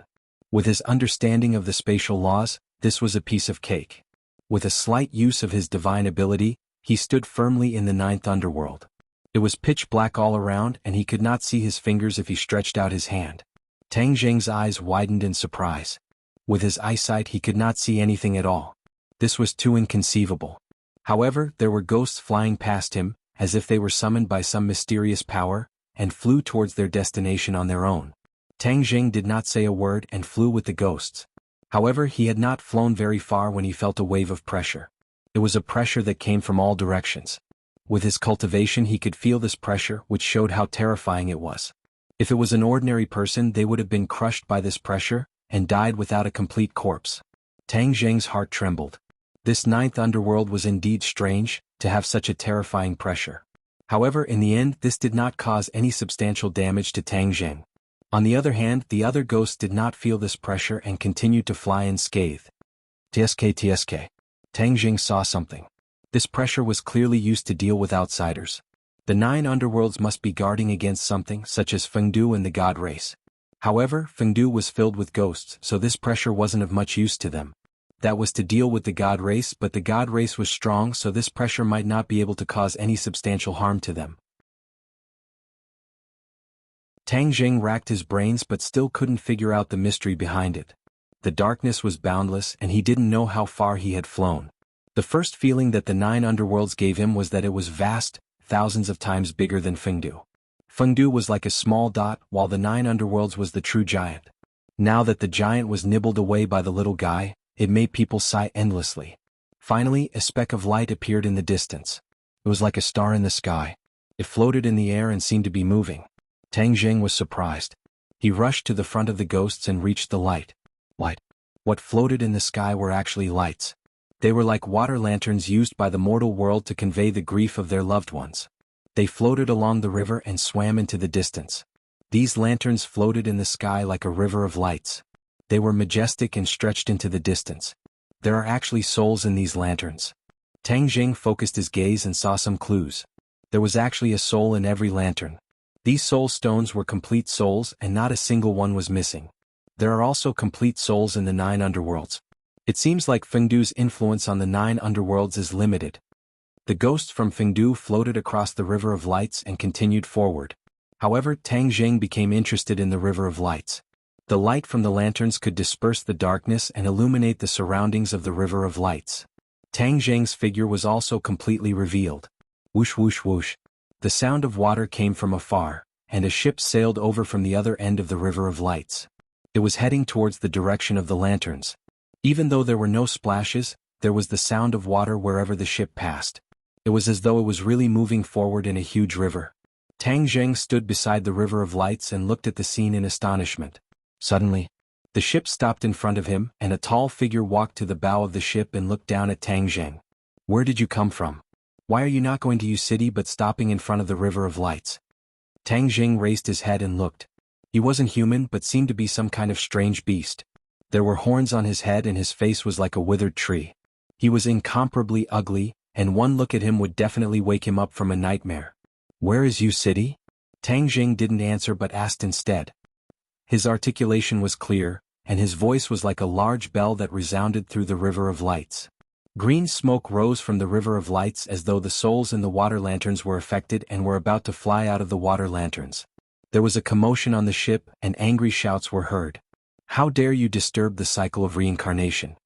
With his understanding of the spatial laws, this was a piece of cake. With a slight use of his divine ability, he stood firmly in the ninth underworld. It was pitch black all around and he could not see his fingers if he stretched out his hand. Tang Jing's eyes widened in surprise. With his eyesight he could not see anything at all. This was too inconceivable. However, there were ghosts flying past him, as if they were summoned by some mysterious power, and flew towards their destination on their own. Tang Jing did not say a word and flew with the ghosts. However, he had not flown very far when he felt a wave of pressure. It was a pressure that came from all directions. With his cultivation he could feel this pressure, which showed how terrifying it was. If it was an ordinary person, they would have been crushed by this pressure, and died without a complete corpse. Tang Jing's heart trembled. This ninth underworld was indeed strange, to have such a terrifying pressure. However, in the end this did not cause any substantial damage to Tang Jing. On the other hand, the other ghosts did not feel this pressure and continued to fly unscathed. Tsk. Tang Jing saw something. This pressure was clearly used to deal with outsiders. The 9 underworlds must be guarding against something such as Fengdu and the god race. However, Fengdu was filled with ghosts, so this pressure wasn't of much use to them. That was to deal with the god race, but the god race was strong, so this pressure might not be able to cause any substantial harm to them. Tang Jing racked his brains but still couldn't figure out the mystery behind it. The darkness was boundless and he didn't know how far he had flown. The first feeling that the 9 underworlds gave him was that it was vast, thousands of times bigger than Fengdu. Fengdu was like a small dot, while the 9 underworlds was the true giant. Now that the giant was nibbled away by the little guy, it made people sigh endlessly. Finally, a speck of light appeared in the distance. It was like a star in the sky. It floated in the air and seemed to be moving. Tang Jing was surprised. He rushed to the front of the ghosts and reached the light. What floated in the sky were actually lights. They were like water lanterns used by the mortal world to convey the grief of their loved ones. They floated along the river and swam into the distance. These lanterns floated in the sky like a river of lights. They were majestic and stretched into the distance. There are actually souls in these lanterns. Tang Jing focused his gaze and saw some clues. There was actually a soul in every lantern. These soul stones were complete souls and not a single one was missing. There are also complete souls in the 9 underworlds. It seems like Fengdu's influence on the 9 underworlds is limited. The ghosts from Fengdu floated across the River of Lights and continued forward. However, Tang Jing became interested in the River of Lights. The light from the lanterns could disperse the darkness and illuminate the surroundings of the River of Lights. Tang Jing's figure was also completely revealed. Whoosh whoosh whoosh. The sound of water came from afar, and a ship sailed over from the other end of the River of Lights. It was heading towards the direction of the lanterns. Even though there were no splashes, there was the sound of water wherever the ship passed. It was as though it was really moving forward in a huge river. Tang Jing stood beside the River of Lights and looked at the scene in astonishment. Suddenly, the ship stopped in front of him and a tall figure walked to the bow of the ship and looked down at Tang Jing. "Where did you come from? Why are you not going to Yu City but stopping in front of the River of Lights?" Tang Jing raised his head and looked. He wasn't human but seemed to be some kind of strange beast. There were horns on his head and his face was like a withered tree. He was incomparably ugly, and one look at him would definitely wake him up from a nightmare. "Where is Yu City?" Tang Jing didn't answer but asked instead. His articulation was clear, and his voice was like a large bell that resounded through the River of Lights. Green smoke rose from the River of Lights as though the souls in the water lanterns were affected and were about to fly out of the water lanterns. There was a commotion on the ship and angry shouts were heard. "How dare you disturb the cycle of reincarnation?"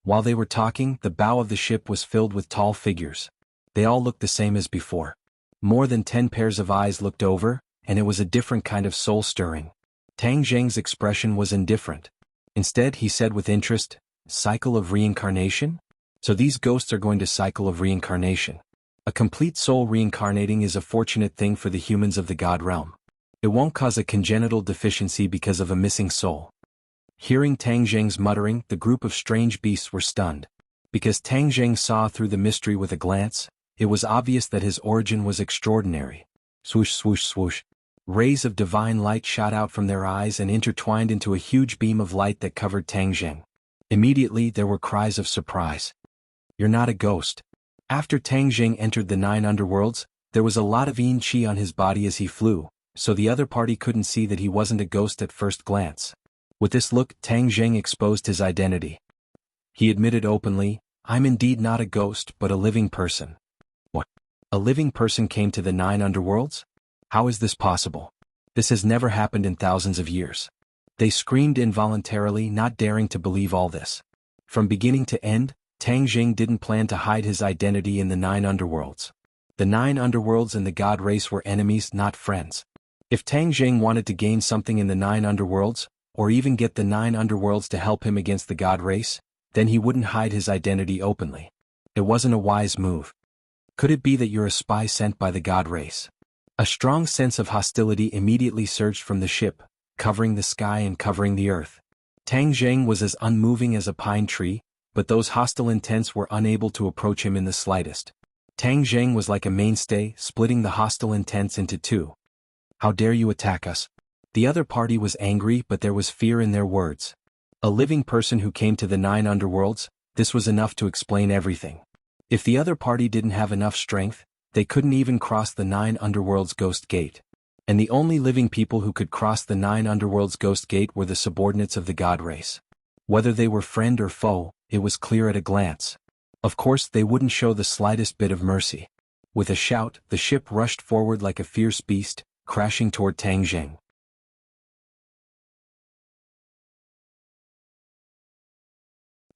While they were talking, the bow of the ship was filled with tall figures. They all looked the same as before. More than 10 pairs of eyes looked over, and it was a different kind of soul-stirring. Tang Jing's expression was indifferent. Instead, he said with interest, "Cycle of reincarnation? So these ghosts are going to cycle of reincarnation. A complete soul reincarnating is a fortunate thing for the humans of the God realm. It won't cause a congenital deficiency because of a missing soul." Hearing Tang Zheng's muttering, the group of strange beasts were stunned. Because Tang Zheng saw through the mystery with a glance, it was obvious that his origin was extraordinary. Swoosh swoosh swoosh. Rays of divine light shot out from their eyes and intertwined into a huge beam of light that covered Tang Zheng. Immediately there were cries of surprise. "You're not a ghost." After Tang Zheng entered the 9 underworlds, there was a lot of yin qi on his body as he flew, so the other party couldn't see that he wasn't a ghost at first glance. With this look, Tang Zheng exposed his identity. He admitted openly, "I'm indeed not a ghost but a living person." "What? A living person came to the 9 underworlds? How is this possible? This has never happened in thousands of years." They screamed involuntarily, not daring to believe all this. From beginning to end, Tang Zheng didn't plan to hide his identity in the 9 underworlds. The 9 underworlds and the god race were enemies, not friends. If Tang Zheng wanted to gain something in the 9 underworlds, or even get the 9 underworlds to help him against the god race, then he wouldn't hide his identity openly. It wasn't a wise move. Could it be that you're a spy sent by the god race? A strong sense of hostility immediately surged from the ship, covering the sky and covering the earth. Tang Zheng was as unmoving as a pine tree, but those hostile intents were unable to approach him in the slightest. Tang Zheng was like a mainstay, splitting the hostile intents into two. "How dare you attack us?" The other party was angry, but there was fear in their words. A living person who came to the 9 underworlds, this was enough to explain everything. If the other party didn't have enough strength, they couldn't even cross the 9 underworlds ghost gate. And the only living people who could cross the 9 underworlds ghost gate were the subordinates of the god race. Whether they were friend or foe, it was clear at a glance. Of course, they wouldn't show the slightest bit of mercy. With a shout, the ship rushed forward like a fierce beast, crashing toward Tang Zheng.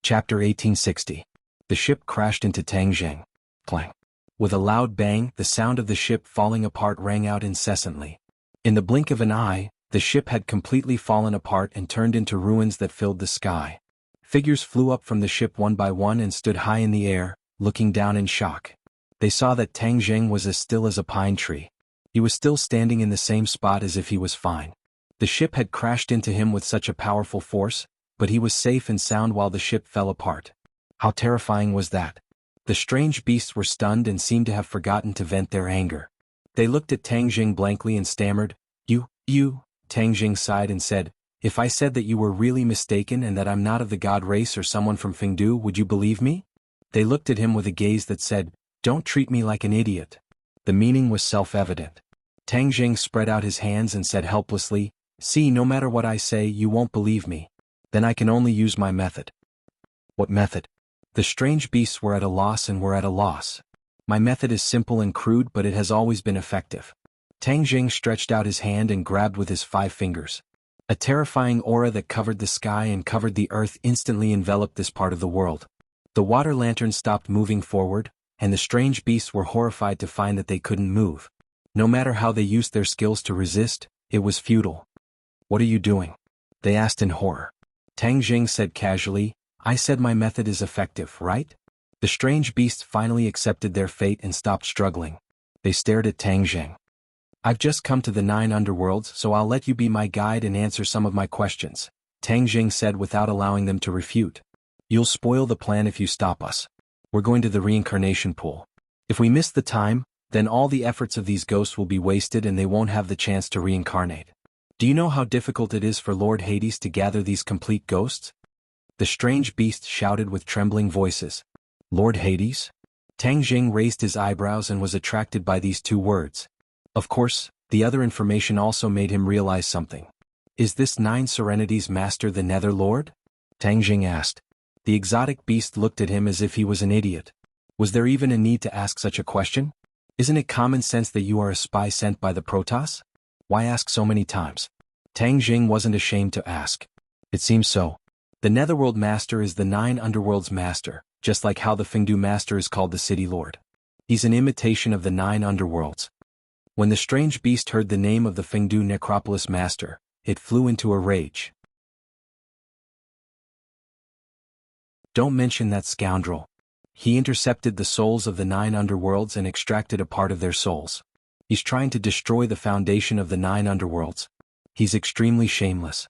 Chapter 1860. The ship crashed into Tang Zheng. Clang. With a loud bang, the sound of the ship falling apart rang out incessantly. In the blink of an eye, the ship had completely fallen apart and turned into ruins that filled the sky. Figures flew up from the ship one by one and stood high in the air, looking down in shock. They saw that Tang Zheng was as still as a pine tree. He was still standing in the same spot as if he was fine. The ship had crashed into him with such a powerful force, but he was safe and sound while the ship fell apart. How terrifying was that? The strange beasts were stunned and seemed to have forgotten to vent their anger. They looked at Tang Zheng blankly and stammered, You. Tang Zheng sighed and said, "If I said that you were really mistaken and that I'm not of the god race or someone from Fengdu, would you believe me?" They looked at him with a gaze that said, "Don't treat me like an idiot." The meaning was self-evident. Tang Zheng spread out his hands and said helplessly, "See, no matter what I say, you won't believe me. Then I can only use my method." "What method?" The strange beasts were at a loss and were at a loss. "My method is simple and crude, but it has always been effective." Tang Zheng stretched out his hand and grabbed with his 5 fingers. A terrifying aura that covered the sky and covered the earth instantly enveloped this part of the world. The water lantern stopped moving forward, and the strange beasts were horrified to find that they couldn't move. No matter how they used their skills to resist, it was futile. "What are you doing?" they asked in horror. Tang Zheng said casually, "I said my method is effective, right?" The strange beasts finally accepted their fate and stopped struggling. They stared at Tang Zheng. "I've just come to the 9 underworlds, so I'll let you be my guide and answer some of my questions," Tang Zheng said without allowing them to refute. "You'll spoil the plan if you stop us. We're going to the reincarnation pool. If we miss the time, then all the efforts of these ghosts will be wasted and they won't have the chance to reincarnate. Do you know how difficult it is for Lord Hades to gather these complete ghosts?" The strange beasts shouted with trembling voices. "Lord Hades?" Tang Zheng raised his eyebrows and was attracted by these 2 words. Of course, the other information also made him realize something. "Is this 9 Serenity's master the Nether Lord?" Tang Zheng asked. The exotic beast looked at him as if he was an idiot. Was there even a need to ask such a question? Isn't it common sense that you are a spy sent by the Protoss? Why ask so many times? Tang Zheng wasn't ashamed to ask. "It seems so. The Netherworld Master is the 9 Underworlds Master, just like how the Fengdu Master is called the City Lord. He's an imitation of the 9 Underworlds." When the strange beast heard the name of the Fengdu Necropolis Master, it flew into a rage. "Don't mention that scoundrel. He intercepted the souls of the 9 underworlds and extracted a part of their souls. He's trying to destroy the foundation of the 9 underworlds. He's extremely shameless."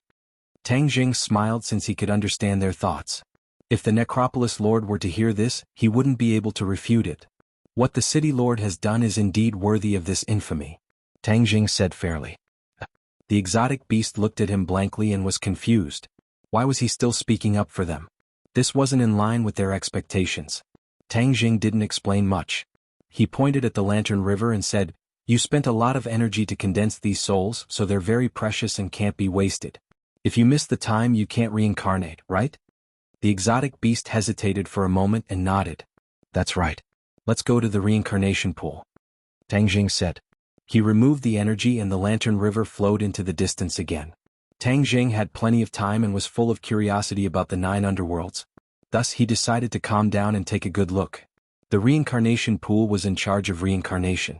Tang Jing smiled since he could understand their thoughts. If the Necropolis Lord were to hear this, he wouldn't be able to refute it. What the City Lord has done is indeed worthy of this infamy, Tang Jing said fairly. The exotic beast looked at him blankly and was confused. Why was he still speaking up for them? This wasn't in line with their expectations. Tang Jing didn't explain much. He pointed at the Lantern River and said, "You spent a lot of energy to condense these souls, so they're very precious and can't be wasted. If you miss the time, you can't reincarnate, right?" The exotic beast hesitated for a moment and nodded. "That's right. Let's go to the reincarnation pool," Tang Jing said. He removed the energy and the Lantern River flowed into the distance again. Tang Jing had plenty of time and was full of curiosity about the 9 underworlds. Thus he decided to calm down and take a good look. The reincarnation pool was in charge of reincarnation.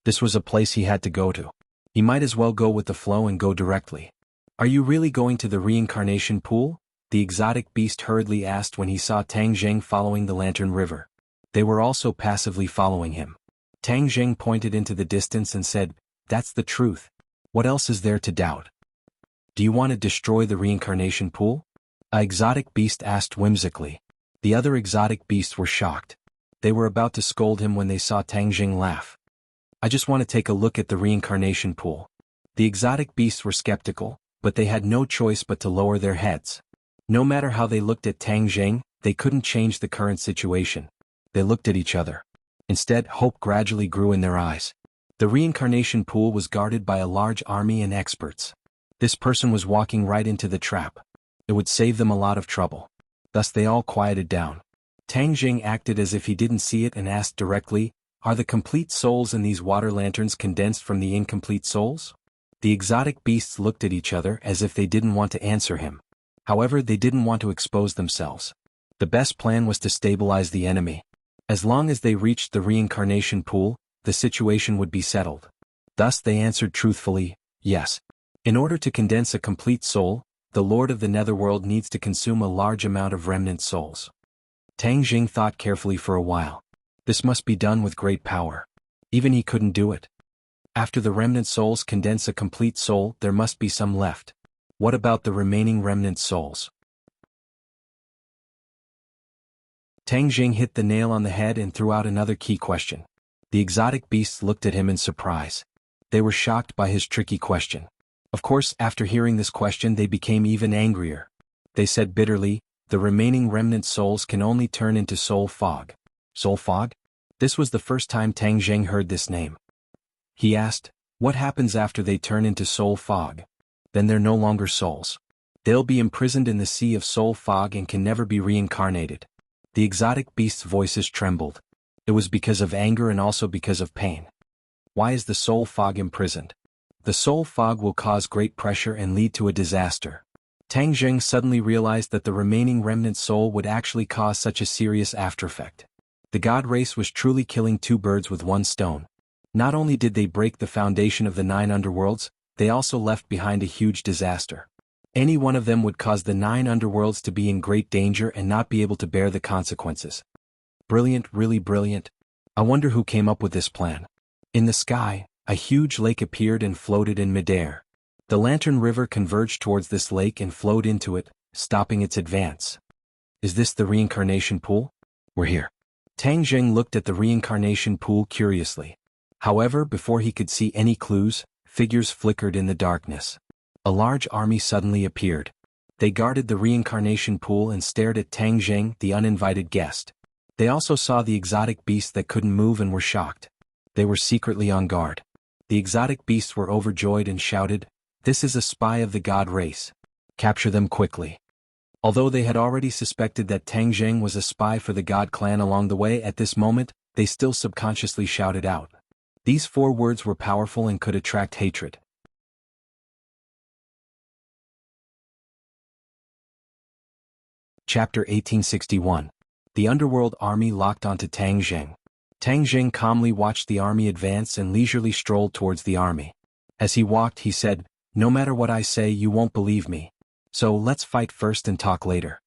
This was a place he had to go to. He might as well go with the flow and go directly. "Are you really going to the reincarnation pool?" the exotic beast hurriedly asked when he saw Tang Jing following the Lantern River. They were also passively following him. Tang Jing pointed into the distance and said, "That's the truth. What else is there to doubt?" "Do you want to destroy the reincarnation pool?" a exotic beast asked whimsically. The other exotic beasts were shocked. They were about to scold him when they saw Tang Jing laugh. "I just want to take a look at the reincarnation pool." The exotic beasts were skeptical, but they had no choice but to lower their heads. No matter how they looked at Tang Jing, they couldn't change the current situation. They looked at each other. Instead, hope gradually grew in their eyes. The reincarnation pool was guarded by a large army and experts. This person was walking right into the trap. It would save them a lot of trouble. Thus they all quieted down. Tang Jing acted as if he didn't see it and asked directly, "Are the complete souls in these water lanterns condensed from the incomplete souls?" The exotic beasts looked at each other as if they didn't want to answer him. However, they didn't want to expose themselves. The best plan was to stabilize the enemy. As long as they reached the reincarnation pool, the situation would be settled. Thus they answered truthfully, "Yes." In order to condense a complete soul, the Lord of the Netherworld needs to consume a large amount of remnant souls. Tang Jing thought carefully for a while. This must be done with great power. Even he couldn't do it. After the remnant souls condense a complete soul, there must be some left. What about the remaining remnant souls? Tang Jing hit the nail on the head and threw out another key question. The exotic beasts looked at him in surprise. They were shocked by his tricky question. Of course, after hearing this question they became even angrier. They said bitterly, "The remaining remnant souls can only turn into soul fog." Soul fog? This was the first time Tang Jing heard this name. He asked, "What happens after they turn into soul fog?" "Then they're no longer souls. They'll be imprisoned in the sea of soul fog and can never be reincarnated." The exotic beasts' voices trembled. It was because of anger and also because of pain. Why is the soul fog imprisoned? The soul fog will cause great pressure and lead to a disaster. Tang Jing suddenly realized that the remaining remnant soul would actually cause such a serious aftereffect. The god race was truly killing 2 birds with 1 stone. Not only did they break the foundation of the 9 underworlds, they also left behind a huge disaster. Any one of them would cause the 9 underworlds to be in great danger and not be able to bear the consequences. Brilliant, really brilliant. I wonder who came up with this plan. In the sky, a huge lake appeared and floated in midair. The Lantern River converged towards this lake and flowed into it, stopping its advance. Is this the reincarnation pool? We're here. Tang Jing looked at the reincarnation pool curiously. However, before he could see any clues, figures flickered in the darkness. A large army suddenly appeared. They guarded the reincarnation pool and stared at Tang Jing, the uninvited guest. They also saw the exotic beasts that couldn't move and were shocked. They were secretly on guard. The exotic beasts were overjoyed and shouted, "This is a spy of the god race. Capture them quickly." Although they had already suspected that Tang Jing was a spy for the god clan along the way, at this moment, they still subconsciously shouted out. These 4 words were powerful and could attract hatred. Chapter 1861. The underworld army locked onto Tang Jing. Tang Jing calmly watched the army advance and leisurely strolled towards the army. As he walked, he said, "No matter what I say, you won't believe me. So let's fight first and talk later."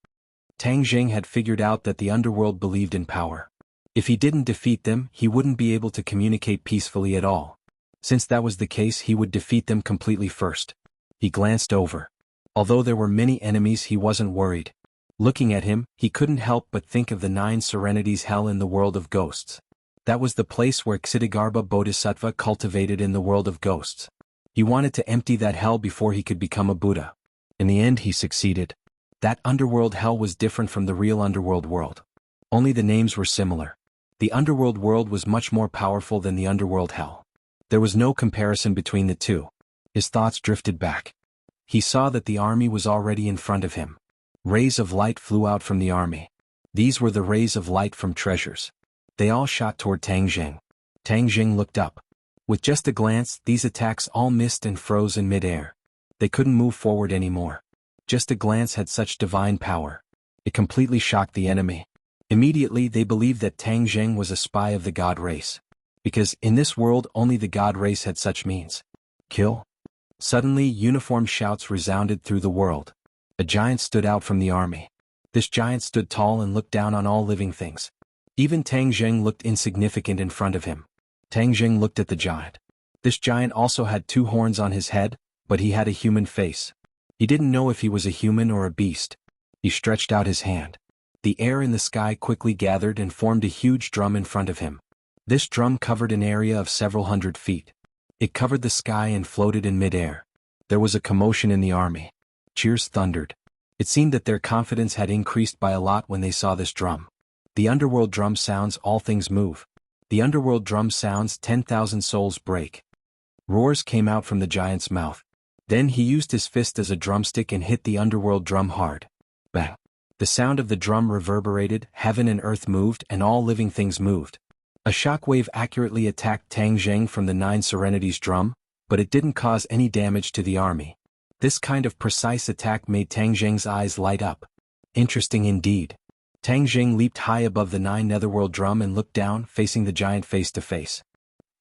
Tang Jing had figured out that the underworld believed in power. If he didn't defeat them, he wouldn't be able to communicate peacefully at all. Since that was the case, he would defeat them completely first. He glanced over. Although there were many enemies, he wasn't worried. Looking at him, he couldn't help but think of the 9 Serenities hell in the world of ghosts. That was the place where Ksitigarbha Bodhisattva cultivated in the world of ghosts. He wanted to empty that hell before he could become a Buddha. In the end he succeeded. That underworld hell was different from the real underworld world. Only the names were similar. The underworld world was much more powerful than the underworld hell. There was no comparison between the two. His thoughts drifted back. He saw that the army was already in front of him. Rays of light flew out from the army. These were the rays of light from treasures. They all shot toward Tang Jing. Tang Jing looked up. With just a glance, these attacks all missed and froze in midair. They couldn't move forward anymore. Just a glance had such divine power. It completely shocked the enemy. Immediately they believed that Tang Jing was a spy of the god race. Because in this world only the god race had such means. Kill? Suddenly uniform shouts resounded through the world. A giant stood out from the army. This giant stood tall and looked down on all living things. Even Tang Jing looked insignificant in front of him. Tang Jing looked at the giant. This giant also had 2 horns on his head, but he had a human face. He didn't know if he was a human or a beast. He stretched out his hand. The air in the sky quickly gathered and formed a huge drum in front of him. This drum covered an area of several hundred feet. It covered the sky and floated in midair. There was a commotion in the army. Cheers thundered. It seemed that their confidence had increased by a lot when they saw this drum. The underworld drum sounds all things move. The underworld drum sounds 10,000 souls break. Roars came out from the giant's mouth. Then he used his fist as a drumstick and hit the underworld drum hard. Bang! The sound of the drum reverberated, heaven and earth moved, and all living things moved. A shockwave accurately attacked Tang Jing from the 9 Serenities drum, but it didn't cause any damage to the army. This kind of precise attack made Tang Jing's eyes light up. Interesting indeed. Tang Jing leaped high above the 9 Netherworld drum and looked down, facing the giant face to face.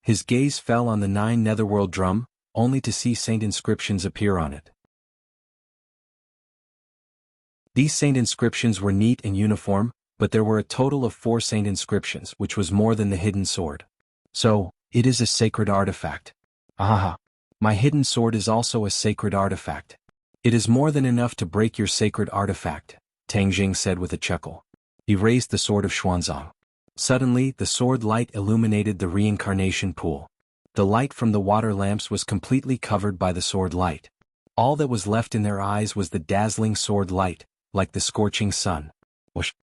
His gaze fell on the 9 Netherworld drum, only to see saint inscriptions appear on it. These saint inscriptions were neat and uniform, but there were a total of 4 saint inscriptions, which was more than the hidden sword. So, it is a sacred artifact. Aha! My hidden sword is also a sacred artifact. It is more than enough to break your sacred artifact, Tang Jing said with a chuckle. He raised the sword of Xuanzang. Suddenly, the sword light illuminated the reincarnation pool. The light from the water lamps was completely covered by the sword light. All that was left in their eyes was the dazzling sword light, like the scorching sun. Whoosh!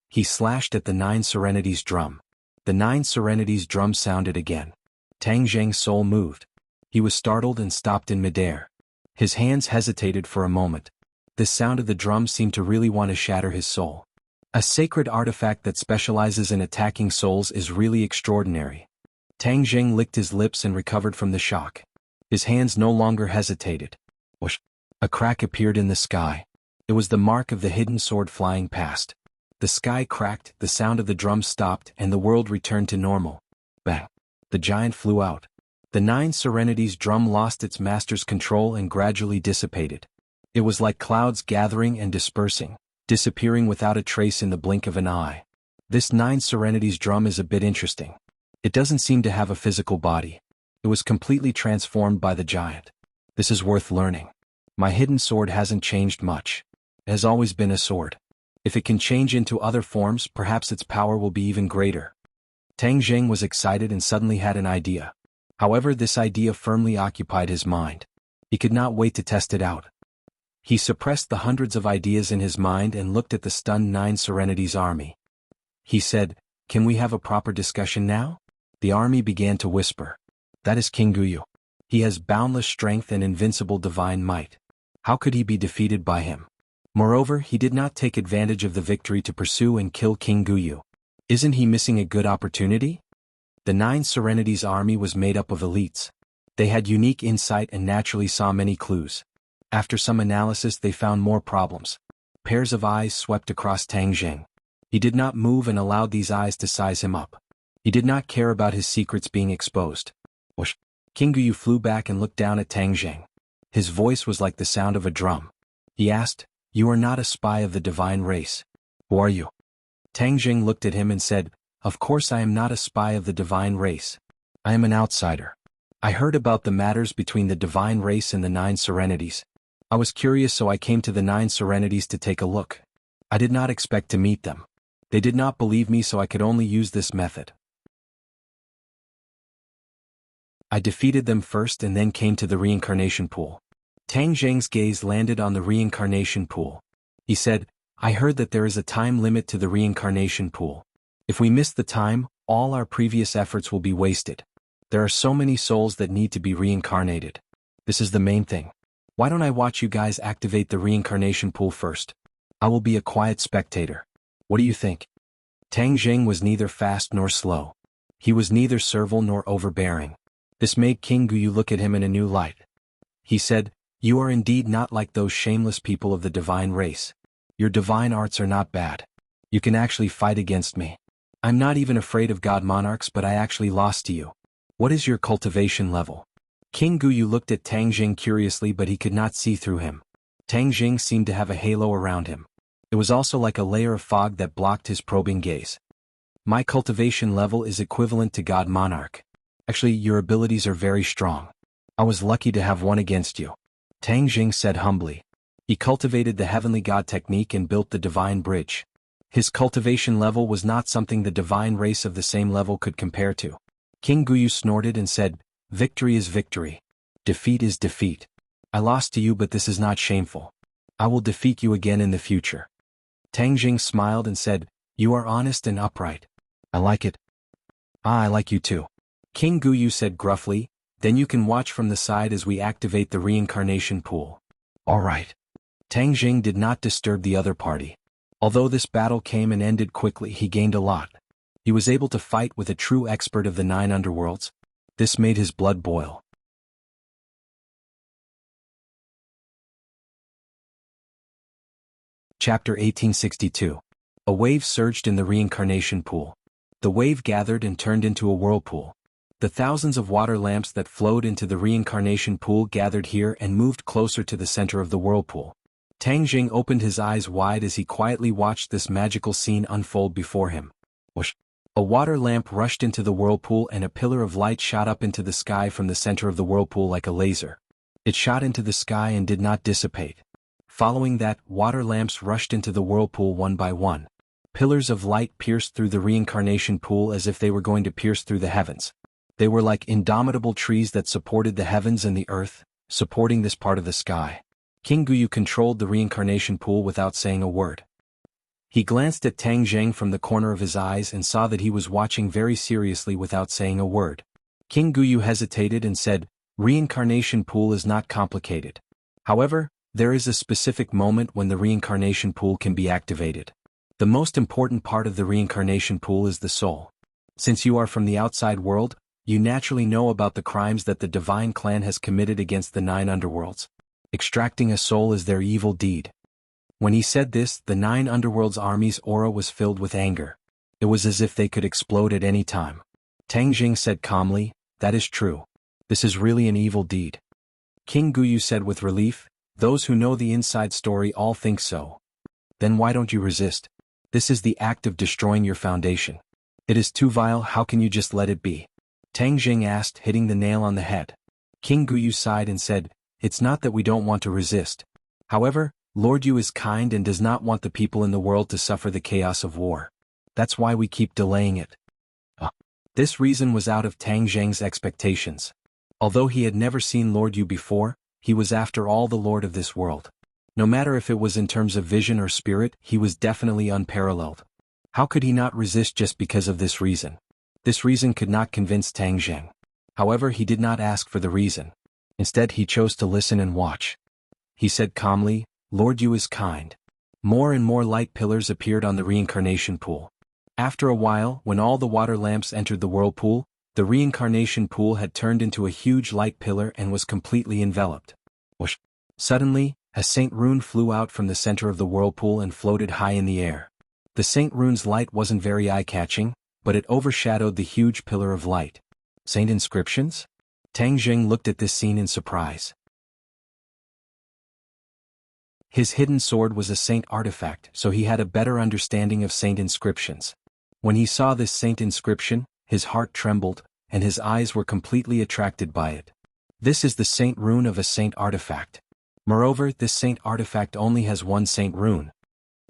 He slashed at the 9 Serenities drum. The 9 Serenities drum sounded again. Tang Jing's soul moved. He was startled and stopped in midair. His hands hesitated for a moment. The sound of the drum seemed to really want to shatter his soul. A sacred artifact that specializes in attacking souls is really extraordinary. Tang Jing licked his lips and recovered from the shock. His hands no longer hesitated. Whoosh! A crack appeared in the sky. It was the mark of the hidden sword flying past. The sky cracked, the sound of the drum stopped, and the world returned to normal. Bang! The giant flew out. The 9 Serenities drum lost its master's control and gradually dissipated. It was like clouds gathering and dispersing, disappearing without a trace in the blink of an eye. This 9 Serenities drum is a bit interesting. It doesn't seem to have a physical body. It was completely transformed by the giant. This is worth learning. My hidden sword hasn't changed much. It has always been a sword. If it can change into other forms, perhaps its power will be even greater. Tang Jing was excited and suddenly had an idea. However, this idea firmly occupied his mind. He could not wait to test it out. He suppressed the hundreds of ideas in his mind and looked at the stunned 9 Serenities army. He said, "Can we have a proper discussion now?" The army began to whisper. "That is King Guyu. He has boundless strength and invincible divine might. How could he be defeated by him? Moreover, he did not take advantage of the victory to pursue and kill King Guyu. Isn't he missing a good opportunity?" The 9 Serenities army was made up of elites. They had unique insight and naturally saw many clues. After some analysis they found more problems. Pairs of eyes swept across Tang Jing. He did not move and allowed these eyes to size him up. He did not care about his secrets being exposed. Whoosh! King Guyu flew back and looked down at Tang Jing. His voice was like the sound of a drum. He asked, "You are not a spy of the divine race. Who are you?" Tang Jing looked at him and said, "Of course I am not a spy of the divine race. I am an outsider. I heard about the matters between the divine race and the 9 Serenities. I was curious, so I came to the 9 Serenities to take a look. I did not expect to meet them. They did not believe me, so I could only use this method. I defeated them first and then came to the reincarnation pool. Tang Zheng's gaze landed on the reincarnation pool. He said, I heard that there is a time limit to the reincarnation pool. If we miss the time, all our previous efforts will be wasted. There are so many souls that need to be reincarnated. This is the main thing. Why don't I watch you guys activate the reincarnation pool first? I will be a quiet spectator. What do you think? Tang Zheng was neither fast nor slow. He was neither servile nor overbearing. This made King Guyu look at him in a new light. He said, You are indeed not like those shameless people of the divine race. Your divine arts are not bad. You can actually fight against me. I'm not even afraid of god monarchs, but I actually lost to you. What is your cultivation level? King Guyu looked at Tang Zheng curiously, but he could not see through him. Tang Zheng seemed to have a halo around him. It was also like a layer of fog that blocked his probing gaze. My cultivation level is equivalent to god monarch. Actually, your abilities are very strong. I was lucky to have won against you. Tang Zheng said humbly. He cultivated the heavenly god technique and built the divine bridge. His cultivation level was not something the divine race of the same level could compare to. King Guyu snorted and said, Victory is victory. Defeat is defeat. I lost to you, but this is not shameful. I will defeat you again in the future. Tang Zheng smiled and said, You are honest and upright. I like it. I like you too. King Guyu said gruffly, Then you can watch from the side as we activate the reincarnation pool. All right. Tang Zheng did not disturb the other party. Although this battle came and ended quickly, he gained a lot. He was able to fight with a true expert of the 9 underworlds. This made his blood boil. Chapter 1862. A wave surged in the reincarnation pool. The wave gathered and turned into a whirlpool. The thousands of water lamps that flowed into the reincarnation pool gathered here and moved closer to the center of the whirlpool. Tang Zheng opened his eyes wide as he quietly watched this magical scene unfold before him. Whoosh! A water lamp rushed into the whirlpool and a pillar of light shot up into the sky from the center of the whirlpool like a laser. It shot into the sky and did not dissipate. Following that, water lamps rushed into the whirlpool one by one. Pillars of light pierced through the reincarnation pool as if they were going to pierce through the heavens. They were like indomitable trees that supported the heavens and the earth, supporting this part of the sky. King Guyu controlled the reincarnation pool without saying a word. He glanced at Tang Zheng from the corner of his eyes and saw that he was watching very seriously without saying a word. King Guyu hesitated and said, Reincarnation pool is not complicated. However, there is a specific moment when the reincarnation pool can be activated. The most important part of the reincarnation pool is the soul. Since you are from the outside world, you naturally know about the crimes that the divine clan has committed against the 9 underworlds. Extracting a soul is their evil deed. When he said this, the 9 underworlds' army's aura was filled with anger. It was as if they could explode at any time. Tang Zheng said calmly, That is true. This is really an evil deed. King Guyu said with relief, Those who know the inside story all think so. Then why don't you resist? This is the act of destroying your foundation. It is too vile, how can you just let it be? Tang Zheng asked, hitting the nail on the head. King Guyu sighed and said, It's not that we don't want to resist. However, Lord Yu is kind and does not want the people in the world to suffer the chaos of war. That's why we keep delaying it. This reason was out of Tang Zheng's expectations. Although he had never seen Lord Yu before, he was after all the lord of this world. No matter if it was in terms of vision or spirit, he was definitely unparalleled. How could he not resist just because of this reason? This reason could not convince Tang Zheng. However, he did not ask for the reason. Instead, he chose to listen and watch. He said calmly, Lord Yu is kind. More and more light pillars appeared on the reincarnation pool. After a while, when all the water lamps entered the whirlpool, the reincarnation pool had turned into a huge light pillar and was completely enveloped. Whoosh! Suddenly, a Saint Rune flew out from the center of the whirlpool and floated high in the air. The Saint Rune's light wasn't very eye-catching, but it overshadowed the huge pillar of light. Saint inscriptions? Tang Zheng looked at this scene in surprise. His hidden sword was a saint artifact, so he had a better understanding of saint inscriptions. When he saw this saint inscription, his heart trembled, and his eyes were completely attracted by it. This is the Saint Rune of a saint artifact. Moreover, this saint artifact only has one saint rune.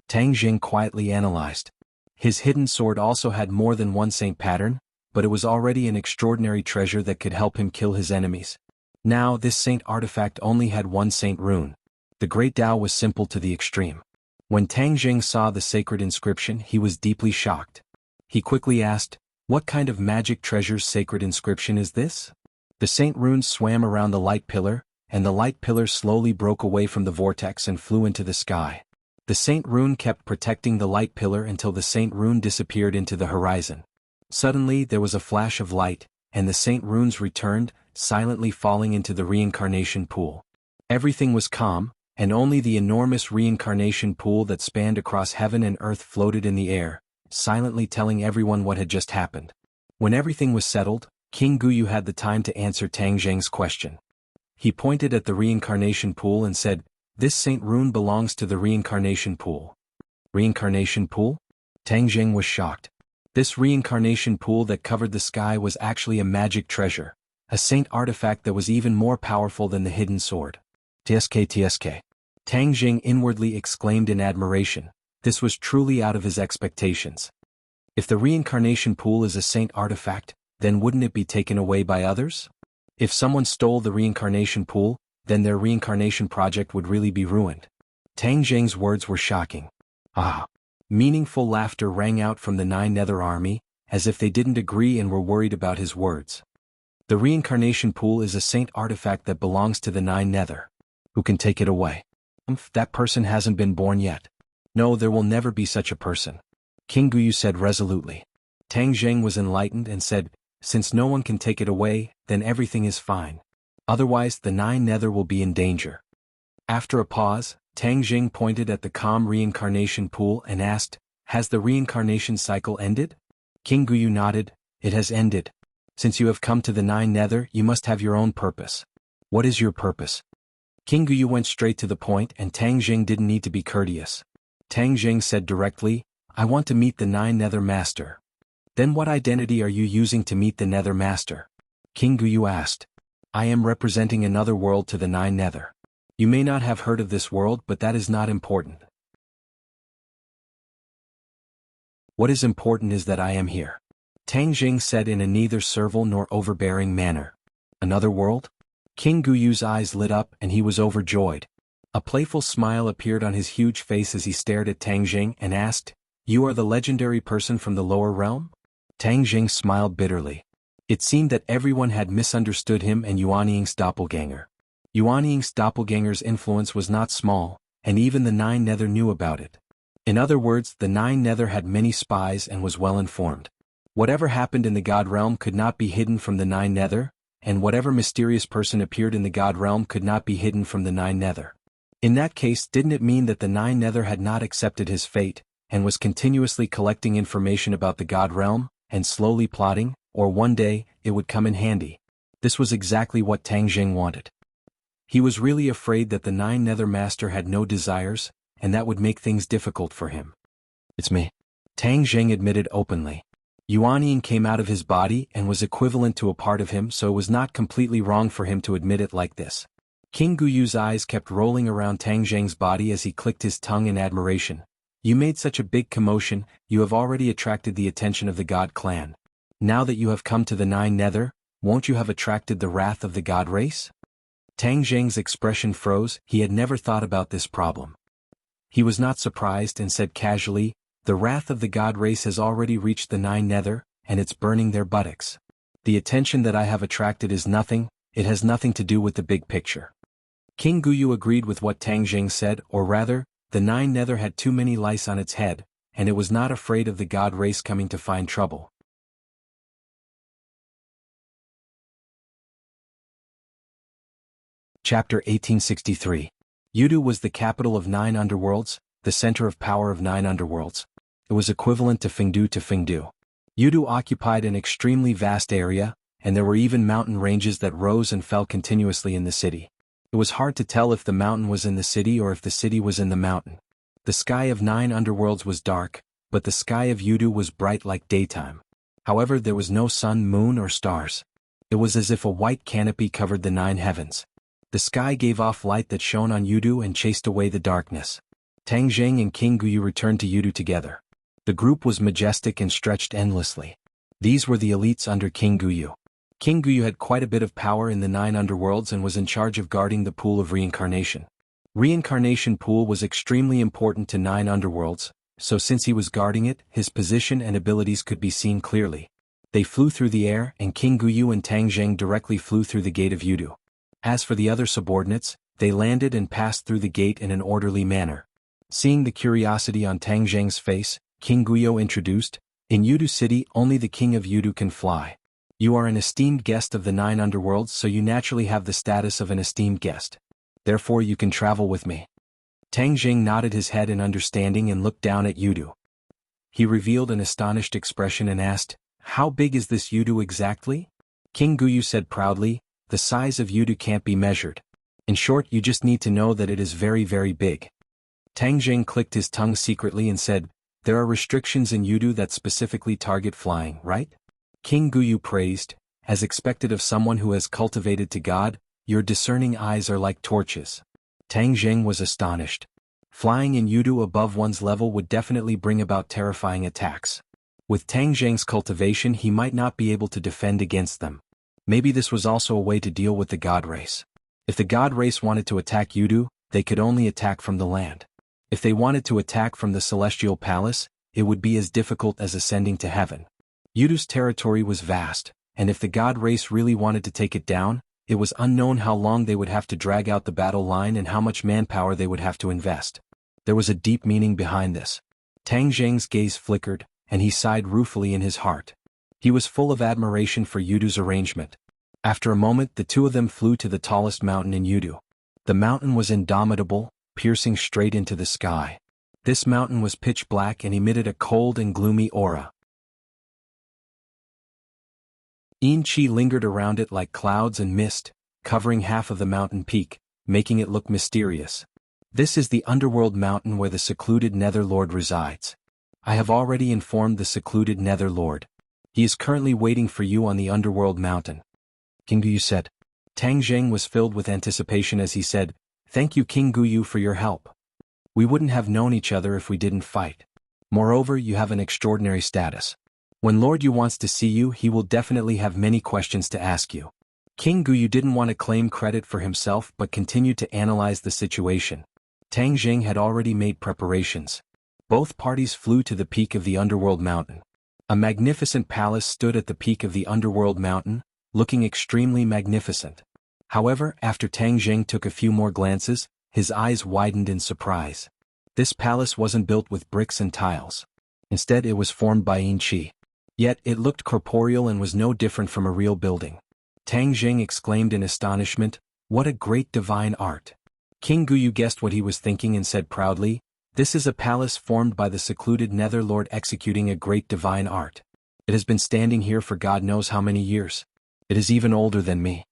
Tang Jing quietly analyzed. His hidden sword also had more than one saint pattern, but it was already an extraordinary treasure that could help him kill his enemies. Now, this saint artifact only had one saint rune. The great Tao was simple to the extreme. When Tang Jing saw the sacred inscription, he was deeply shocked. He quickly asked, "What kind of magic treasure's sacred inscription is this?" The saint runes swam around the light pillar, and the light pillar slowly broke away from the vortex and flew into the sky. The saint rune kept protecting the light pillar until the saint rune disappeared into the horizon. Suddenly there was a flash of light, and the saint runes returned, silently falling into the reincarnation pool. Everything was calm, and only the enormous reincarnation pool that spanned across heaven and earth floated in the air, silently telling everyone what had just happened. When everything was settled, King Guyu had the time to answer Tang Jing's question. He pointed at the reincarnation pool and said, "This saint rune belongs to the reincarnation pool." Reincarnation pool? Tang Jing was shocked. This reincarnation pool that covered the sky was actually a magic treasure, a saint artifact that was even more powerful than the hidden sword. TSK. Tang Jing inwardly exclaimed in admiration. This was truly out of his expectations. If the reincarnation pool is a saint artifact, then wouldn't it be taken away by others? If someone stole the reincarnation pool, then their reincarnation project would really be ruined. Tang Jing's words were shocking. Ah! Meaningful laughter rang out from the Nine Nether army, as if they didn't agree and were worried about his words. The reincarnation pool is a saint artifact that belongs to the Nine Nether. Who can take it away? That person hasn't been born yet. No, there will never be such a person. King Guyu said resolutely. Tang Jing was enlightened and said, "Since no one can take it away, then everything is fine. Otherwise, the Nine Nether will be in danger." After a pause, Tang Jing pointed at the calm reincarnation pool and asked, "Has the reincarnation cycle ended?" King Guyu nodded, "It has ended. Since you have come to the Nine Nether, you must have your own purpose." "What is your purpose?" King Guyu went straight to the point, and Tang Jing didn't need to be courteous. Tang Jing said directly, "I want to meet the Nine Nether Master." "Then what identity are you using to meet the Nether Master?" King Guyu asked. "I am representing another world to the Nine Nether. You may not have heard of this world, but that is not important. What is important is that I am here," Tang Jing said in a neither servile nor overbearing manner. "Another world?" King Guyu's eyes lit up and he was overjoyed. A playful smile appeared on his huge face as he stared at Tang Jing and asked, "You are the legendary person from the lower realm?" Tang Jing smiled bitterly. It seemed that everyone had misunderstood him and Yuan Ying's doppelganger. Yuan Ying's doppelganger's influence was not small, and even the Nine Nether knew about it. In other words, the Nine Nether had many spies and was well informed. Whatever happened in the God realm could not be hidden from the Nine Nether, and whatever mysterious person appeared in the God realm could not be hidden from the Nine Nether. In that case, didn't it mean that the Nine Nether had not accepted his fate, and was continuously collecting information about the God realm, and slowly plotting, or one day, it would come in handy? This was exactly what Tang Jing wanted. He was really afraid that the Nine Nether Master had no desires, and that would make things difficult for him. "It's me," Tang Jing admitted openly. Yuan Ying came out of his body and was equivalent to a part of him, so it was not completely wrong for him to admit it like this. King Guyu's eyes kept rolling around Tang Jing's body as he clicked his tongue in admiration. "You made such a big commotion, you have already attracted the attention of the God clan. Now that you have come to the Nine Nether, won't you have attracted the wrath of the God race?" Tang Jing's expression froze. He had never thought about this problem. He was not surprised and said casually, "The wrath of the God race has already reached the Nine Nether, and it's burning their buttocks. The attention that I have attracted is nothing, it has nothing to do with the big picture." King Guyu agreed with what Tang Jing said, or rather, the Nine Nether had too many lice on its head, and it was not afraid of the God race coming to find trouble. Chapter 1863. Yudu was the capital of 9 underworlds, the center of power of 9 underworlds. It was equivalent to Fengdu. Yudu occupied an extremely vast area, and there were even mountain ranges that rose and fell continuously in the city. It was hard to tell if the mountain was in the city or if the city was in the mountain. The sky of 9 underworlds was dark, but the sky of Yudu was bright like daytime. However, there was no sun, moon, or stars. It was as if a white canopy covered the 9 heavens. The sky gave off light that shone on Yudu and chased away the darkness. Tang Zheng and King Guyu returned to Yudu together. The group was majestic and stretched endlessly. These were the elites under King Guyu. King Guyu had quite a bit of power in the 9 underworlds and was in charge of guarding the pool of reincarnation. Reincarnation pool was extremely important to 9 underworlds, so since he was guarding it, his position and abilities could be seen clearly. They flew through the air and King Guyu and Tang Zheng directly flew through the gate of Yudu. As for the other subordinates, they landed and passed through the gate in an orderly manner. Seeing the curiosity on Tang Zheng's face, King Guyu introduced, "In Yudu City only the king of Yudu can fly. You are an esteemed guest of the 9 underworlds, so you naturally have the status of an esteemed guest. Therefore you can travel with me." Tang Zheng nodded his head in understanding and looked down at Yudu. He revealed an astonished expression and asked, "How big is this Yudu exactly?" King Guyu said proudly, "The size of Yudu can't be measured. In short, you just need to know that it is very, very big." Tang Zheng clicked his tongue secretly and said, "There are restrictions in Yudu that specifically target flying, right?" King Guyu praised, "As expected of someone who has cultivated to God, your discerning eyes are like torches." Tang Zheng was astonished. Flying in Yudu above one's level would definitely bring about terrifying attacks. With Tang Zheng's cultivation he might not be able to defend against them. Maybe this was also a way to deal with the god race. If the god race wanted to attack Yudu, they could only attack from the land. If they wanted to attack from the celestial palace, it would be as difficult as ascending to heaven. Yudu's territory was vast, and if the god race really wanted to take it down, it was unknown how long they would have to drag out the battle line and how much manpower they would have to invest. There was a deep meaning behind this. Tang Zheng's gaze flickered, and he sighed ruefully in his heart. He was full of admiration for Yudu's arrangement. After a moment the two of them flew to the tallest mountain in Yudu. The mountain was indomitable, piercing straight into the sky. This mountain was pitch black and emitted a cold and gloomy aura. Yin Qi lingered around it like clouds and mist, covering half of the mountain peak, making it look mysterious. "This is the underworld mountain where the secluded Nether Lord resides. I have already informed the secluded Nether Lord. He is currently waiting for you on the underworld mountain." King Guyu said. Tang Zheng was filled with anticipation as he said, "Thank you King Guyu for your help. We wouldn't have known each other if we didn't fight. Moreover, you have an extraordinary status. When Lord Yu wants to see you, he will definitely have many questions to ask you." King Guyu didn't want to claim credit for himself but continued to analyze the situation. Tang Zheng had already made preparations. Both parties flew to the peak of the underworld mountain. A magnificent palace stood at the peak of the underworld mountain, looking extremely magnificent. However, after Tang Zheng took a few more glances, his eyes widened in surprise. This palace wasn't built with bricks and tiles. Instead it was formed by Yin Qi. Yet it looked corporeal and was no different from a real building. Tang Zheng exclaimed in astonishment, "What a great divine art!" King Guyu guessed what he was thinking and said proudly, "This is a palace formed by the secluded Nether Lord executing a great divine art. It has been standing here for God knows how many years. It is even older than me."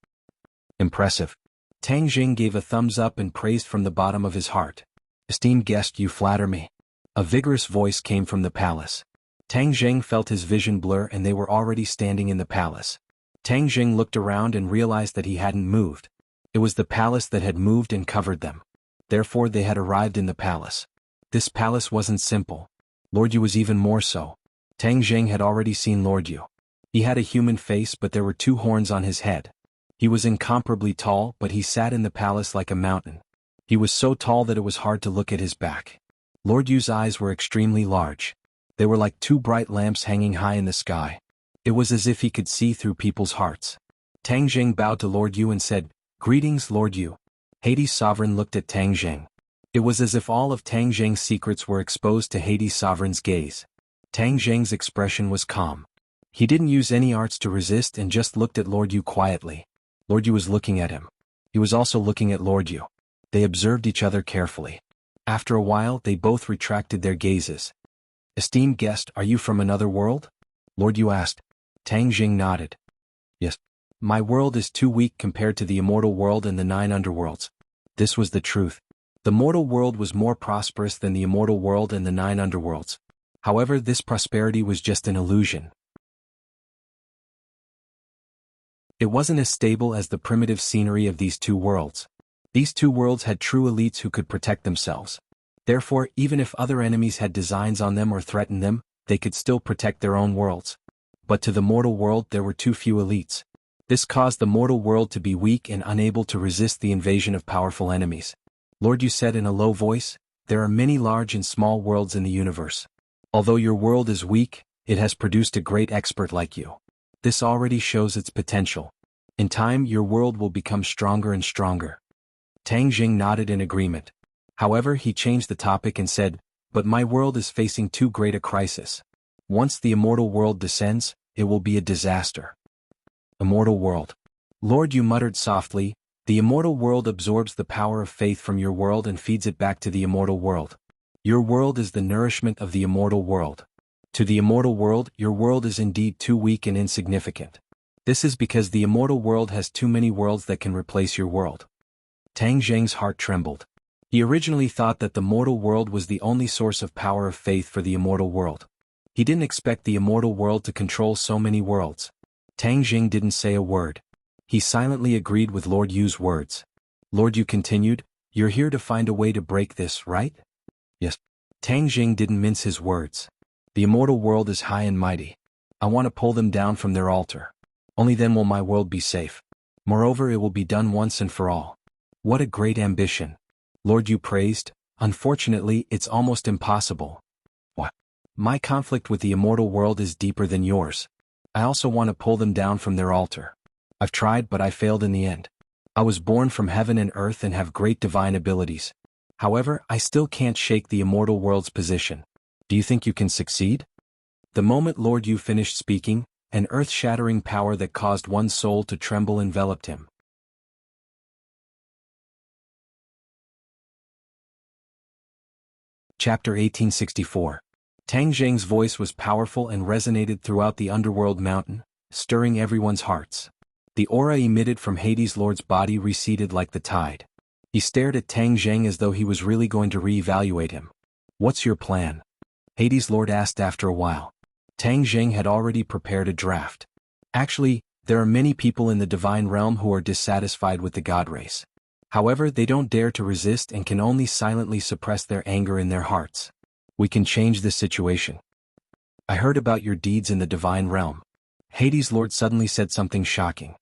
Impressive. Tang Zheng gave a thumbs up and praised from the bottom of his heart. "Esteemed guest, you flatter me." A vigorous voice came from the palace. Tang Zheng felt his vision blur and they were already standing in the palace. Tang Zheng looked around and realized that he hadn't moved. It was the palace that had moved and covered them. Therefore they had arrived in the palace. This palace wasn't simple. Lord Yu was even more so. Tang Zheng had already seen Lord Yu. He had a human face but there were 2 horns on his head. He was incomparably tall but he sat in the palace like a mountain. He was so tall that it was hard to look at his back. Lord Yu's eyes were extremely large. They were like 2 bright lamps hanging high in the sky. It was as if he could see through people's hearts. Tang Zheng bowed to Lord Yu and said, "Greetings Lord Yu." Hades' sovereign looked at Tang Zheng. It was as if all of Tang Zheng's secrets were exposed to Hades' sovereign's gaze. Tang Zheng's expression was calm. He didn't use any arts to resist and just looked at Lord Yu quietly. Lord Yu was looking at him. He was also looking at Lord Yu. They observed each other carefully. After a while they both retracted their gazes. "Esteemed guest, are you from another world?" Lord Yu asked. Tang Zheng nodded. "Yes. My world is too weak compared to the immortal world and the 9 underworlds." This was the truth. The mortal world was more prosperous than the immortal world and the 9 underworlds. However, this prosperity was just an illusion. It wasn't as stable as the primitive scenery of these two worlds. These two worlds had true elites who could protect themselves. Therefore, even if other enemies had designs on them or threatened them, they could still protect their own worlds. But to the mortal world there were too few elites. This caused the mortal world to be weak and unable to resist the invasion of powerful enemies. Lord, you said in a low voice, there are many large and small worlds in the universe. Although your world is weak, it has produced a great expert like you. This already shows its potential. In time, your world will become stronger and stronger. Tang Jing nodded in agreement. However, he changed the topic and said, but my world is facing too great a crisis. Once the immortal world descends, it will be a disaster. Immortal world. Lord, you muttered softly, the immortal world absorbs the power of faith from your world and feeds it back to the immortal world. Your world is the nourishment of the immortal world. To the immortal world, your world is indeed too weak and insignificant. This is because the immortal world has too many worlds that can replace your world. Tang Zheng's heart trembled. He originally thought that the mortal world was the only source of power of faith for the immortal world. He didn't expect the immortal world to control so many worlds. Tang Jing didn't say a word. He silently agreed with Lord Yu's words. Lord Yu continued, you're here to find a way to break this, right? Yes. Tang Jing didn't mince his words. The immortal world is high and mighty. I want to pull them down from their altar. Only then will my world be safe. Moreover, it will be done once and for all. What a great ambition. Lord Yu praised. Unfortunately, it's almost impossible. What? My conflict with the immortal world is deeper than yours. I also want to pull them down from their altar. I've tried, but I failed in the end. I was born from heaven and earth and have great divine abilities. However, I still can't shake the immortal world's position. Do you think you can succeed? The moment Lord Yu finished speaking, an earth-shattering power that caused one's soul to tremble enveloped him. Chapter 1864. Tang Zheng's voice was powerful and resonated throughout the underworld mountain, stirring everyone's hearts. The aura emitted from Hades' Lord's body receded like the tide. He stared at Tang Zheng as though he was really going to re-evaluate him. What's your plan? Hades' Lord asked after a while. Tang Zheng had already prepared a draft. Actually, there are many people in the divine realm who are dissatisfied with the god race. However, they don't dare to resist and can only silently suppress their anger in their hearts. We can change this situation. I heard about your deeds in the divine realm. Hades' Lord suddenly said something shocking.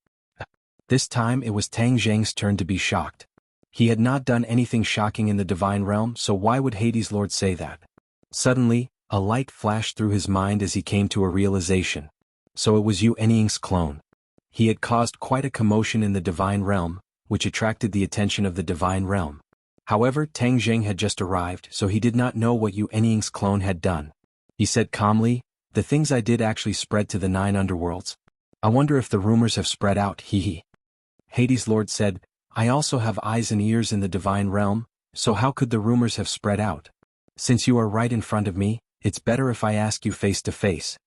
This time it was Tang Zheng's turn to be shocked. He had not done anything shocking in the divine realm, so why would Hades' Lord say that? Suddenly, a light flashed through his mind as he came to a realization. So it was Yu Eniying's clone. He had caused quite a commotion in the divine realm, which attracted the attention of the divine realm. However, Tang Zheng had just arrived, so he did not know what Yu Eniying's clone had done. He said calmly, the things I did actually spread to the 9 underworlds. I wonder if the rumors have spread out, hee. Hades' Lord said, I also have eyes and ears in the divine realm, so how could the rumors have spread out? Since you are right in front of me, it's better if I ask you face to face.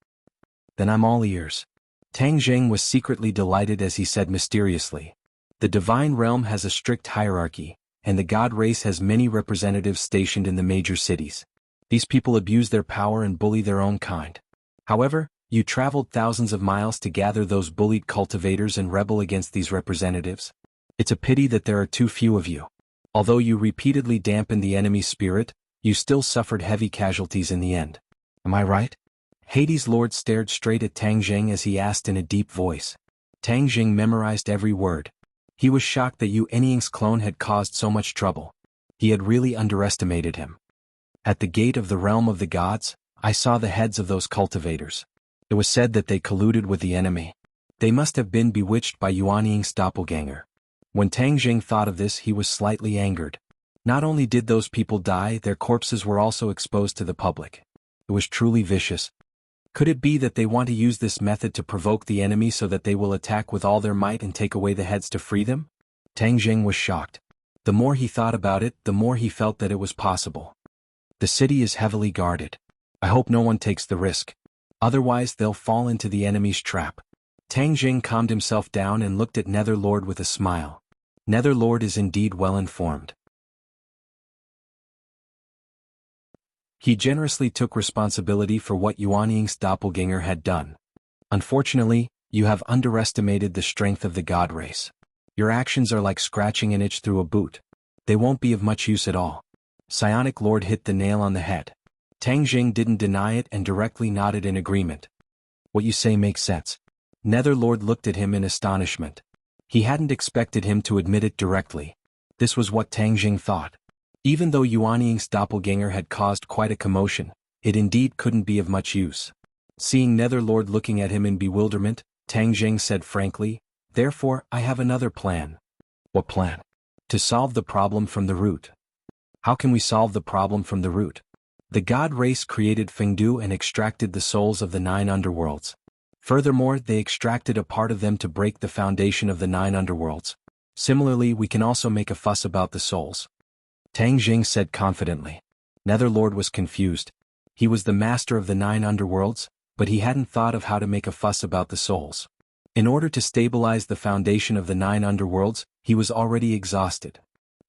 Then I'm all ears. Tang Zheng was secretly delighted as he said mysteriously. The divine realm has a strict hierarchy, and the god race has many representatives stationed in the major cities. These people abuse their power and bully their own kind. However, you traveled thousands of miles to gather those bullied cultivators and rebel against these representatives. It's a pity that there are too few of you. Although you repeatedly dampened the enemy's spirit, you still suffered heavy casualties in the end. Am I right? Hades' Lord stared straight at Tang Zheng as he asked in a deep voice. Tang Zheng memorized every word. He was shocked that Yu Eniying's clone had caused so much trouble. He had really underestimated him. At the gate of the realm of the gods, I saw the heads of those cultivators. It was said that they colluded with the enemy. They must have been bewitched by Yu Eniying's doppelganger. When Tang Zheng thought of this, he was slightly angered. Not only did those people die, their corpses were also exposed to the public. It was truly vicious. Could it be that they want to use this method to provoke the enemy so that they will attack with all their might and take away the heads to free them? Tang Zheng was shocked. The more he thought about it, the more he felt that it was possible. The city is heavily guarded. I hope no one takes the risk. Otherwise they'll fall into the enemy's trap. Tang Zheng calmed himself down and looked at Netherlord with a smile. Netherlord is indeed well informed. He generously took responsibility for what Yu Eniying's doppelganger had done. Unfortunately, You have underestimated the strength of the God race. Your actions are like scratching an itch through a boot. They won't be of much use at all. Psionic Lord hit the nail on the head. Tang Jing didn't deny it and directly nodded in agreement. What you say makes sense. Netherlord looked at him in astonishment. He hadn't expected him to admit it directly. This was what Tang Jing thought. Even though Yuan Ying's doppelganger had caused quite a commotion, it indeed couldn't be of much use. Seeing Netherlord looking at him in bewilderment, Tang Jing said frankly, "Therefore, I have another plan." "What plan?" "To solve the problem from the root." "How can we solve the problem from the root?" "The God race created Fengdu and extracted the souls of the 9 underworlds. Furthermore, they extracted a part of them to break the foundation of the 9 underworlds. Similarly, we can also make a fuss about the souls," Tang Jing said confidently. Netherlord was confused. He was the master of the 9 underworlds, but he hadn't thought of how to make a fuss about the souls. In order to stabilize the foundation of the 9 underworlds, he was already exhausted.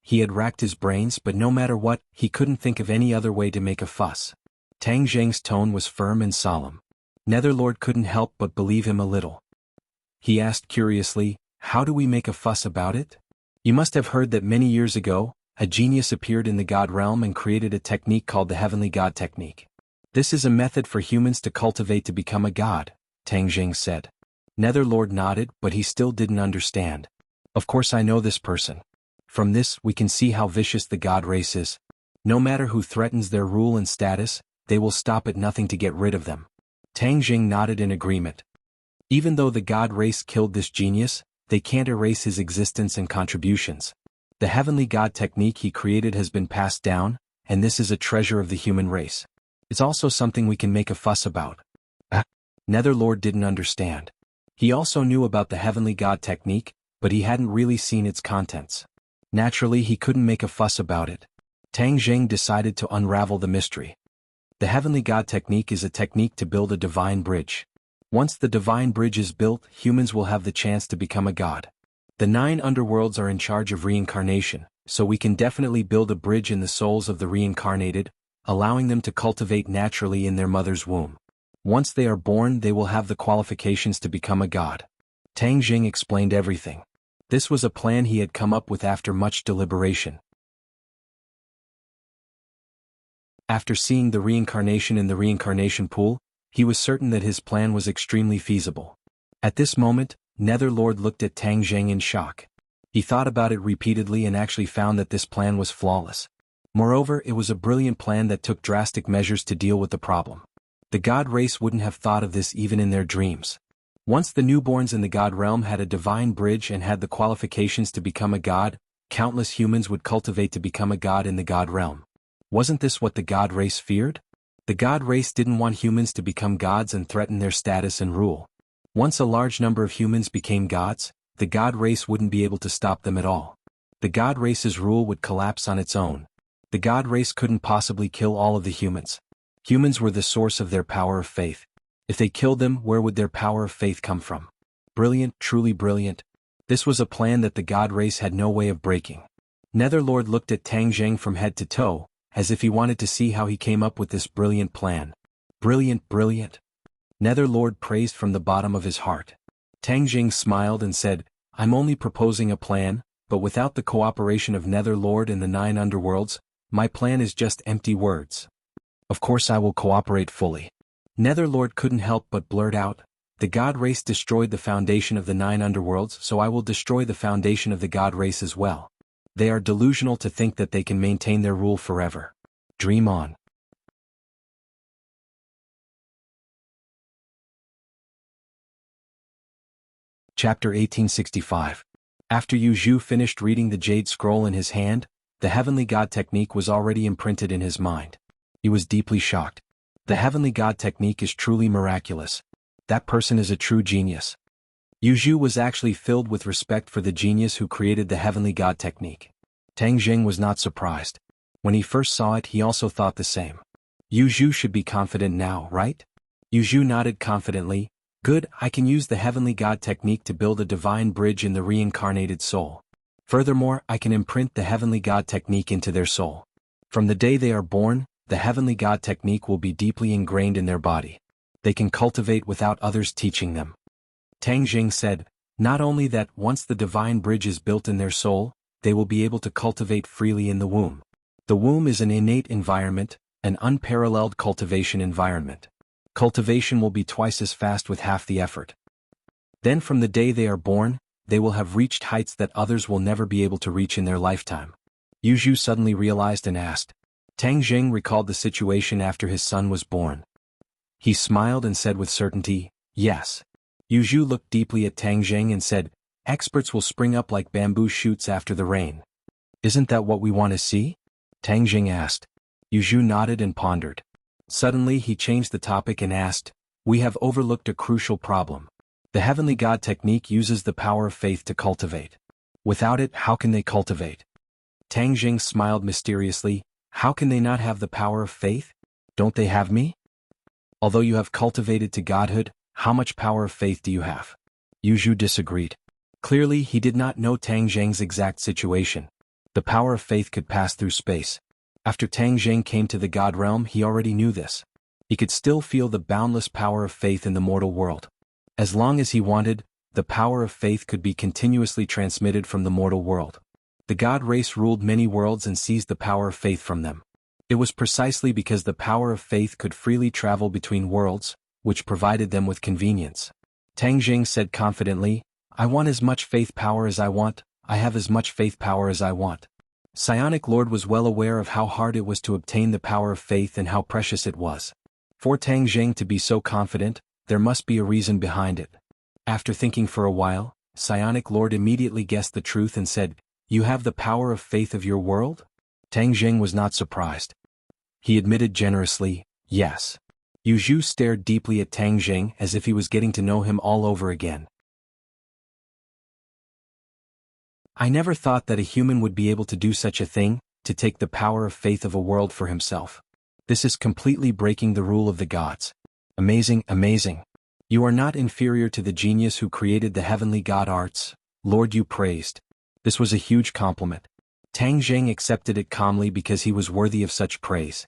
He had racked his brains, but no matter what, he couldn't think of any other way to make a fuss. Tang Jing's tone was firm and solemn. Netherlord couldn't help but believe him a little. He asked curiously, "How do we make a fuss about it?" "You must have heard that many years ago, a genius appeared in the God realm and created a technique called the Heavenly God Technique. This is a method for humans to cultivate to become a god," Tang Jing said. Netherlord nodded, but he still didn't understand. "Of course I know this person. From this, we can see how vicious the God race is. No matter who threatens their rule and status, they will stop at nothing to get rid of them." Tang Jing nodded in agreement. Even though the God race killed this genius, they can't erase his existence and contributions. The Heavenly God technique he created has been passed down, and this is a treasure of the human race. It's also something we can make a fuss about. Netherlord didn't understand. He also knew about the Heavenly God technique, but he hadn't really seen its contents. Naturally, he couldn't make a fuss about it. Tang Jing decided to unravel the mystery. The Heavenly God technique is a technique to build a divine bridge. Once the divine bridge is built, humans will have the chance to become a god. The 9 underworlds are in charge of reincarnation, so we can definitely build a bridge in the souls of the reincarnated, allowing them to cultivate naturally in their mother's womb. Once they are born, they will have the qualifications to become a god. Tang Jing explained everything. This was a plan he had come up with after much deliberation. After seeing the reincarnation in the reincarnation pool, he was certain that his plan was extremely feasible. At this moment, Netherlord looked at Tang Jing in shock. He thought about it repeatedly and actually found that this plan was flawless. Moreover, it was a brilliant plan that took drastic measures to deal with the problem. The God race wouldn't have thought of this even in their dreams. Once the newborns in the God realm had a divine bridge and had the qualifications to become a god, countless humans would cultivate to become a god in the God realm. Wasn't this what the God race feared? The God race didn't want humans to become gods and threaten their status and rule. Once a large number of humans became gods, the God race wouldn't be able to stop them at all. The God race's rule would collapse on its own. The God race couldn't possibly kill all of the humans. Humans were the source of their power of faith. If they killed them, where would their power of faith come from? Brilliant, truly brilliant. This was a plan that the God race had no way of breaking. Netherlord looked at Tang Jing from head to toe, as if he wanted to see how he came up with this brilliant plan. Brilliant, brilliant. Netherlord praised from the bottom of his heart. Tang Jing smiled and said, "I'm only proposing a plan, but without the cooperation of Netherlord and the 9 underworlds, my plan is just empty words." "Of course I will cooperate fully." Netherlord couldn't help but blurt out, "The God race destroyed the foundation of the 9 underworlds, so I will destroy the foundation of the God race as well. They are delusional to think that they can maintain their rule forever. Dream on." Chapter 1865. After Yu Zhu finished reading the jade scroll in his hand, the Heavenly God technique was already imprinted in his mind. He was deeply shocked. The Heavenly God technique is truly miraculous. That person is a true genius. Yu Zhu was actually filled with respect for the genius who created the Heavenly God technique. Tang Jing was not surprised. When he first saw it, he also thought the same. Yu Zhu should be confident now, right? Yu Zhu nodded confidently. "Good, I can use the Heavenly God technique to build a divine bridge in the reincarnated soul. Furthermore, I can imprint the Heavenly God technique into their soul. From the day they are born, the Heavenly God technique will be deeply ingrained in their body. They can cultivate without others teaching them." Tang Jing said, not only that once the divine bridge is built in their soul, they will be able to cultivate freely in the womb. The womb is an innate environment, an unparalleled cultivation environment. Cultivation will be twice as fast with half the effort. Then from the day they are born, they will have reached heights that others will never be able to reach in their lifetime. Yu Zhu suddenly realized and asked. Tang Jing recalled the situation after his son was born. He smiled and said with certainty, yes. Yu Zhu looked deeply at Tang Jing and said, experts will spring up like bamboo shoots after the rain. Isn't that what we want to see? Tang Jing asked. Yu Zhu nodded and pondered. Suddenly he changed the topic and asked, we have overlooked a crucial problem. The Heavenly God technique uses the power of faith to cultivate. Without it, how can they cultivate? Tang Jing smiled mysteriously. How can they not have the power of faith? Don't they have me? Although you have cultivated to godhood, how much power of faith do you have? Yu Zhu disagreed. Clearly he did not know Tang Jing's exact situation. The power of faith could pass through space. After Tang Jing came to the God realm, he already knew this. He could still feel the boundless power of faith in the mortal world. As long as he wanted, the power of faith could be continuously transmitted from the mortal world. The God race ruled many worlds and seized the power of faith from them. It was precisely because the power of faith could freely travel between worlds, which provided them with convenience. Tang Jing said confidently, I want as much faith power as I want, I have as much faith power as I want. Psionic Lord was well aware of how hard it was to obtain the power of faith and how precious it was. For Tang Jing to be so confident, there must be a reason behind it. After thinking for a while, Psionic Lord immediately guessed the truth and said, you have the power of faith of your world? Tang Jing was not surprised. He admitted generously, yes. Yu Zhu stared deeply at Tang Jing as if he was getting to know him all over again. I never thought that a human would be able to do such a thing, to take the power of faith of a world for himself. This is completely breaking the rule of the gods. Amazing, amazing. You are not inferior to the genius who created the heavenly god arts, Lord, you praised. This was a huge compliment. Tang Jing accepted it calmly because he was worthy of such praise.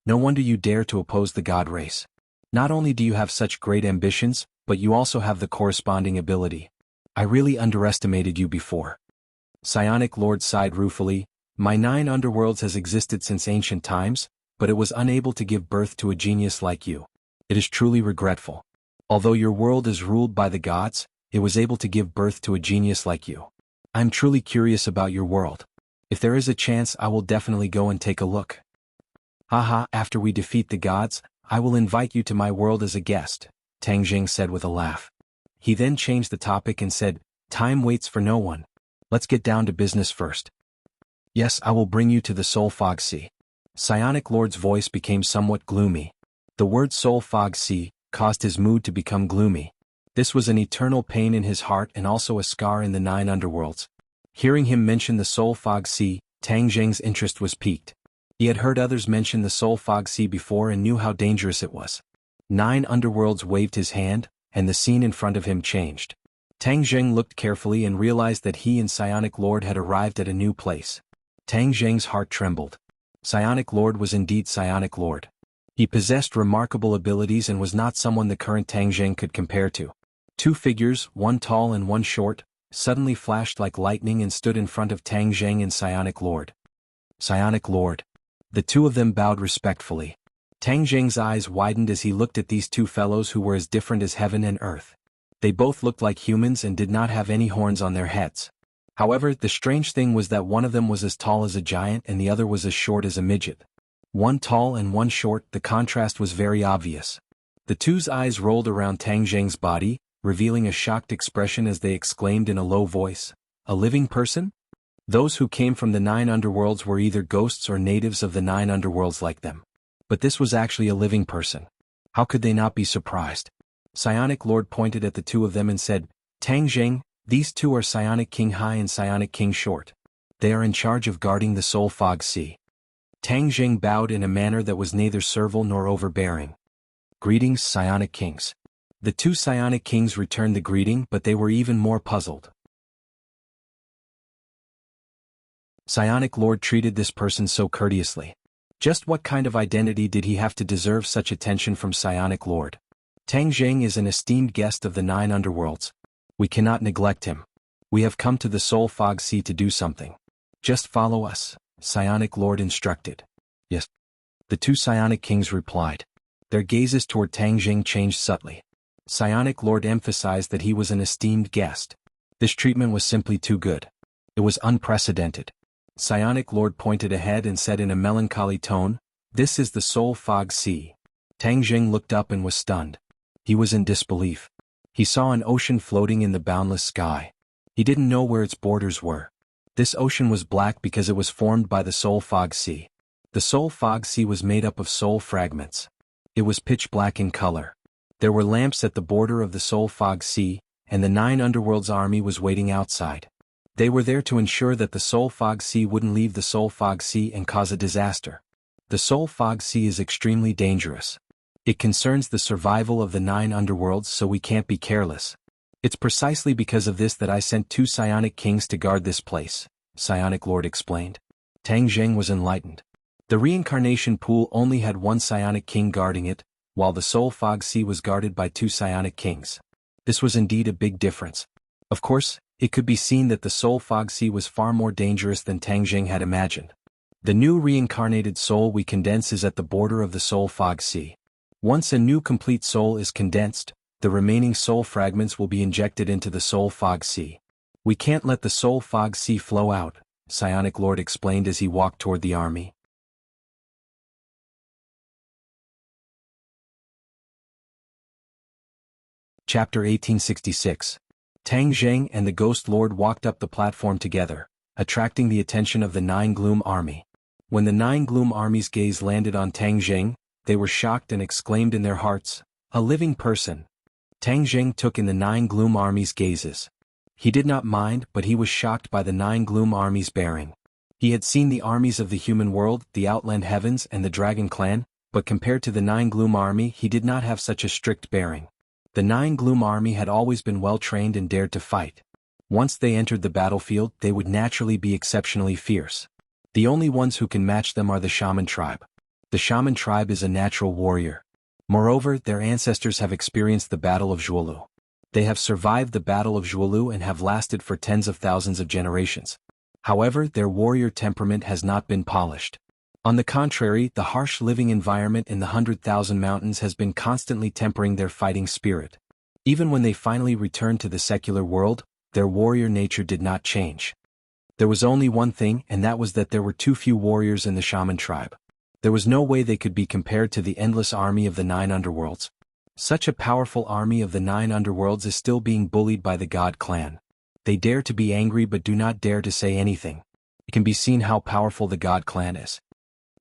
No wonder you dare to oppose the god race. Not only do you have such great ambitions, but you also have the corresponding ability. I really underestimated you before. Psionic Lord sighed ruefully, my 9 underworlds has existed since ancient times, but it was unable to give birth to a genius like you. It is truly regretful. Although your world is ruled by the gods, it was able to give birth to a genius like you. I am truly curious about your world. If there is a chance, I will definitely go and take a look. Haha, after we defeat the gods, I will invite you to my world as a guest, Tang Jing said with a laugh. He then changed the topic and said, time waits for no one. Let's get down to business first. Yes, I will bring you to the Soul Fog Sea. Psionic Lord's voice became somewhat gloomy. The word Soul Fog Sea caused his mood to become gloomy. This was an eternal pain in his heart and also a scar in the 9 underworlds. Hearing him mention the Soul Fog Sea, Tang Jing's interest was piqued. He had heard others mention the Soul Fog Sea before and knew how dangerous it was. 9 underworlds waved his hand, and the scene in front of him changed. Tang Jing looked carefully and realized that he and Psionic Lord had arrived at a new place. Tang Jing's heart trembled. Psionic Lord was indeed Psionic Lord. He possessed remarkable abilities and was not someone the current Tang Jing could compare to. 2 figures, one tall and one short, suddenly flashed like lightning and stood in front of Tang Jing and Psionic Lord. Psionic Lord. The 2 of them bowed respectfully. Tang Jing's eyes widened as he looked at these 2 fellows who were as different as heaven and earth. They both looked like humans and did not have any horns on their heads. However, the strange thing was that one of them was as tall as a giant and the other was as short as a midget. One tall and one short, the contrast was very obvious. The 2's eyes rolled around Tang Jing's body, revealing a shocked expression as they exclaimed in a low voice, a living person? Those who came from the 9 underworlds were either ghosts or natives of the 9 underworlds like them. But this was actually a living person. How could they not be surprised? Psionic Lord pointed at the 2 of them and said, Tang Jing, these 2 are Psionic King High and Psionic King Short. They are in charge of guarding the Soul Fog Sea. Tang Jing bowed in a manner that was neither servile nor overbearing. Greetings, Psionic Kings. The 2 Psionic Kings returned the greeting, but they were even more puzzled. Psionic Lord treated this person so courteously. Just what kind of identity did he have to deserve such attention from Psionic Lord? Tang Zheng is an esteemed guest of the 9 underworlds. We cannot neglect him. We have come to the Soul Fog Sea to do something. Just follow us, Psionic Lord instructed. Yes. The 2 Psionic Kings replied. Their gazes toward Tang Zheng changed subtly. Psionic Lord emphasized that he was an esteemed guest. This treatment was simply too good. It was unprecedented. Psionic Lord pointed ahead and said in a melancholy tone, "This is the Soul Fog Sea." Tang Zheng looked up and was stunned. He was in disbelief. He saw an ocean floating in the boundless sky. He didn't know where its borders were. This ocean was black because it was formed by the Soul Fog Sea. The Soul Fog Sea was made up of soul fragments. It was pitch black in color. There were lamps at the border of the Soul Fog Sea, and the 9 underworlds army was waiting outside. They were there to ensure that the Soul Fog Sea wouldn't leave the Soul Fog Sea and cause a disaster. The Soul Fog Sea is extremely dangerous. It concerns the survival of the 9 underworlds, so we can't be careless. It's precisely because of this that I sent 2 Psionic Kings to guard this place, Psionic Lord explained. Tang Zheng was enlightened. The reincarnation pool only had 1 Psionic King guarding it, while the Soul Fog Sea was guarded by 2 Psionic Kings. This was indeed a big difference. Of course, it could be seen that the Soul Fog Sea was far more dangerous than Tang Zheng had imagined. The new reincarnated soul we condense is at the border of the Soul Fog Sea. Once a new complete soul is condensed, the remaining soul fragments will be injected into the Soul Fog Sea. We can't let the Soul Fog Sea flow out, Psionic Lord explained as he walked toward the army. Chapter 1866. Tang Zheng and the Ghost Lord walked up the platform together, attracting the attention of the 9 Gloom Army. When the 9 Gloom Army's gaze landed on Tang Zheng, they were shocked and exclaimed in their hearts, "A living person." Tang Zheng took in the 9 Gloom Army's gazes. He did not mind, but he was shocked by the 9 Gloom Army's bearing. He had seen the armies of the human world, the Outland Heavens and the Dragon Clan, but compared to the 9 Gloom Army he did not have such a strict bearing. The 9 Gloom Army had always been well trained and dared to fight. Once they entered the battlefield they would naturally be exceptionally fierce. The only ones who can match them are the Shaman tribe. The Shaman tribe is a natural warrior. Moreover, their ancestors have experienced the Battle of Jianghu. They have survived the Battle of Jianghu and have lasted for tens of thousands of generations. However, their warrior temperament has not been polished. On the contrary, the harsh living environment in the 100,000 mountains has been constantly tempering their fighting spirit. Even when they finally returned to the secular world, their warrior nature did not change. There was only one thing, and that was that there were too few warriors in the Shaman tribe. There was no way they could be compared to the endless army of the 9 underworlds. Such a powerful army of the 9 underworlds is still being bullied by the God clan. They dare to be angry but do not dare to say anything. It can be seen how powerful the God clan is.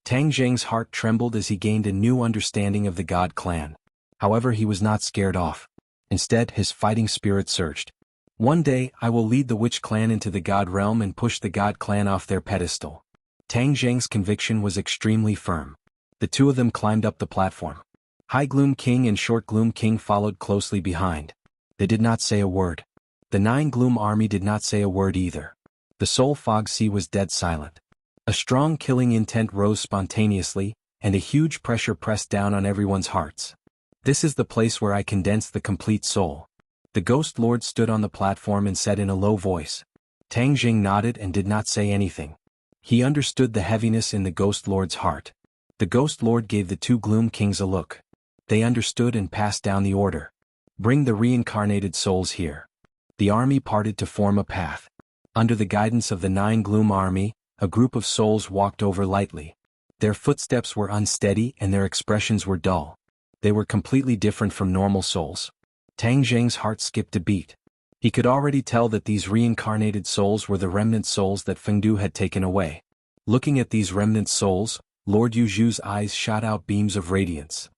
Tang Zheng's heart trembled as he gained a new understanding of the God clan. However, he was not scared off. Instead, his fighting spirit surged. One day, I will lead the Witch clan into the God realm and push the God clan off their pedestal. Tang Zheng's conviction was extremely firm. The 2 of them climbed up the platform. High Gloom King and Short Gloom King followed closely behind. They did not say a word. The 9 Gloom Army did not say a word either. The Soul Fog Sea was dead silent. A strong killing intent rose spontaneously, and a huge pressure pressed down on everyone's hearts. This is the place where I condense the complete soul. The Ghost Lord stood on the platform and said in a low voice. Tang Zheng nodded and did not say anything. He understood the heaviness in the Ghost Lord's heart. The Ghost Lord gave the 2 Gloom Kings a look. They understood and passed down the order. Bring the reincarnated souls here. The army parted to form a path. Under the guidance of the 9 Gloom Army, a group of souls walked over lightly. Their footsteps were unsteady and their expressions were dull. They were completely different from normal souls. Tang Zheng's heart skipped a beat. He could already tell that these reincarnated souls were the remnant souls that Fengdu had taken away. Looking at these remnant souls, Lord Yuzhu's eyes shot out beams of radiance.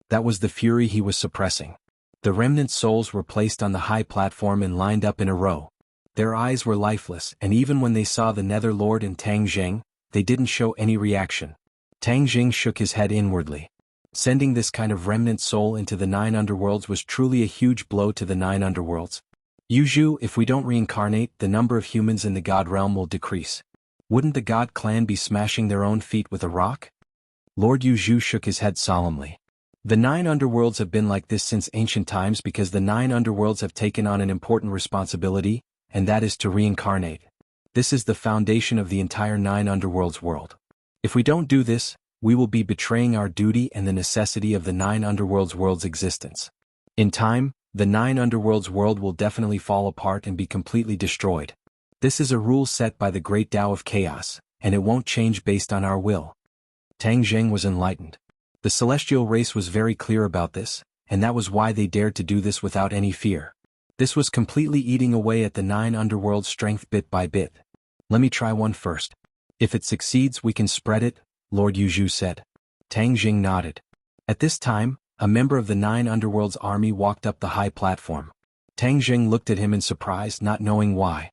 That was the fury he was suppressing. The remnant souls were placed on the high platform and lined up in a row. Their eyes were lifeless, and even when they saw the Nether Lord and Tang Zheng, they didn't show any reaction. Tang Zheng shook his head inwardly. Sending this kind of remnant soul into the 9 underworlds was truly a huge blow to the 9 underworlds. Yuzhu, if we don't reincarnate, the number of humans in the God realm will decrease. Wouldn't the God clan be smashing their own feet with a rock? Lord Yuzhu shook his head solemnly. The 9 underworlds have been like this since ancient times because the 9 underworlds have taken on an important responsibility, and that is to reincarnate. This is the foundation of the entire 9 underworlds world. If we don't do this, we will be betraying our duty and the necessity of the 9 underworlds world's existence. In time, the 9 underworlds world will definitely fall apart and be completely destroyed. This is a rule set by the great Tao of chaos, and it won't change based on our will. Tang Zheng was enlightened. The celestial race was very clear about this, and that was why they dared to do this without any fear. This was completely eating away at the 9 underworlds' strength bit by bit. Let me try one first. If it succeeds we can spread it, Lord Yuzhu said. Tang Zheng nodded. At this time, a member of the 9 underworlds army walked up the high platform. Tang Zheng looked at him in surprise, not knowing why.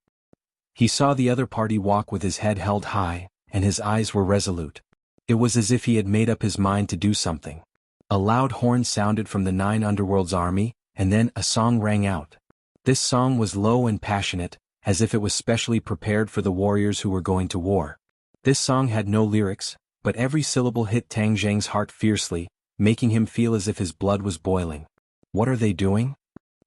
He saw the other party walk with his head held high, and his eyes were resolute. It was as if he had made up his mind to do something. A loud horn sounded from the 9 underworlds army, and then a song rang out. This song was low and passionate, as if it was specially prepared for the warriors who were going to war. This song had no lyrics, but every syllable hit Tang Zheng's heart fiercely, making him feel as if his blood was boiling. What are they doing?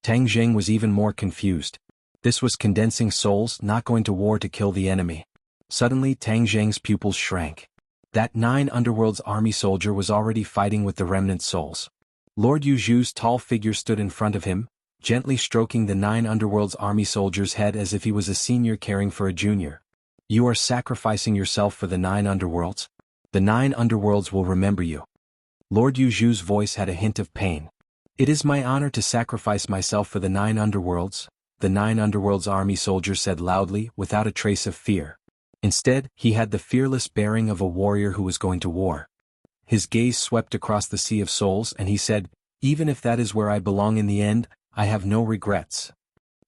Tang Zheng was even more confused. This was condensing souls not going to war to kill the enemy. Suddenly Tang Zheng's pupils shrank. That 9 underworlds army soldier was already fighting with the remnant souls. Lord Yuzhu's tall figure stood in front of him, gently stroking the 9 underworlds army soldier's head as if he was a senior caring for a junior. You are sacrificing yourself for the 9 underworlds? The 9 underworlds will remember you. Lord Yuzhu's voice had a hint of pain. It is my honor to sacrifice myself for the 9 underworlds, the 9 underworlds army soldier said loudly, without a trace of fear. Instead, he had the fearless bearing of a warrior who was going to war. His gaze swept across the sea of souls and he said, even if that is where I belong in the end, I have no regrets.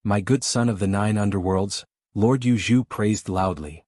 My good son of the 9 underworlds, Lord Yuzhu praised loudly.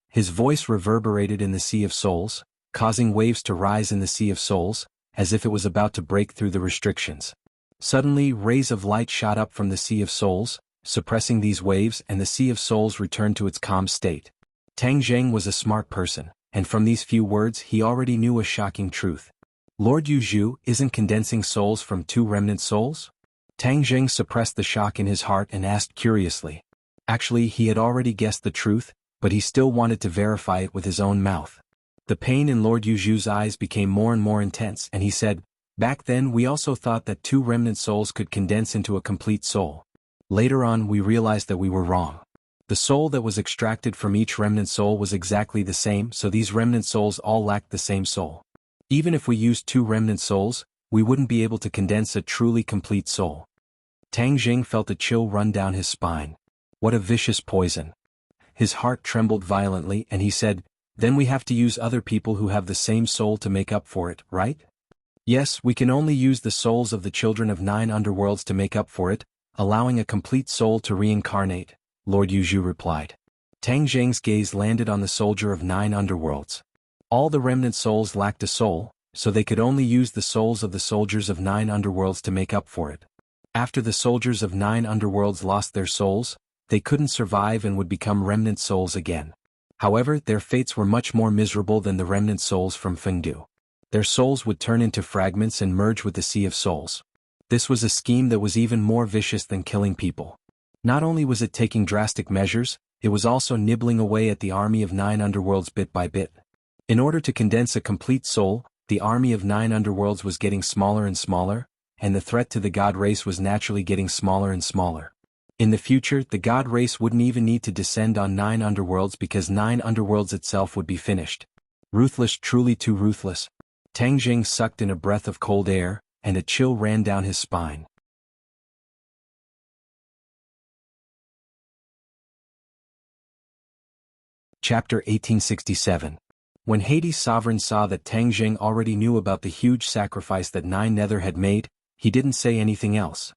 His voice reverberated in the sea of souls, causing waves to rise in the sea of souls, as if it was about to break through the restrictions. Suddenly, rays of light shot up from the sea of souls, suppressing these waves, and the sea of souls returned to its calm state. Tang Zheng was a smart person, and from these few words he already knew a shocking truth. Lord Yuzhu isn't condensing souls from 2 remnant souls? Tang Zheng suppressed the shock in his heart and asked curiously. Actually, he had already guessed the truth, but he still wanted to verify it with his own mouth. The pain in Lord Yuzhu's eyes became more and more intense, and he said, back then we also thought that 2 remnant souls could condense into a complete soul. Later on we realized that we were wrong. The soul that was extracted from each remnant soul was exactly the same, so these remnant souls all lacked the same soul. Even if we used 2 remnant souls, we wouldn't be able to condense a truly complete soul. Tang Zheng felt a chill run down his spine. What a vicious poison. His heart trembled violently and he said, then we have to use other people who have the same soul to make up for it, right? Yes, we can only use the souls of the children of 9 underworlds to make up for it, allowing a complete soul to reincarnate, Lord Yuzhu replied. Tang Zheng's gaze landed on the soldier of 9 underworlds. All the remnant souls lacked a soul, so they could only use the souls of the soldiers of 9 underworlds to make up for it. After the soldiers of 9 underworlds lost their souls, they couldn't survive and would become remnant souls again. However, their fates were much more miserable than the remnant souls from Fengdu. Their souls would turn into fragments and merge with the Sea of Souls. This was a scheme that was even more vicious than killing people. Not only was it taking drastic measures, it was also nibbling away at the army of 9 underworlds bit by bit. In order to condense a complete soul, the army of 9 underworlds was getting smaller and smaller, and the threat to the god race was naturally getting smaller and smaller. In the future, the god race wouldn't even need to descend on 9 underworlds because 9 underworlds itself would be finished. Ruthless, truly too ruthless. Tang Zheng sucked in a breath of cold air, and a chill ran down his spine. Chapter 1867. When Hades' sovereign saw that Tang Zheng already knew about the huge sacrifice that 9 Nether had made, he didn't say anything else.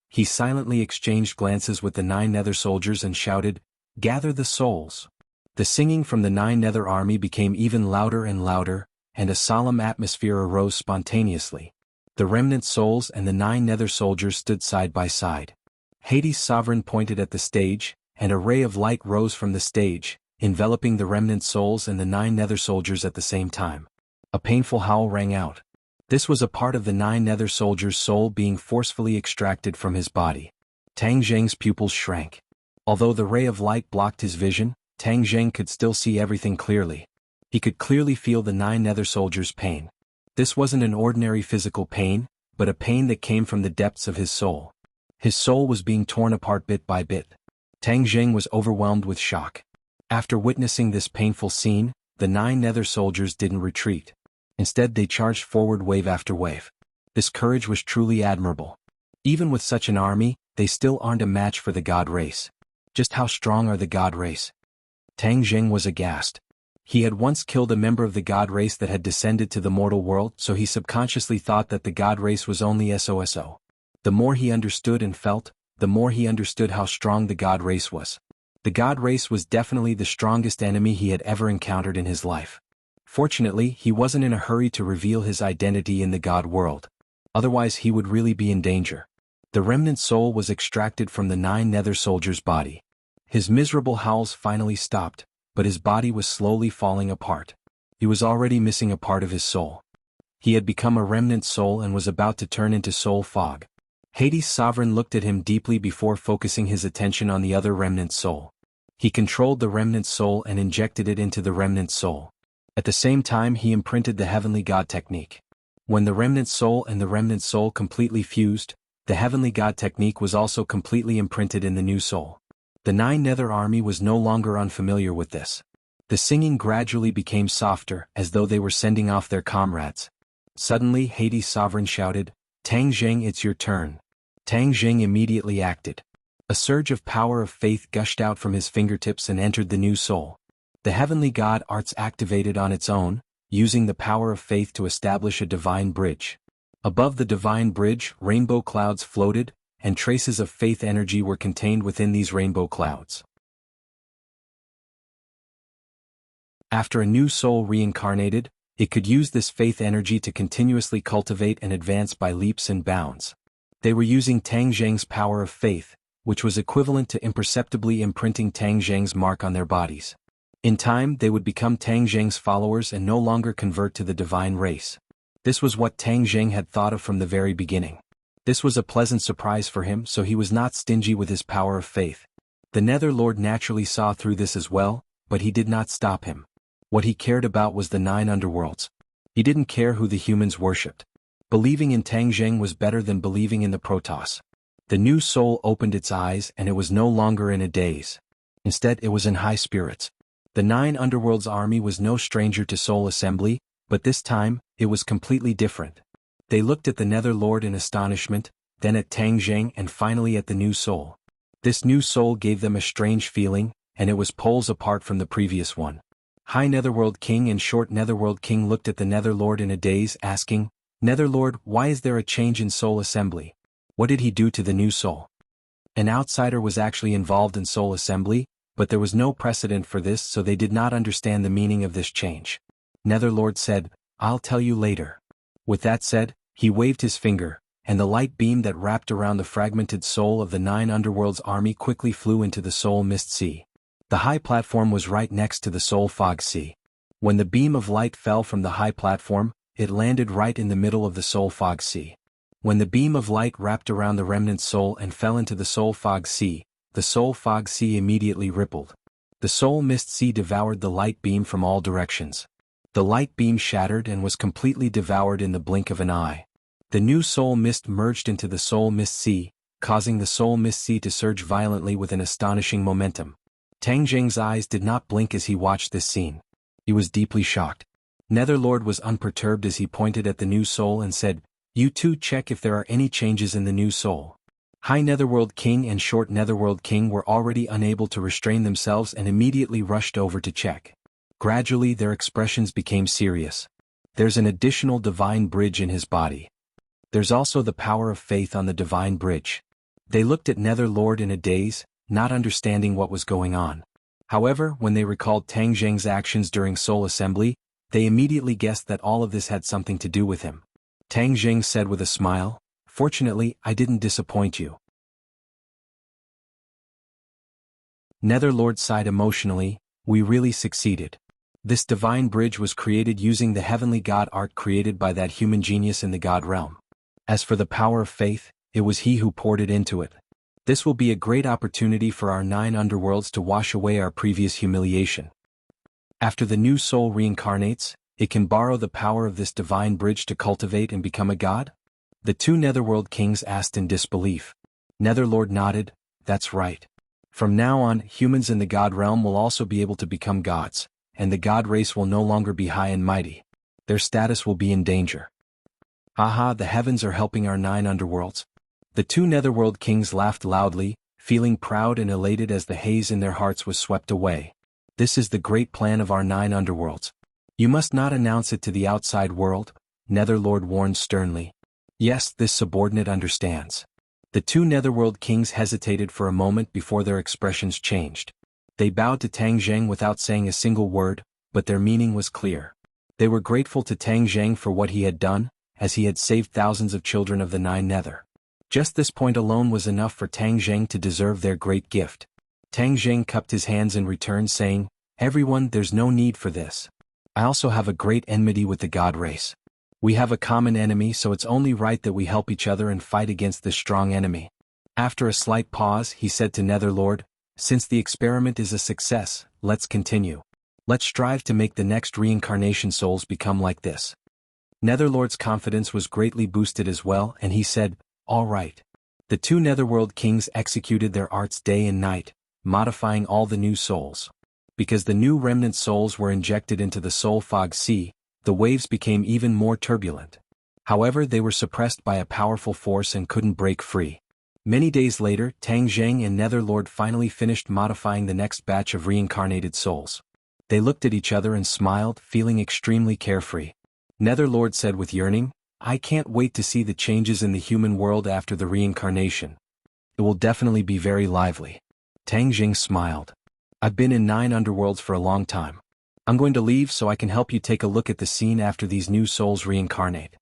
He silently exchanged glances with the 9 Nether soldiers and shouted, "Gather the souls." The singing from the 9 Nether army became even louder and louder, and a solemn atmosphere arose spontaneously. The remnant souls and the 9 Nether soldiers stood side by side. Hades' sovereign pointed at the stage, and a ray of light rose from the stage, enveloping the remnant souls and the 9 nether soldiers at the same time. A painful howl rang out. This was a part of the 9 nether soldiers' soul being forcefully extracted from his body. Tang Zheng's pupils shrank. Although the ray of light blocked his vision, Tang Zheng could still see everything clearly. He could clearly feel the 9 nether soldiers' pain. This wasn't an ordinary physical pain, but a pain that came from the depths of his soul. His soul was being torn apart bit by bit. Tang Zheng was overwhelmed with shock. After witnessing this painful scene, the 9 nether soldiers didn't retreat. Instead they charged forward wave after wave. This courage was truly admirable. Even with such an army, they still aren't a match for the god race. Just how strong are the god race? Tang Zheng was aghast. He had once killed a member of the god race that had descended to the mortal world, so he subconsciously thought that the god race was only SOSO. The more he understood and felt, the more he understood how strong the god race was. The god race was definitely the strongest enemy he had ever encountered in his life. Fortunately, he wasn't in a hurry to reveal his identity in the god world. Otherwise he would really be in danger. The remnant soul was extracted from the 9 nether soldiers' body. His miserable howls finally stopped, but his body was slowly falling apart. He was already missing a part of his soul. He had become a remnant soul and was about to turn into soul fog. Hades' sovereign looked at him deeply before focusing his attention on the other remnant soul. He controlled the remnant soul and injected it into the remnant soul. At the same time he imprinted the heavenly god technique. When the remnant soul and the remnant soul completely fused, the heavenly god technique was also completely imprinted in the new soul. The 9 nether army was no longer unfamiliar with this. The singing gradually became softer, as though they were sending off their comrades. Suddenly Hades' sovereign shouted, "Tang Zheng, it's your turn." Tang Zheng immediately acted. A surge of power of faith gushed out from his fingertips and entered the new soul. The heavenly god arts activated on its own, using the power of faith to establish a divine bridge. Above the divine bridge, rainbow clouds floated, and traces of faith energy were contained within these rainbow clouds. After a new soul reincarnated, it could use this faith energy to continuously cultivate and advance by leaps and bounds. They were using Tang Zheng's power of faith, which was equivalent to imperceptibly imprinting Tang Zheng's mark on their bodies. In time they would become Tang Zheng's followers and no longer convert to the divine race. This was what Tang Zheng had thought of from the very beginning. This was a pleasant surprise for him, so he was not stingy with his power of faith. The Nether Lord naturally saw through this as well, but he did not stop him. What he cared about was the 9 underworlds. He didn't care who the humans worshipped. Believing in Tang Zheng was better than believing in the Protoss. The new soul opened its eyes and it was no longer in a daze. Instead it was in high spirits. The 9 underworlds army was no stranger to soul assembly, but this time, it was completely different. They looked at the Nether Lord in astonishment, then at Tang Zheng and finally at the new soul. This new soul gave them a strange feeling, and it was poles apart from the previous one. High Netherworld King and Short Netherworld King looked at the Nether Lord in a daze, asking, "Nether Lord, why is there a change in soul assembly? What did he do to the new soul?" An outsider was actually involved in soul assembly, but there was no precedent for this, so they did not understand the meaning of this change. Netherlord said, "I'll tell you later." With that said, he waved his finger, and the light beam that wrapped around the fragmented soul of the 9 underworlds army quickly flew into the soul mist sea. The high platform was right next to the soul fog sea. When the beam of light fell from the high platform, it landed right in the middle of the soul fog sea. When the beam of light wrapped around the remnant soul and fell into the soul fog sea, the soul fog sea immediately rippled. The soul mist sea devoured the light beam from all directions. The light beam shattered and was completely devoured in the blink of an eye. The new soul mist merged into the soul mist sea, causing the soul mist sea to surge violently with an astonishing momentum. Tang Zheng's eyes did not blink as he watched this scene. He was deeply shocked. Netherlord was unperturbed as he pointed at the new soul and said, "You two check if there are any changes in the new soul." High Netherworld King and Short Netherworld King were already unable to restrain themselves and immediately rushed over to check. Gradually their expressions became serious. There's an additional divine bridge in his body. There's also the power of faith on the divine bridge. They looked at Netherlord in a daze, not understanding what was going on. However, when they recalled Tang Zheng's actions during Soul Assembly, they immediately guessed that all of this had something to do with him. Tang Zheng said with a smile, "Fortunately, I didn't disappoint you." Netherlord sighed emotionally, We really succeeded. This divine bridge was created using the heavenly God art created by that human genius in the God realm. As for the power of faith, it was he who poured it into it. This will be a great opportunity for our 9 underworlds to wash away our previous humiliation. After the new soul reincarnates, it can borrow the power of this divine bridge to cultivate and become a god? The 2 netherworld kings asked in disbelief. Netherlord nodded, that's right. From now on, humans in the god realm will also be able to become gods, and the god race will no longer be high and mighty. Their status will be in danger. Haha, the heavens are helping our 9 underworlds. The 2 netherworld kings laughed loudly, feeling proud and elated as the haze in their hearts was swept away. This is the great plan of our 9 underworlds. You must not announce it to the outside world, Netherlord warned sternly. Yes, this subordinate understands. The 2 netherworld kings hesitated for a moment before their expressions changed. They bowed to Tang Zheng without saying a single word, but their meaning was clear. They were grateful to Tang Zheng for what he had done, as he had saved thousands of children of the 9 nether. Just this point alone was enough for Tang Zheng to deserve their great gift. Tang Zheng cupped his hands in return, saying, Everyone, there's no need for this. I also have a great enmity with the god race. We have a common enemy, so it's only right that we help each other and fight against this strong enemy. After a slight pause, he said to Netherlord, Since the experiment is a success, let's continue. Let's strive to make the next reincarnation souls become like this. Netherlord's confidence was greatly boosted as well, and he said, All right. The 2 netherworld kings executed their arts day and night, modifying all the new souls. Because the new remnant souls were injected into the soul fog sea, the waves became even more turbulent. However, they were suppressed by a powerful force and couldn't break free. Many days later, Tang Zheng and Netherlord finally finished modifying the next batch of reincarnated souls. They looked at each other and smiled, feeling extremely carefree. Netherlord said with yearning, I can't wait to see the changes in the human world after the reincarnation. It will definitely be very lively. Tang Zheng smiled. I've been in 9 underworlds for a long time. I'm going to leave so I can help you take a look at the scene after these new souls reincarnate.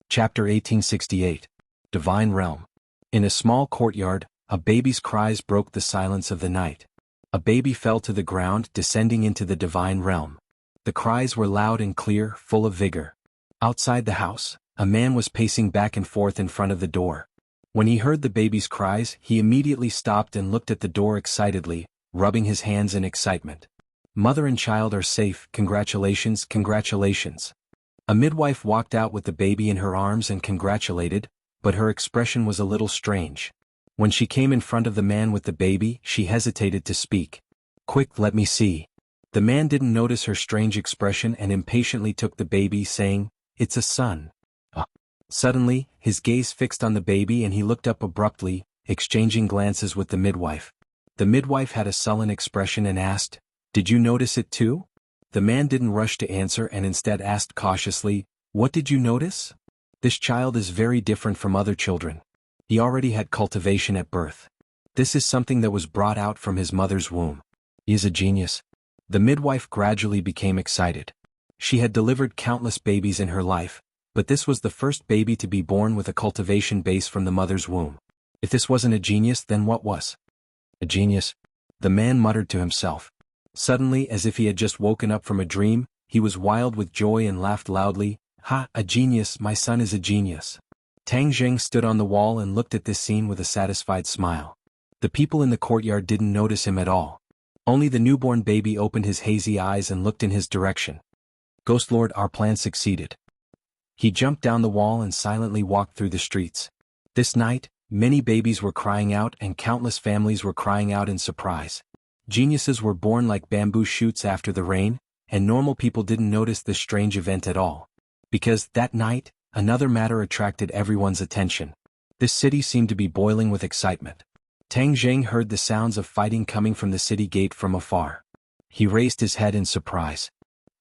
Chapter 1868. Divine Realm. In a small courtyard, a baby's cries broke the silence of the night. A baby fell to the ground, descending into the divine realm. The cries were loud and clear, full of vigor. Outside the house, a man was pacing back and forth in front of the door. When he heard the baby's cries, he immediately stopped and looked at the door excitedly, rubbing his hands in excitement. Mother and child are safe, congratulations, congratulations. A midwife walked out with the baby in her arms and congratulated, but her expression was a little strange. When she came in front of the man with the baby, she hesitated to speak. Quick, let me see. The man didn't notice her strange expression and impatiently took the baby, saying, It's a son. Suddenly, his gaze fixed on the baby and he looked up abruptly, exchanging glances with the midwife. The midwife had a sullen expression and asked, Did you notice it too? The man didn't rush to answer and instead asked cautiously, What did you notice? This child is very different from other children. He already had cultivation at birth. This is something that was brought out from his mother's womb. He is a genius. The midwife gradually became excited. She had delivered countless babies in her life, but this was the first baby to be born with a cultivation base from the mother's womb. If this wasn't a genius, then what was? A genius? The man muttered to himself. Suddenly, as if he had just woken up from a dream, he was wild with joy and laughed loudly. Ha, a genius, my son is a genius. Tang Zheng stood on the wall and looked at this scene with a satisfied smile. The people in the courtyard didn't notice him at all. Only the newborn baby opened his hazy eyes and looked in his direction. Ghost Lord, our plan succeeded. He jumped down the wall and silently walked through the streets. This night, many babies were crying out and countless families were crying out in surprise. Geniuses were born like bamboo shoots after the rain, and normal people didn't notice this strange event at all. Because, that night, another matter attracted everyone's attention. This city seemed to be boiling with excitement. Tang Zheng heard the sounds of fighting coming from the city gate from afar. He raised his head in surprise.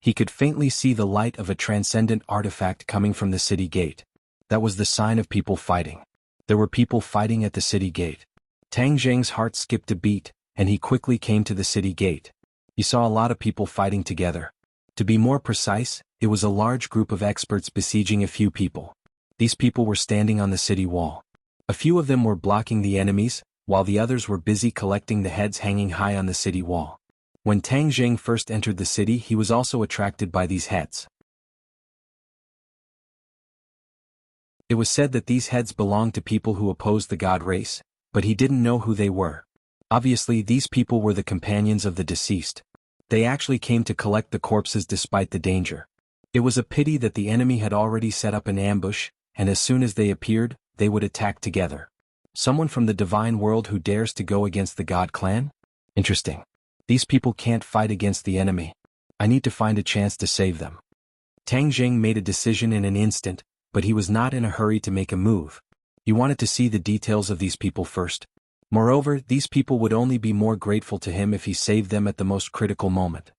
He could faintly see the light of a transcendent artifact coming from the city gate. That was the sign of people fighting. There were people fighting at the city gate. Tang Zheng's heart skipped a beat, and he quickly came to the city gate. He saw a lot of people fighting together. To be more precise, it was a large group of experts besieging a few people. These people were standing on the city wall. A few of them were blocking the enemies, while the others were busy collecting the heads hanging high on the city wall. When Tang Jing first entered the city, he was also attracted by these heads. It was said that these heads belonged to people who opposed the god race, but he didn't know who they were. Obviously, these people were the companions of the deceased. They actually came to collect the corpses despite the danger. It was a pity that the enemy had already set up an ambush, and as soon as they appeared, they would attack together. Someone from the divine world who dares to go against the god clan? Interesting. These people can't fight against the enemy. I need to find a chance to save them. Tang Jing made a decision in an instant, but he was not in a hurry to make a move. He wanted to see the details of these people first. Moreover, these people would only be more grateful to him if he saved them at the most critical moment.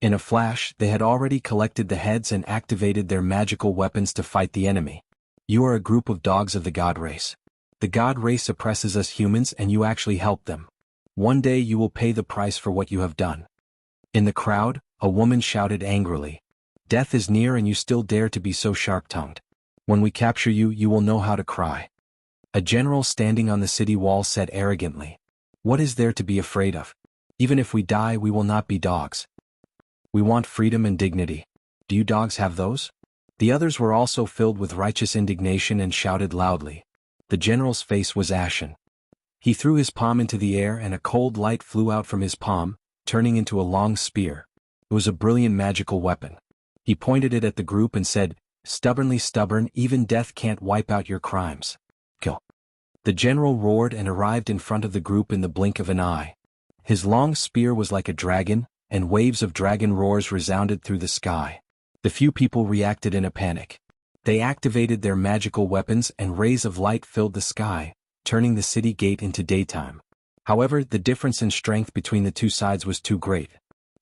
In a flash, they had already collected the heads and activated their magical weapons to fight the enemy. You are a group of dogs of the god race. The god race oppresses us humans and you actually help them. One day you will pay the price for what you have done. In the crowd, a woman shouted angrily. Death is near and you still dare to be so sharp-tongued. When we capture you, you will know how to cry. A general standing on the city wall said arrogantly. What is there to be afraid of? Even if we die, we will not be dogs. We want freedom and dignity. Do you dogs have those? The others were also filled with righteous indignation and shouted loudly. The general's face was ashen. He threw his palm into the air and a cold light flew out from his palm, turning into a long spear. It was a brilliant magical weapon. He pointed it at the group and said, Stubbornly stubborn, even death can't wipe out your crimes. Kill. The general roared and arrived in front of the group in the blink of an eye. His long spear was like a dragon, and waves of dragon roars resounded through the sky. The few people reacted in a panic. They activated their magical weapons and rays of light filled the sky, turning the city gate into daytime. However, the difference in strength between the two sides was too great.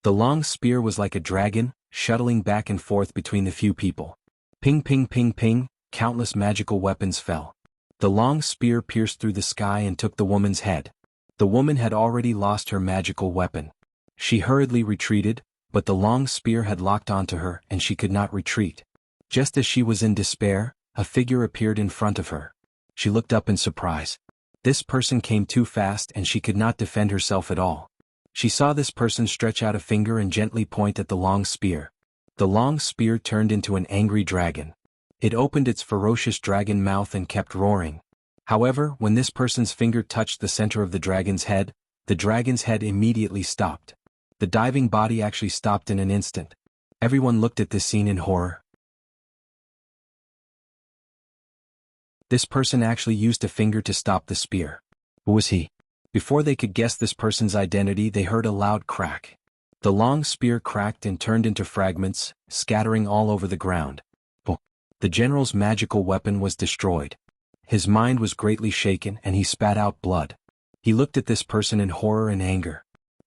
The long spear was like a dragon, shuttling back and forth between the few people. Ping ping ping ping, countless magical weapons fell. The long spear pierced through the sky and took the woman's head. The woman had already lost her magical weapon. She hurriedly retreated, but the long spear had locked onto her and she could not retreat. Just as she was in despair, a figure appeared in front of her. She looked up in surprise. This person came too fast and she could not defend herself at all. She saw this person stretch out a finger and gently point at the long spear. The long spear turned into an angry dragon. It opened its ferocious dragon mouth and kept roaring. However, when this person's finger touched the center of the dragon's head immediately stopped. The diving body actually stopped in an instant. Everyone looked at this scene in horror. This person actually used a finger to stop the spear. Who was he? Before they could guess this person's identity, they heard a loud crack. The long spear cracked and turned into fragments, scattering all over the ground. Oh. The general's magical weapon was destroyed. His mind was greatly shaken and he spat out blood. He looked at this person in horror and anger.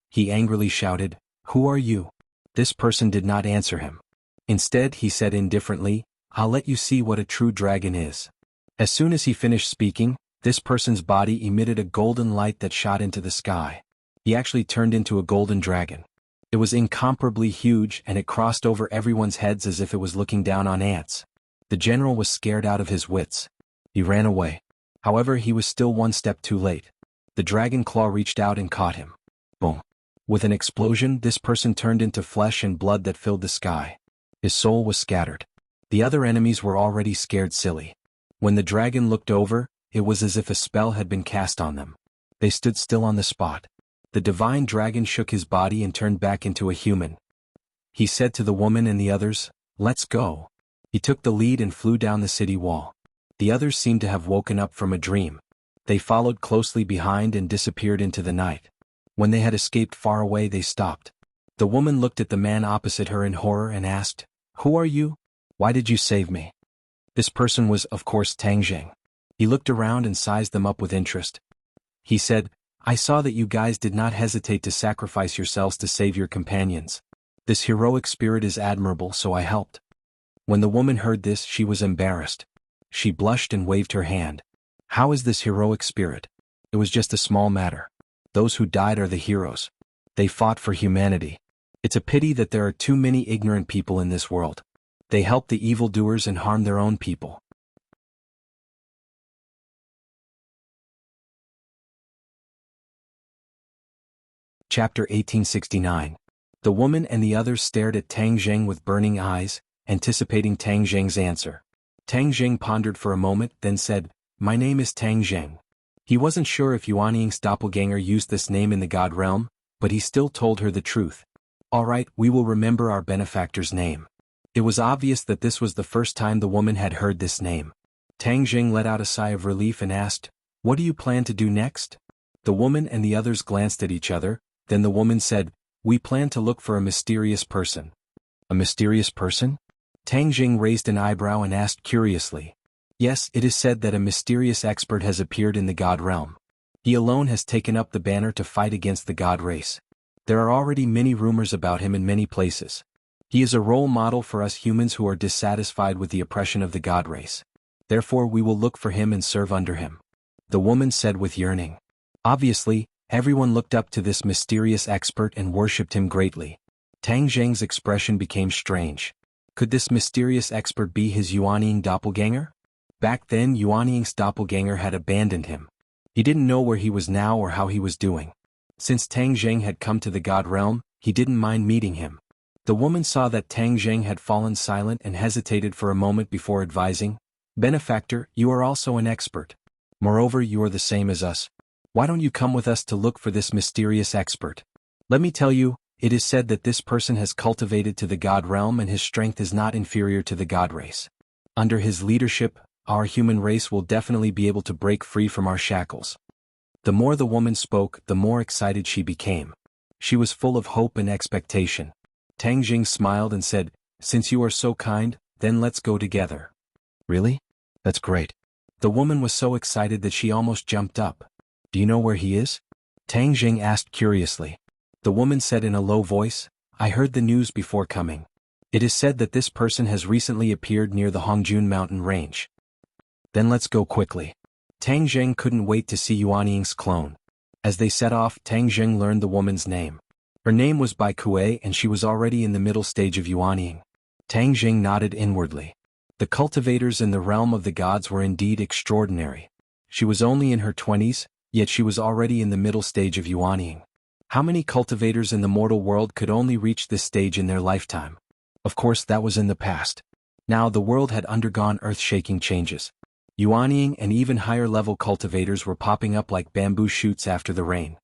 He angrily shouted, "Who are you?" This person did not answer him. Instead, he said indifferently, "I'll let you see what a true dragon is." As soon as he finished speaking, this person's body emitted a golden light that shot into the sky. He actually turned into a golden dragon. It was incomparably huge and it crossed over everyone's heads as if it was looking down on ants. The general was scared out of his wits. He ran away. However, he was still one step too late. The dragon claw reached out and caught him. Boom. With an explosion, this person turned into flesh and blood that filled the sky. His soul was scattered. The other enemies were already scared silly. When the dragon looked over, it was as if a spell had been cast on them. They stood still on the spot. The divine dragon shook his body and turned back into a human. He said to the woman and the others, "Let's go." He took the lead and flew down the city wall. The others seemed to have woken up from a dream. They followed closely behind and disappeared into the night. When they had escaped far away, they stopped. The woman looked at the man opposite her in horror and asked, "Who are you? Why did you save me?" This person was, of course, Tang Jing. He looked around and sized them up with interest. He said, "I saw that you guys did not hesitate to sacrifice yourselves to save your companions. This heroic spirit is admirable, so I helped." When the woman heard this, she was embarrassed. She blushed and waved her hand. "How is this heroic spirit? It was just a small matter. Those who died are the heroes. They fought for humanity. It's a pity that there are too many ignorant people in this world. They help the evildoers and harm their own people." Chapter 1869. The woman and the others stared at Tang Zheng with burning eyes, anticipating Tang Zheng's answer. Tang Zheng pondered for a moment, then said, "My name is Tang Zheng." He wasn't sure if Yuanying's doppelganger used this name in the god realm, but he still told her the truth. "All right, we will remember our benefactor's name." It was obvious that this was the first time the woman had heard this name. Tang Zheng let out a sigh of relief and asked, "What do you plan to do next?" The woman and the others glanced at each other, then the woman said, "We plan to look for a mysterious person." "A mysterious person?" Tang Zheng raised an eyebrow and asked curiously. "Yes, it is said that a mysterious expert has appeared in the god realm. He alone has taken up the banner to fight against the god race. There are already many rumors about him in many places. He is a role model for us humans who are dissatisfied with the oppression of the god race. Therefore we will look for him and serve under him," the woman said with yearning. Obviously, everyone looked up to this mysterious expert and worshipped him greatly. Tang Zheng's expression became strange. Could this mysterious expert be his Yuanying doppelganger? Back then Yuanying's doppelganger had abandoned him. He didn't know where he was now or how he was doing. Since Tang Zheng had come to the god realm, he didn't mind meeting him. The woman saw that Tang Zheng had fallen silent and hesitated for a moment before advising, "Benefactor, you are also an expert. Moreover, you are the same as us. Why don't you come with us to look for this mysterious expert? Let me tell you, it is said that this person has cultivated to the god realm and his strength is not inferior to the god race. Under his leadership, our human race will definitely be able to break free from our shackles." The more the woman spoke, the more excited she became. She was full of hope and expectation. Tang Zheng smiled and said, "Since you are so kind, then let's go together." "Really? That's great." The woman was so excited that she almost jumped up. "Do you know where he is?" Tang Zheng asked curiously. The woman said in a low voice, "I heard the news before coming. It is said that this person has recently appeared near the Hongjun mountain range." "Then let's go quickly." Tang Zheng couldn't wait to see Yuanying's clone. As they set off, Tang Zheng learned the woman's name. Her name was Bai Kuei and she was already in the middle stage of Yuanying. Tang Zheng nodded inwardly. The cultivators in the realm of the gods were indeed extraordinary. She was only in her 20s, yet she was already in the middle stage of Yuanying. How many cultivators in the mortal world could only reach this stage in their lifetime? Of course that was in the past. Now the world had undergone earth-shaking changes. Yuanying and even higher-level cultivators were popping up like bamboo shoots after the rain.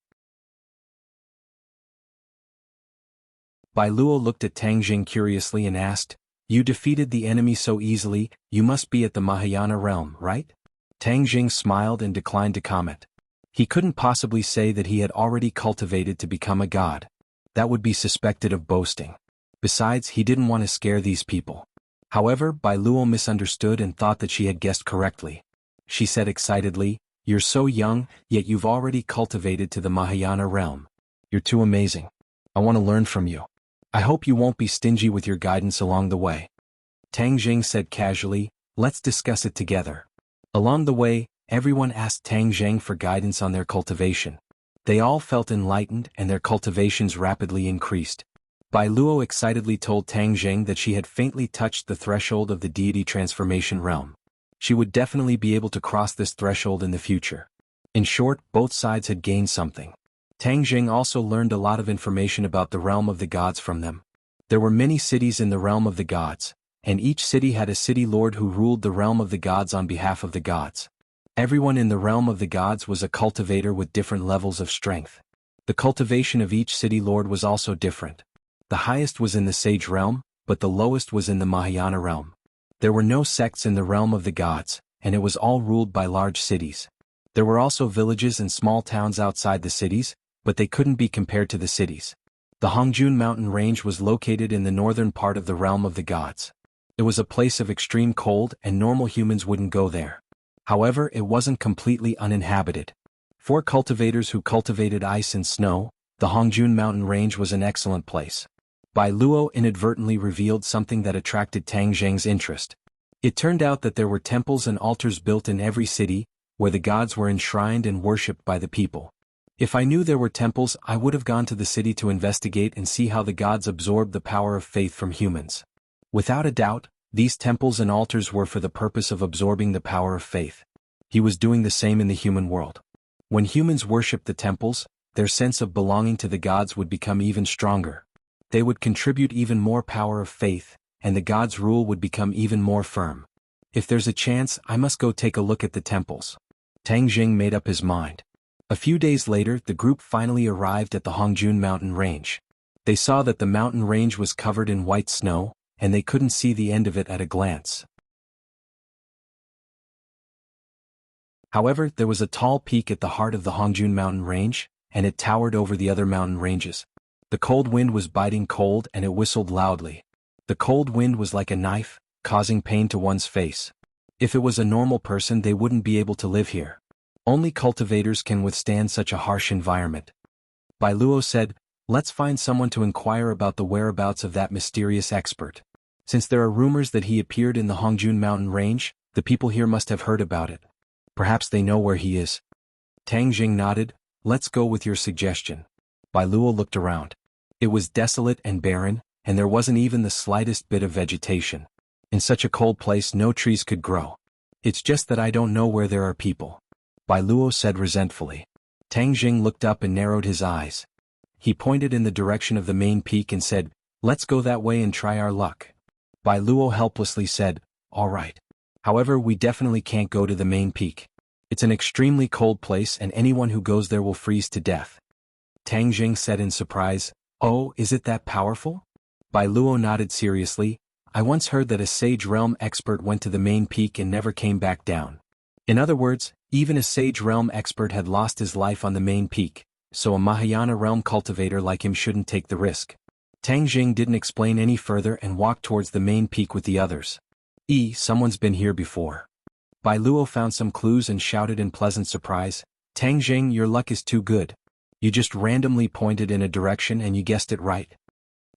Bai Luo looked at Tang Zheng curiously and asked, "You defeated the enemy so easily, you must be at the Mahayana realm, right?" Tang Zheng smiled and declined to comment. He couldn't possibly say that he had already cultivated to become a god. That would be suspected of boasting. Besides, he didn't want to scare these people. However, Bai Luo misunderstood and thought that she had guessed correctly. She said excitedly, "You're so young, yet you've already cultivated to the Mahayana realm. You're too amazing. I want to learn from you. I hope you won't be stingy with your guidance along the way." Tang Zheng said casually, "Let's discuss it together." Along the way, everyone asked Tang Zheng for guidance on their cultivation. They all felt enlightened and their cultivations rapidly increased. Bai Luo excitedly told Tang Zheng that she had faintly touched the threshold of the deity transformation realm. She would definitely be able to cross this threshold in the future. In short, both sides had gained something. Tang Zheng also learned a lot of information about the realm of the gods from them. There were many cities in the realm of the gods, and each city had a city lord who ruled the realm of the gods on behalf of the gods. Everyone in the realm of the gods was a cultivator with different levels of strength. The cultivation of each city lord was also different. The highest was in the sage realm, but the lowest was in the Mahayana realm. There were no sects in the realm of the gods, and it was all ruled by large cities. There were also villages and small towns outside the cities, but they couldn't be compared to the cities. The Hongjun mountain range was located in the northern part of the realm of the gods. It was a place of extreme cold and normal humans wouldn't go there. However, it wasn't completely uninhabited. For cultivators who cultivated ice and snow, the Hongjun mountain range was an excellent place. Bai Luo inadvertently revealed something that attracted Tang Zheng's interest. It turned out that there were temples and altars built in every city, where the gods were enshrined and worshipped by the people. If I knew there were temples, I would have gone to the city to investigate and see how the gods absorbed the power of faith from humans. Without a doubt, these temples and altars were for the purpose of absorbing the power of faith. He was doing the same in the human world. When humans worshipped the temples, their sense of belonging to the gods would become even stronger. They would contribute even more power of faith, and the gods' rule would become even more firm. If there's a chance, I must go take a look at the temples. Tang Jing made up his mind. A few days later, the group finally arrived at the Hongjun mountain range. They saw that the mountain range was covered in white snow, and they couldn't see the end of it at a glance. However, there was a tall peak at the heart of the Hongjun mountain range, and it towered over the other mountain ranges. The cold wind was biting cold and it whistled loudly. The cold wind was like a knife, causing pain to one's face. If it was a normal person, they wouldn't be able to live here. Only cultivators can withstand such a harsh environment. Bai Luo said, "Let's find someone to inquire about the whereabouts of that mysterious expert. Since there are rumors that he appeared in the Hongjun mountain range, the people here must have heard about it. Perhaps they know where he is." Tang Jing nodded. "Let's go with your suggestion." Bai Luo looked around. It was desolate and barren, and there wasn't even the slightest bit of vegetation. In such a cold place no trees could grow. "It's just that I don't know where there are people," Bai Luo said resentfully. Tang Jing looked up and narrowed his eyes. He pointed in the direction of the main peak and said, "Let's go that way and try our luck." Bai Luo helplessly said, "All right. However, we definitely can't go to the main peak. It's an extremely cold place and anyone who goes there will freeze to death." Tang Jing said in surprise, "Oh, is it that powerful?" Bai Luo nodded seriously. "I once heard that a Sage Realm expert went to the main peak and never came back down. In other words, even a Sage Realm expert had lost his life on the main peak, so a Mahayana Realm cultivator like him shouldn't take the risk." Tang Jing didn't explain any further and walked towards the main peak with the others. Someone's been here before." Bai Luo found some clues and shouted in pleasant surprise, "Tang Jing, your luck is too good. You just randomly pointed in a direction and you guessed it right."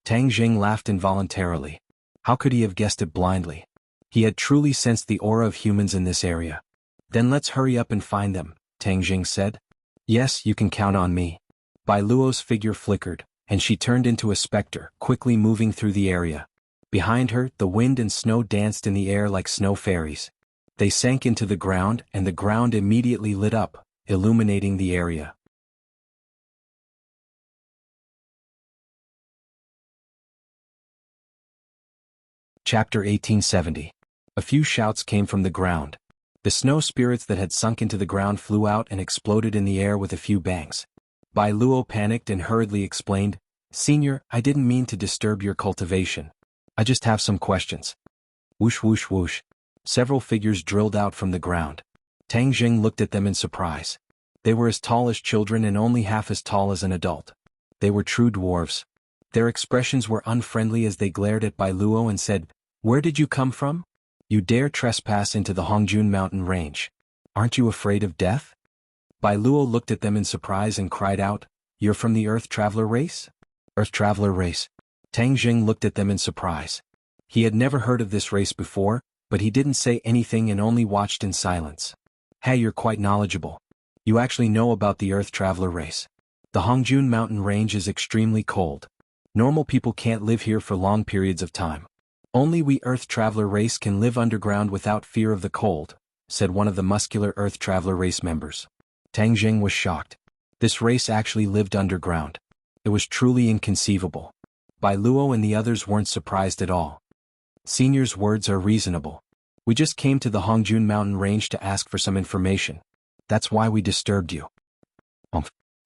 Tang Jing laughed involuntarily. How could he have guessed it blindly? He had truly sensed the aura of humans in this area. "Then let's hurry up and find them," Tang Jing said. "Yes, you can count on me." Bai Luo's figure flickered, and she turned into a specter, quickly moving through the area. Behind her, the wind and snow danced in the air like snow fairies. They sank into the ground, and the ground immediately lit up, illuminating the area. Chapter 1870. A few shouts came from the ground. The snow spirits that had sunk into the ground flew out and exploded in the air with a few bangs. Bai Luo panicked and hurriedly explained, "Senior, I didn't mean to disturb your cultivation. I just have some questions." Whoosh whoosh whoosh. Several figures drilled out from the ground. Tang Jing looked at them in surprise. They were as tall as children and only half as tall as an adult. They were true dwarves. Their expressions were unfriendly as they glared at Bai Luo and said, "Where did you come from? You dare trespass into the Hongjun mountain range. Aren't you afraid of death?" Bai Luo looked at them in surprise and cried out, "You're from the Earth Traveler race?" "Earth Traveler race?" Tang Jing looked at them in surprise. He had never heard of this race before, but he didn't say anything and only watched in silence. "Hey, you're quite knowledgeable. You actually know about the Earth Traveler race. The Hongjun mountain range is extremely cold. Normal people can't live here for long periods of time. Only we Earth Traveler race can live underground without fear of the cold," said one of the muscular Earth Traveler race members. Tang Jing was shocked. This race actually lived underground. It was truly inconceivable. Bai Luo and the others weren't surprised at all. "Senior's words are reasonable. We just came to the Hongjun mountain range to ask for some information. That's why we disturbed you."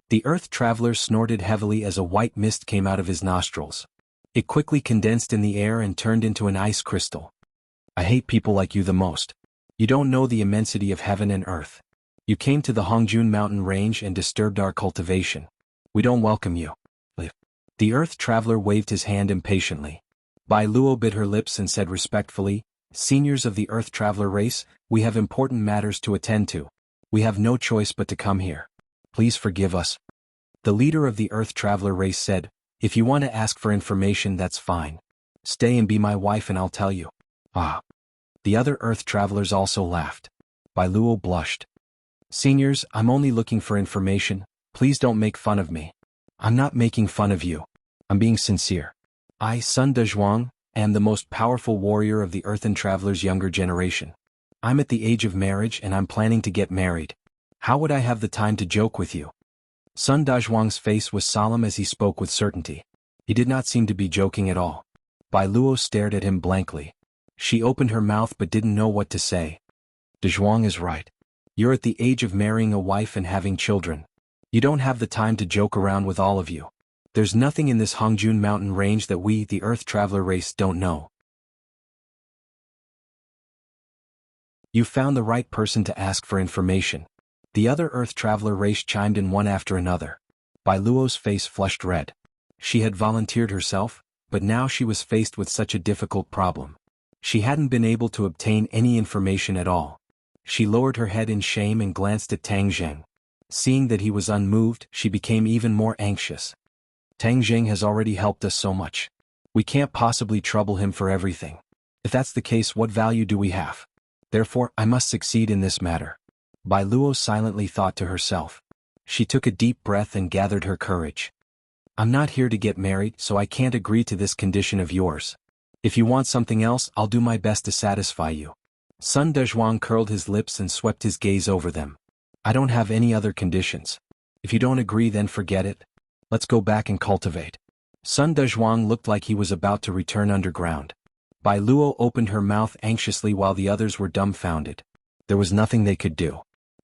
The Earth Traveler snorted heavily as a white mist came out of his nostrils. It quickly condensed in the air and turned into an ice crystal. "I hate people like you the most. You don't know the immensity of heaven and earth. You came to the Hongjun mountain range and disturbed our cultivation. We don't welcome you." The Earth Traveler waved his hand impatiently. Bai Luo bit her lips and said respectfully, "Seniors of the Earth Traveler race, we have important matters to attend to. We have no choice but to come here. Please forgive us." The leader of the Earth Traveler race said, "If you want to ask for information, that's fine. Stay and be my wife and I'll tell you." "Ah." The other Earth Travelers also laughed. Bai Luo blushed. "Seniors, I'm only looking for information. Please don't make fun of me." "I'm not making fun of you. I'm being sincere. I, Sun Dezhuang, am the most powerful warrior of the Earthen Traveler's younger generation. I'm at the age of marriage and I'm planning to get married. How would I have the time to joke with you?" Sun Dazhuang's face was solemn as he spoke with certainty. He did not seem to be joking at all. Bai Luo stared at him blankly. She opened her mouth but didn't know what to say. Dazhuang is right. You're at the age of marrying a wife and having children. You don't have the time to joke around with all of you. There's nothing in this Hongjun mountain range that we, the Earth Traveler race, don't know. You found the right person to ask for information. The other Earth Traveler race chimed in one after another. Bai Luo's face flushed red. She had volunteered herself, but now she was faced with such a difficult problem. She hadn't been able to obtain any information at all. She lowered her head in shame and glanced at Tang Zheng. Seeing that he was unmoved, she became even more anxious. Tang Zheng has already helped us so much. We can't possibly trouble him for everything. If that's the case, what value do we have? Therefore, I must succeed in this matter. Bai Luo silently thought to herself. She took a deep breath and gathered her courage. I'm not here to get married, so I can't agree to this condition of yours. If you want something else, I'll do my best to satisfy you. Sun Dazhuang curled his lips and swept his gaze over them. I don't have any other conditions. If you don't agree, then forget it. Let's go back and cultivate. Sun Dazhuang looked like he was about to return underground. Bai Luo opened her mouth anxiously while the others were dumbfounded. There was nothing they could do.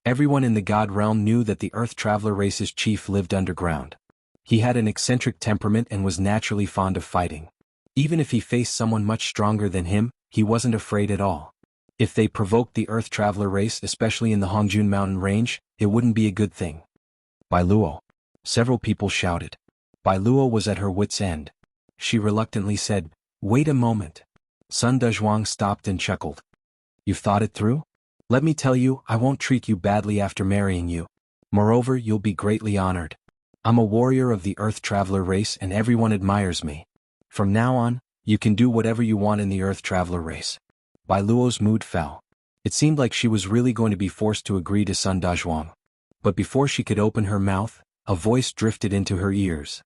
Everyone in the God realm knew that the Earth Traveler race's chief lived underground. He had an eccentric temperament and was naturally fond of fighting. Even if he faced someone much stronger than him, he wasn't afraid at all. If they provoked the Earth Traveler race, especially in the Hongjun mountain range, it wouldn't be a good thing. Bai Luo. Several people shouted. Bai Luo was at her wit's end. She reluctantly said, "Wait a moment." Sun Dazhuang stopped and chuckled. You've thought it through? Let me tell you, I won't treat you badly after marrying you. Moreover, you'll be greatly honored. I'm a warrior of the Earth Traveler race and everyone admires me. From now on, you can do whatever you want in the Earth Traveler race. Bai Luo's mood fell. It seemed like she was really going to be forced to agree to Sun Dazhuang. But before she could open her mouth, a voice drifted into her ears.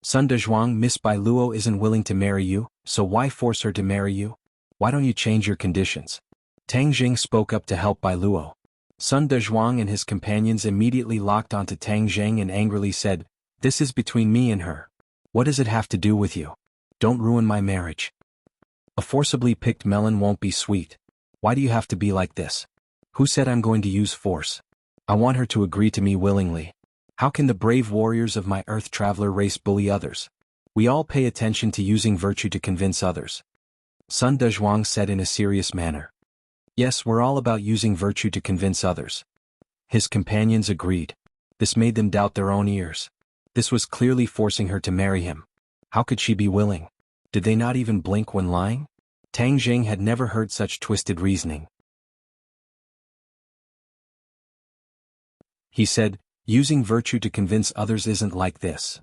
Sun Dazhuang, Miss Bai Luo isn't willing to marry you, so why force her to marry you? Why don't you change your conditions? Tang Jing spoke up to help Bai Luo. Sun Dazhuang and his companions immediately locked onto Tang Zheng and angrily said, "This is between me and her. What does it have to do with you? Don't ruin my marriage. A forcibly picked melon won't be sweet. Why do you have to be like this? Who said I'm going to use force? I want her to agree to me willingly. How can the brave warriors of my Earth Traveler race bully others? We all pay attention to using virtue to convince others." Sun Dazhuang said in a serious manner. Yes, we're all about using virtue to convince others. His companions agreed. This made them doubt their own ears. This was clearly forcing her to marry him. How could she be willing? Did they not even blink when lying? Tang Zheng had never heard such twisted reasoning. He said, "Using virtue to convince others isn't like this.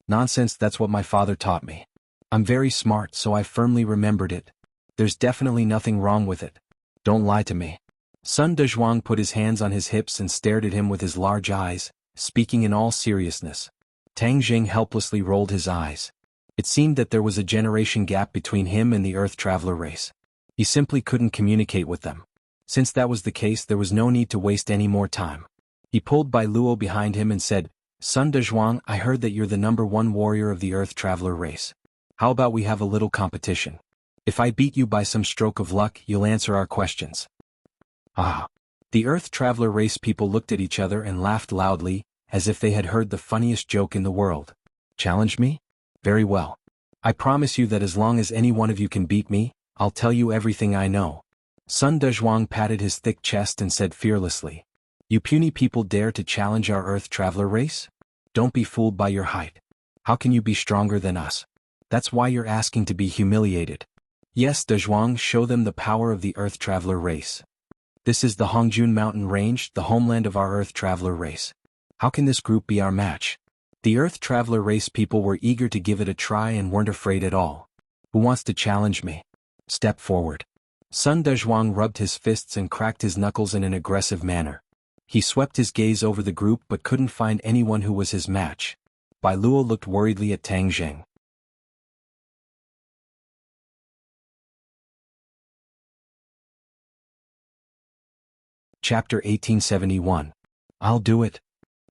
Nonsense, that's what my father taught me. I'm very smart, so I firmly remembered it. There's definitely nothing wrong with it. Don't lie to me." Sun Dazhuang put his hands on his hips and stared at him with his large eyes, speaking in all seriousness. Tang Jing helplessly rolled his eyes. It seemed that there was a generation gap between him and the Earth Traveler race. He simply couldn't communicate with them. Since that was the case, there was no need to waste any more time. He pulled Bai Luo behind him and said, "Sun Dazhuang, I heard that you're the #1 warrior of the Earth Traveler race. How about we have a little competition? If I beat you by some stroke of luck, you'll answer our questions." Ah! The Earth Traveler race people looked at each other and laughed loudly, as if they had heard the funniest joke in the world. Challenge me? Very well. I promise you that as long as any one of you can beat me, I'll tell you everything I know. Sun Dazhuang patted his thick chest and said fearlessly, "You puny people dare to challenge our Earth Traveler race? Don't be fooled by your height. How can you be stronger than us? That's why you're asking to be humiliated. Yes, Dazhuang, show them the power of the Earth Traveler race. This is the Hongjun Mountain Range, the homeland of our Earth Traveler race. How can this group be our match?" The Earth Traveler race people were eager to give it a try and weren't afraid at all. "Who wants to challenge me? Step forward." Sun Dazhuang rubbed his fists and cracked his knuckles in an aggressive manner. He swept his gaze over the group but couldn't find anyone who was his match. Bai Luo looked worriedly at Tang Zheng. Chapter 1871. I'll do it.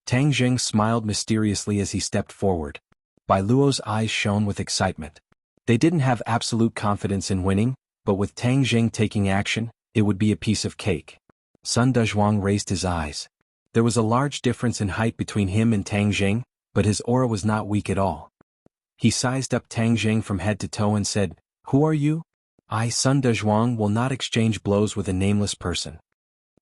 Tang Jing smiled mysteriously as he stepped forward. Bai Luo's eyes shone with excitement. They didn't have absolute confidence in winning, but with Tang Jing taking action, it would be a piece of cake. Sun Dezhuang raised his eyes. There was a large difference in height between him and Tang Jing, but his aura was not weak at all. He sized up Tang Jing from head to toe and said, "Who are you?" "I, Sun Dezhuang, will not exchange blows with a nameless person."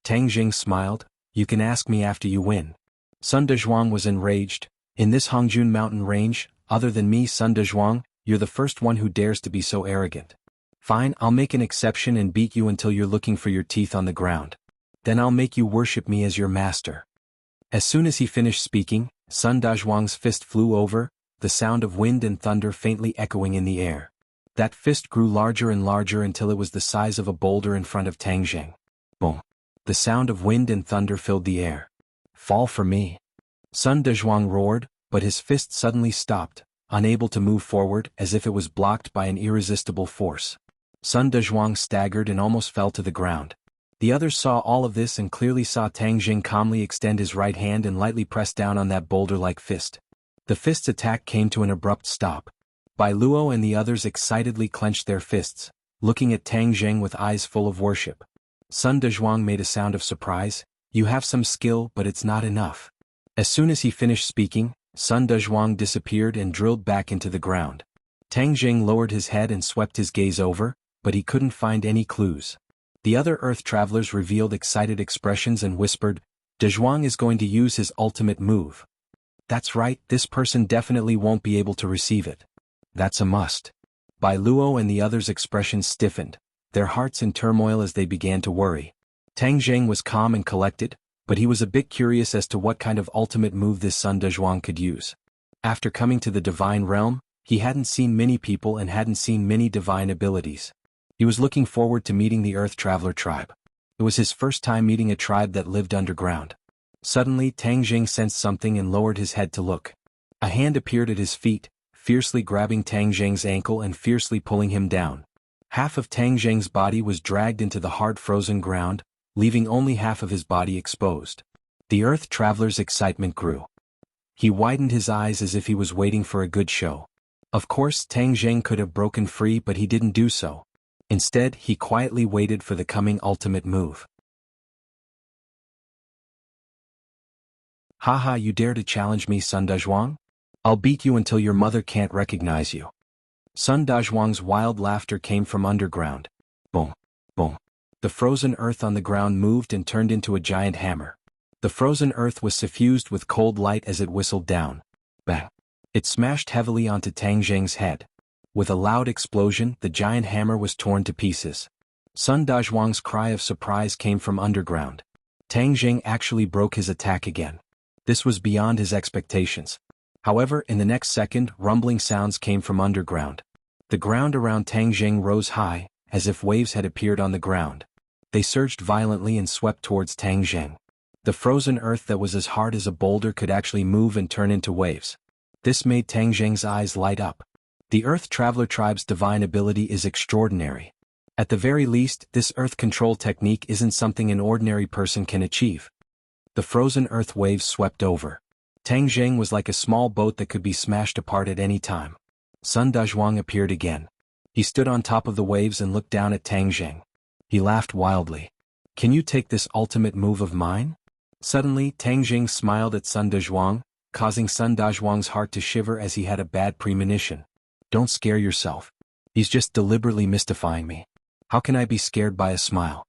Tang Jing smiled, "You can ask me after you win." Sun Dezhuang was enraged. "In this Hongjun mountain range, other than me, Sun Dezhuang, you're the first one who dares to be so arrogant. Fine, I'll make an exception and beat you until you're looking for your teeth on the ground. Then I'll make you worship me as your master." As soon as he finished speaking, Sun Dezhuang's fist flew over, the sound of wind and thunder faintly echoing in the air. That fist grew larger and larger until it was the size of a boulder in front of Tang Jing. Boom! The sound of wind and thunder filled the air. "Fall for me!" Sun Dezhuang roared, but his fist suddenly stopped, unable to move forward as if it was blocked by an irresistible force. Sun Dezhuang staggered and almost fell to the ground. The others saw all of this and clearly saw Tang Jing calmly extend his right hand and lightly press down on that boulder-like fist. The fist's attack came to an abrupt stop. Bai Luo and the others excitedly clenched their fists, looking at Tang Jing with eyes full of worship. Sun Dezhuang made a sound of surprise. "You have some skill, but it's not enough." As soon as he finished speaking, Sun Dezhuang disappeared and drilled back into the ground. Tang Jing lowered his head and swept his gaze over, but he couldn't find any clues. The other Earth travelers revealed excited expressions and whispered, "Dezhuang is going to use his ultimate move." "That's right, this person definitely won't be able to receive it. That's a must." Bai Luo and the others' expressions stiffened, their hearts in turmoil as they began to worry. Tang Jing was calm and collected, but he was a bit curious as to what kind of ultimate move this Sun Dezhuang could use. After coming to the divine realm, he hadn't seen many people and hadn't seen many divine abilities. He was looking forward to meeting the Earth Traveler tribe. It was his first time meeting a tribe that lived underground. Suddenly Tang Jing sensed something and lowered his head to look. A hand appeared at his feet, fiercely grabbing Tang Jing's ankle and fiercely pulling him down. Half of Tang Jing's body was dragged into the hard frozen ground, leaving only half of his body exposed. The Earth Traveler's excitement grew. He widened his eyes as if he was waiting for a good show. Of course, Tang Jing could have broken free, but he didn't do so. Instead, he quietly waited for the coming ultimate move. "Haha, you dare to challenge me, Sun Dezhuang? I'll beat you until your mother can't recognize you." Sun Dezhuang's wild laughter came from underground. Boom, boom. The frozen earth on the ground moved and turned into a giant hammer. The frozen earth was suffused with cold light as it whistled down. Bang! It smashed heavily onto Tang Jing's head. With a loud explosion, the giant hammer was torn to pieces. Sun Dezhuang's cry of surprise came from underground. Tang Jing actually broke his attack again. This was beyond his expectations. However, in the next second, rumbling sounds came from underground. The ground around Tang Jing rose high, as if waves had appeared on the ground. They surged violently and swept towards Tang Jing. The frozen earth that was as hard as a boulder could actually move and turn into waves. This made Tang Jing's eyes light up. The Earth Traveler tribe's divine ability is extraordinary. At the very least, this earth control technique isn't something an ordinary person can achieve. The frozen earth waves swept over. Tang Jing was like a small boat that could be smashed apart at any time. Sun Dezhuang appeared again. He stood on top of the waves and looked down at Tang Jing. He laughed wildly. "Can you take this ultimate move of mine?" Suddenly, Tang Jing smiled at Sun Dezhuang, causing Sun Dezhuang's heart to shiver as he had a bad premonition. "Don't scare yourself. He's just deliberately mystifying me. How can I be scared by a smile?"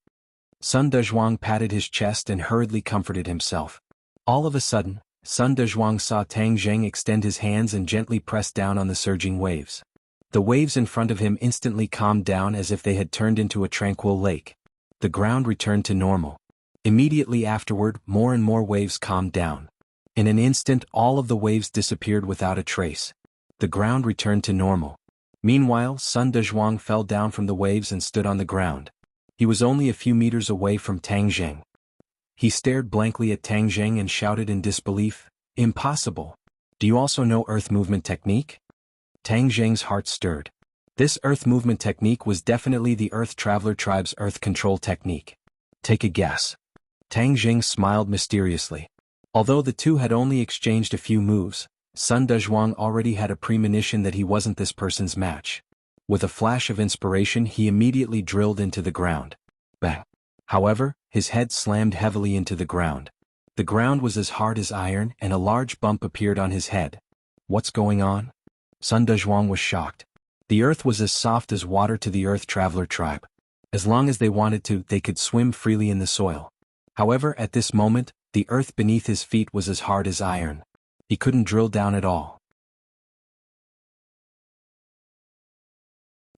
Sun Dezhuang patted his chest and hurriedly comforted himself. All of a sudden, Sun Dezhuang saw Tang Jing extend his hands and gently press down on the surging waves. The waves in front of him instantly calmed down as if they had turned into a tranquil lake. The ground returned to normal. Immediately afterward, more and more waves calmed down. In an instant, all of the waves disappeared without a trace. The ground returned to normal. Meanwhile, Sun Dezhuang fell down from the waves and stood on the ground. He was only a few meters away from Tang Jing. He stared blankly at Tang Jing and shouted in disbelief, "Impossible! Do you also know earth movement technique?" Tang Jing's heart stirred. This earth movement technique was definitely the Earth Traveler tribe's earth control technique. "Take a guess." Tang Jing smiled mysteriously. Although the two had only exchanged a few moves, Sun Dezhuang already had a premonition that he wasn't this person's match. With a flash of inspiration he immediately drilled into the ground. Bang! However, his head slammed heavily into the ground. The ground was as hard as iron and a large bump appeared on his head. What's going on? Sun Dezhuang was shocked. The earth was as soft as water to the Earth Traveler tribe. As long as they wanted to, they could swim freely in the soil. However, at this moment, the earth beneath his feet was as hard as iron. He couldn't drill down at all.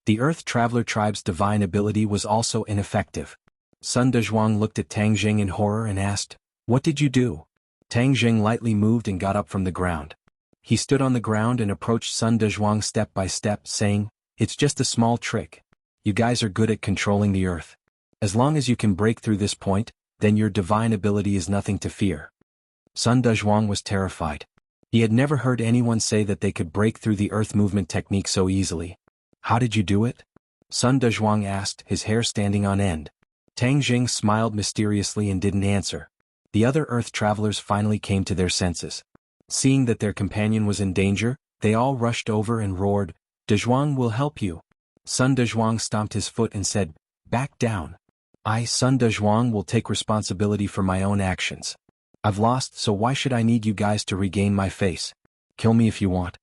The Earth Traveler tribe's divine ability was also ineffective. Sun Dezhuang looked at Tang Jing in horror and asked, "What did you do?" Tang Jing lightly moved and got up from the ground. He stood on the ground and approached Sun Dezhuang step by step, saying, "It's just a small trick. You guys are good at controlling the earth. As long as you can break through this point, then your divine ability is nothing to fear." Sun Dezhuang was terrified. He had never heard anyone say that they could break through the earth movement technique so easily. "How did you do it?" Sun Dezhuang asked, his hair standing on end. Tang Jing smiled mysteriously and didn't answer. The other Earth Travelers finally came to their senses. Seeing that their companion was in danger, they all rushed over and roared, "Dezhuang will help you." Sun Dezhuang stomped his foot and said, "Back down. I, Sun Dezhuang, will take responsibility for my own actions. I've lost, so why should I need you guys to regain my face? Kill me if you want."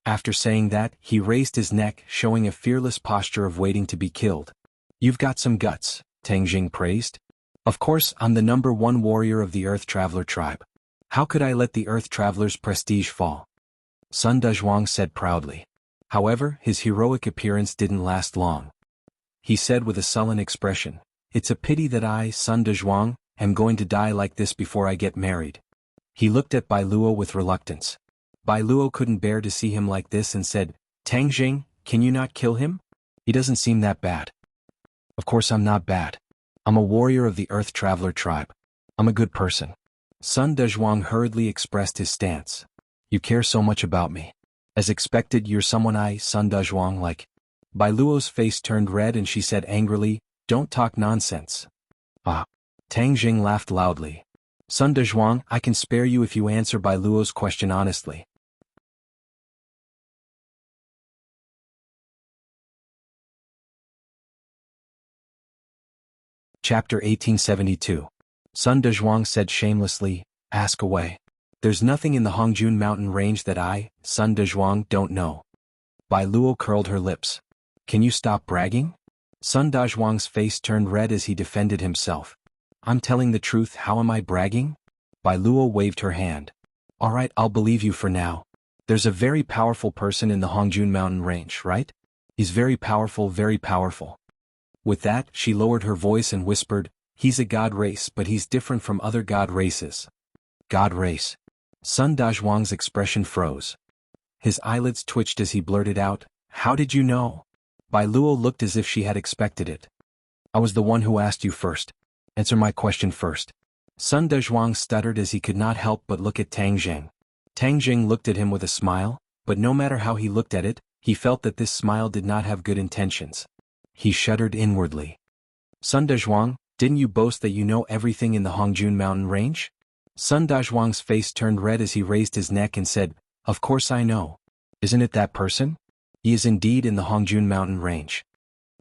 After saying that, he raised his neck, showing a fearless posture of waiting to be killed. "You've got some guts," Tang Jing praised. "Of course, I'm the #1 warrior of the Earth Traveler tribe. How could I let the Earth Traveler's prestige fall?" Sun Dezhuang said proudly. However, his heroic appearance didn't last long. He said with a sullen expression, "It's a pity that I, Sun Dezhuang, am going to die like this before I get married." He looked at Bai Luo with reluctance. Bai Luo couldn't bear to see him like this and said, "Tang Jing, can you not kill him? He doesn't seem that bad." "Of course I'm not bad. I'm a warrior of the Earth Traveler tribe. I'm a good person." Sun Dezhuang hurriedly expressed his stance. "You care so much about me. As expected, you're someone I, Sun Dezhuang, like." Bai Luo's face turned red and she said angrily, "Don't talk nonsense." "Ah." Tang Jing laughed loudly. "Sun Dezhuang, I can spare you if you answer Bai Luo's question honestly." Chapter 1872. Sun Dezhuang said shamelessly, "Ask away. There's nothing in the Hongjun mountain range that I, Sun Dezhuang, don't know." Bai Luo curled her lips. "Can you stop bragging?" Sun Dezhuang's face turned red as he defended himself. "I'm telling the truth, how am I bragging?" Bai Luo waved her hand. "All right, I'll believe you for now. There's a very powerful person in the Hongjun mountain range, right? He's very powerful, very powerful." With that, she lowered her voice and whispered, "He's a god race, but he's different from other god races." "God race?" Sun Dezhuang's expression froze. His eyelids twitched as he blurted out, "How did you know?" Bai Luo looked as if she had expected it. "I was the one who asked you first. Answer my question first." Sun Dezhuang stuttered as he could not help but look at Tang Jing. Tang Jing looked at him with a smile, but no matter how he looked at it, he felt that this smile did not have good intentions. He shuddered inwardly. "Sun Dezhuang, didn't you boast that you know everything in the Hongjun mountain range?" Sun Dezhuang's face turned red as he raised his neck and said, "Of course I know. Isn't it that person? He is indeed in the Hongjun mountain range."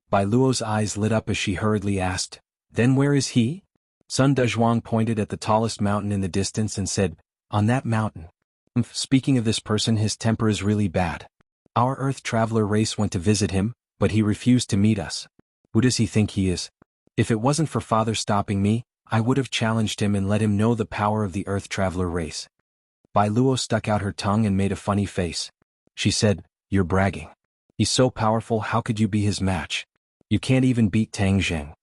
Bai Luo's eyes lit up as she hurriedly asked, "Then where is he?" Sun Dezhuang pointed at the tallest mountain in the distance and said, "On that mountain." Speaking of this person, his temper is really bad. Our Earth Traveler race went to visit him, but he refused to meet us. Who does he think he is? If it wasn't for Father stopping me, I would have challenged him and let him know the power of the Earth Traveler race. Bai Luo stuck out her tongue and made a funny face. She said, "You're bragging. He's so powerful, how could you be his match? You can't even beat Tang Jing."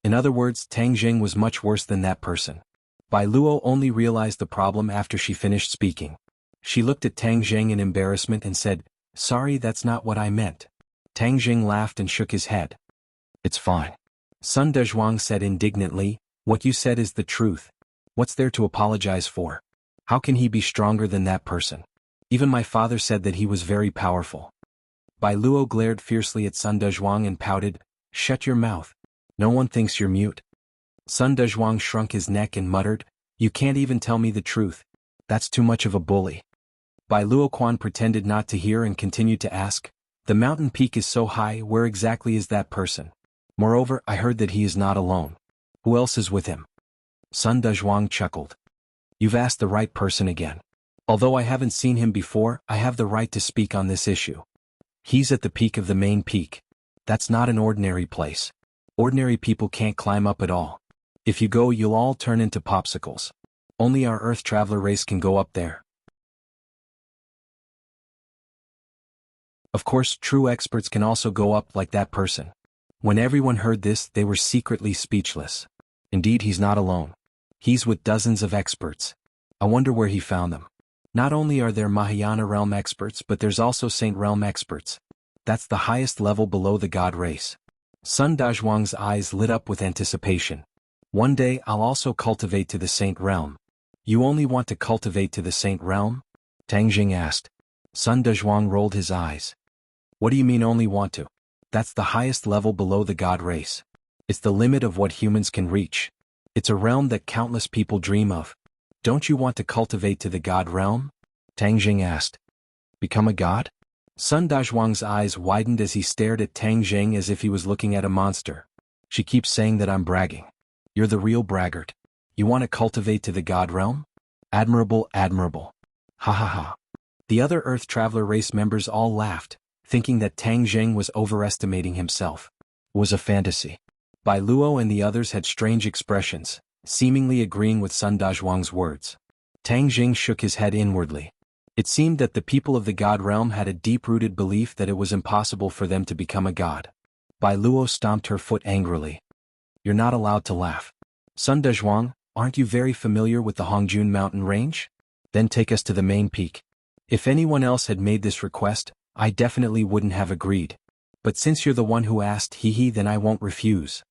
In other words, Tang Jing was much worse than that person. Bai Luo only realized the problem after she finished speaking. She looked at Tang Jing in embarrassment and said, "Sorry, that's not what I meant." Tang Jing laughed and shook his head. "It's fine." Sun Dezhuang said indignantly, "What you said is the truth. What's there to apologize for? How can he be stronger than that person? Even my father said that he was very powerful." Bai Luo glared fiercely at Sun Dezhuang and pouted, "Shut your mouth. No one thinks you're mute." Sun Dezhuang shrunk his neck and muttered, You can't even tell me the truth. That's too much of a bully. Bai Luoquan pretended not to hear and continued to ask, the mountain peak is so high, where exactly is that person? Moreover, I heard that he is not alone. Who else is with him? Sun Dezhuang chuckled. You've asked the right person again. Although I haven't seen him before, I have the right to speak on this issue. He's at the peak of the main peak. That's not an ordinary place. Ordinary people can't climb up at all. If you go, you'll all turn into popsicles. Only our Earth Traveler race can go up there. Of course, true experts can also go up like that person. When everyone heard this, they were secretly speechless. Indeed, he's not alone. He's with dozens of experts. I wonder where he found them. Not only are there Mahayana realm experts, but there's also Saint realm experts. That's the highest level below the god race. Sun Dazhuang's eyes lit up with anticipation. One day I'll also cultivate to the Saint realm. You only want to cultivate to the Saint realm? Tang Jing asked. Sun Dezhuang rolled his eyes. What do you mean only want to? That's the highest level below the god race. It's the limit of what humans can reach. It's a realm that countless people dream of. Don't you want to cultivate to the god realm? Tang Jing asked. Become a god? Sun Dazhuang's eyes widened as he stared at Tang Jing as if he was looking at a monster. She keeps saying that I'm bragging. You're the real braggart. You want to cultivate to the god realm? Admirable, admirable. Ha ha ha. The other Earth Traveler race members all laughed, thinking that Tang Jing was overestimating himself. It was a fantasy. Bai Luo and the others had strange expressions, seemingly agreeing with Sun Dazhuang's words. Tang Jing shook his head inwardly. It seemed that the people of the god realm had a deep-rooted belief that it was impossible for them to become a god. Bai Luo stomped her foot angrily. You're not allowed to laugh. Sun Dezhuang, aren't you very familiar with the Hongjun mountain range? Then take us to the main peak. If anyone else had made this request, I definitely wouldn't have agreed. But since you're the one who asked, then I won't refuse.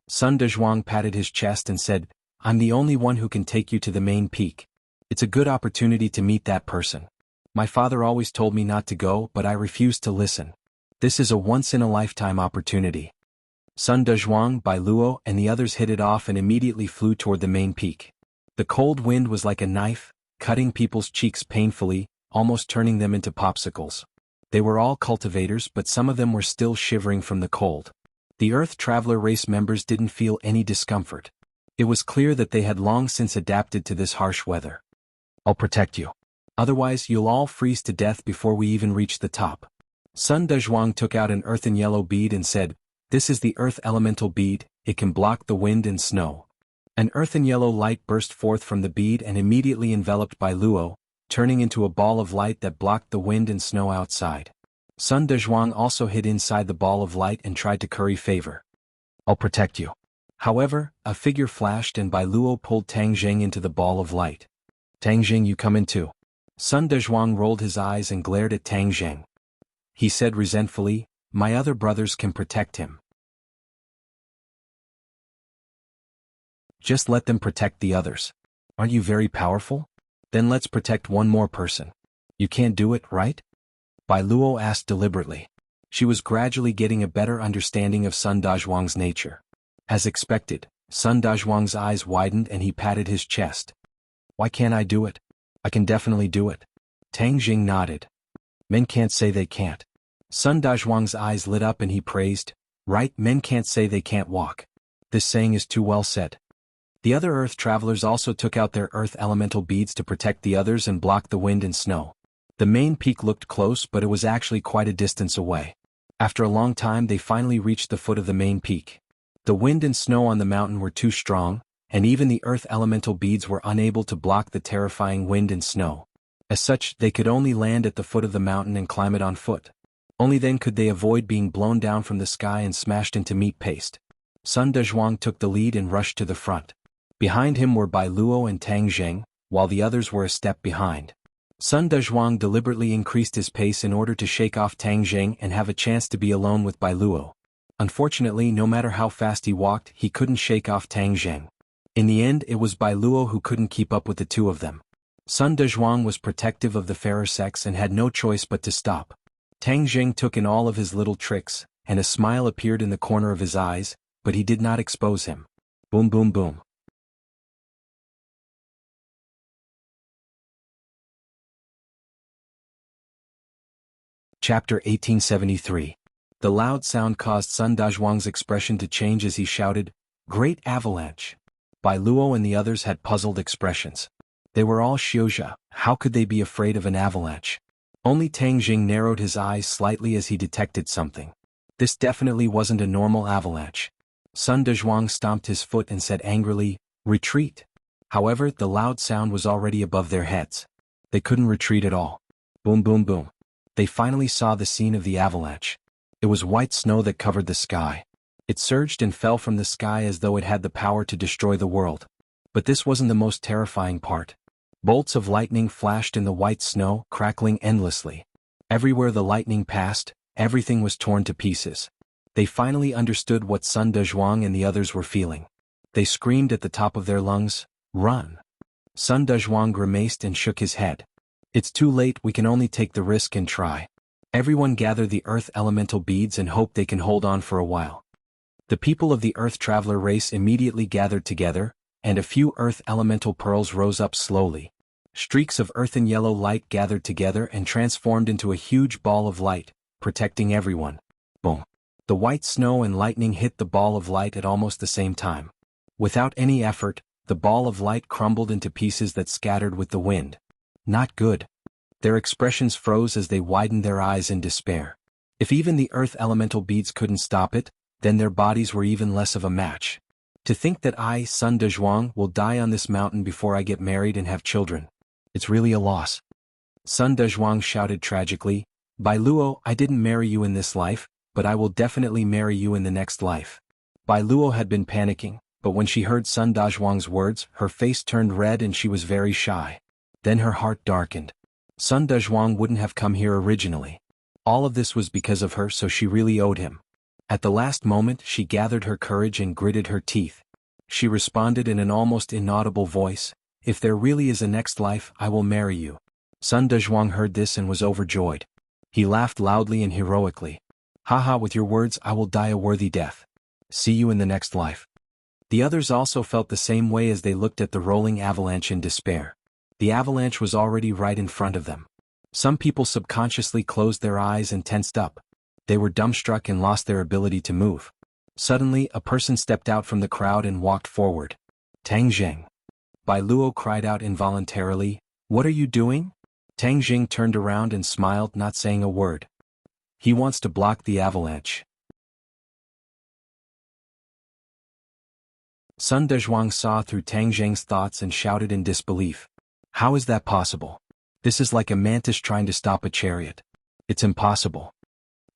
Sun Dezhuang patted his chest and said, I'm the only one who can take you to the main peak. It's a good opportunity to meet that person. My father always told me not to go, but I refused to listen. This is a once-in-a-lifetime opportunity. Sun Dezhuang, Bai Luo, and the others hit it off and immediately flew toward the main peak. The cold wind was like a knife, cutting people's cheeks painfully, almost turning them into popsicles. They were all cultivators, but some of them were still shivering from the cold. The Earth Traveler race members didn't feel any discomfort. It was clear that they had long since adapted to this harsh weather. I'll protect you. Otherwise, you'll all freeze to death before we even reach the top. Sun Dezhuang took out an earthen yellow bead and said, This is the Earth Elemental bead, it can block the wind and snow. An earthen yellow light burst forth from the bead and immediately enveloped Bai Luo, turning into a ball of light that blocked the wind and snow outside. Sun Dezhuang also hid inside the ball of light and tried to curry favor. I'll protect you. However, a figure flashed and Bai Luo pulled Tang Jing into the ball of light. Tang Jing, you come in too. Sun Dezhuang rolled his eyes and glared at Tang Jing. He said resentfully, My other brothers can protect him. Just let them protect the others. Aren't you very powerful? Then let's protect one more person. You can't do it, right? Bai Luo asked deliberately. She was gradually getting a better understanding of Sun Dazhuang's nature. As expected, Sun Dazhuang's eyes widened and he patted his chest. Why can't I do it? I can definitely do it. Tang Jing nodded. Men can't say they can't. Sun Dazhuang's eyes lit up and he praised, Right, men can't say they can't walk. This saying is too well said. The other Earth Travelers also took out their Earth Elemental beads to protect the others and block the wind and snow. The main peak looked close, but it was actually quite a distance away. After a long time they finally reached the foot of the main peak. The wind and snow on the mountain were too strong, and even the Earth Elemental beads were unable to block the terrifying wind and snow. As such, they could only land at the foot of the mountain and climb it on foot. Only then could they avoid being blown down from the sky and smashed into meat paste. Sun Dezhuang took the lead and rushed to the front. Behind him were Bai Luo and Tang Jing, while the others were a step behind. Sun Dezhuang deliberately increased his pace in order to shake off Tang Jing and have a chance to be alone with Bai Luo. Unfortunately, no matter how fast he walked, he couldn't shake off Tang Jing. In the end, it was Bai Luo who couldn't keep up with the two of them. Sun Dezhuang was protective of the fairer sex and had no choice but to stop. Tang Jing took in all of his little tricks, and a smile appeared in the corner of his eyes, but he did not expose him. Boom boom boom. Chapter 1873. The loud sound caused Sun Dazhuang's expression to change as he shouted, "Great avalanche!" Bai Luo and the others had puzzled expressions. They were all Xiuzha, how could they be afraid of an avalanche? Only Tang Jing narrowed his eyes slightly as he detected something. This definitely wasn't a normal avalanche. Sun Dazhuang stomped his foot and said angrily, "Retreat!" However, the loud sound was already above their heads. They couldn't retreat at all. Boom boom boom. They finally saw the scene of the avalanche. It was white snow that covered the sky. It surged and fell from the sky as though it had the power to destroy the world. But this wasn't the most terrifying part. Bolts of lightning flashed in the white snow, crackling endlessly. Everywhere the lightning passed, everything was torn to pieces. They finally understood what Sun Dazhuang and the others were feeling. They screamed at the top of their lungs, "Run!" Sun Dazhuang grimaced and shook his head. "It's too late, we can only take the risk and try. Everyone gather the earth elemental beads and hope they can hold on for a while." The people of the Earth Traveler race immediately gathered together, and a few earth elemental pearls rose up slowly. Streaks of earthen yellow light gathered together and transformed into a huge ball of light, protecting everyone. Boom. The white snow and lightning hit the ball of light at almost the same time. Without any effort, the ball of light crumbled into pieces that scattered with the wind. Not good. Their expressions froze as they widened their eyes in despair. If even the earth elemental beads couldn't stop it, then their bodies were even less of a match. To think that I, Sun Dazhuang, will die on this mountain before I get married and have children. It's really a loss. Sun Dazhuang shouted tragically, "Bai Luo, I didn't marry you in this life, but I will definitely marry you in the next life." Bai Luo had been panicking, but when she heard Sun Dazhuang's words, her face turned red and she was very shy. Then her heart darkened. Sun Dazhuang wouldn't have come here originally. All of this was because of her, so she really owed him. At the last moment, she gathered her courage and gritted her teeth. She responded in an almost inaudible voice, "If there really is a next life, I will marry you." Sun Dazhuang heard this and was overjoyed. He laughed loudly and heroically. "Haha, with your words I will die a worthy death. See you in the next life." The others also felt the same way as they looked at the rolling avalanche in despair. The avalanche was already right in front of them. Some people subconsciously closed their eyes and tensed up. They were dumbstruck and lost their ability to move. Suddenly, a person stepped out from the crowd and walked forward. "Tang Jing." Bai Luo cried out involuntarily, "What are you doing?" Tang Jing turned around and smiled, not saying a word. "He wants to block the avalanche." Sun Dazhuang saw through Tang Jing's thoughts and shouted in disbelief. "How is that possible? This is like a mantis trying to stop a chariot. It's impossible."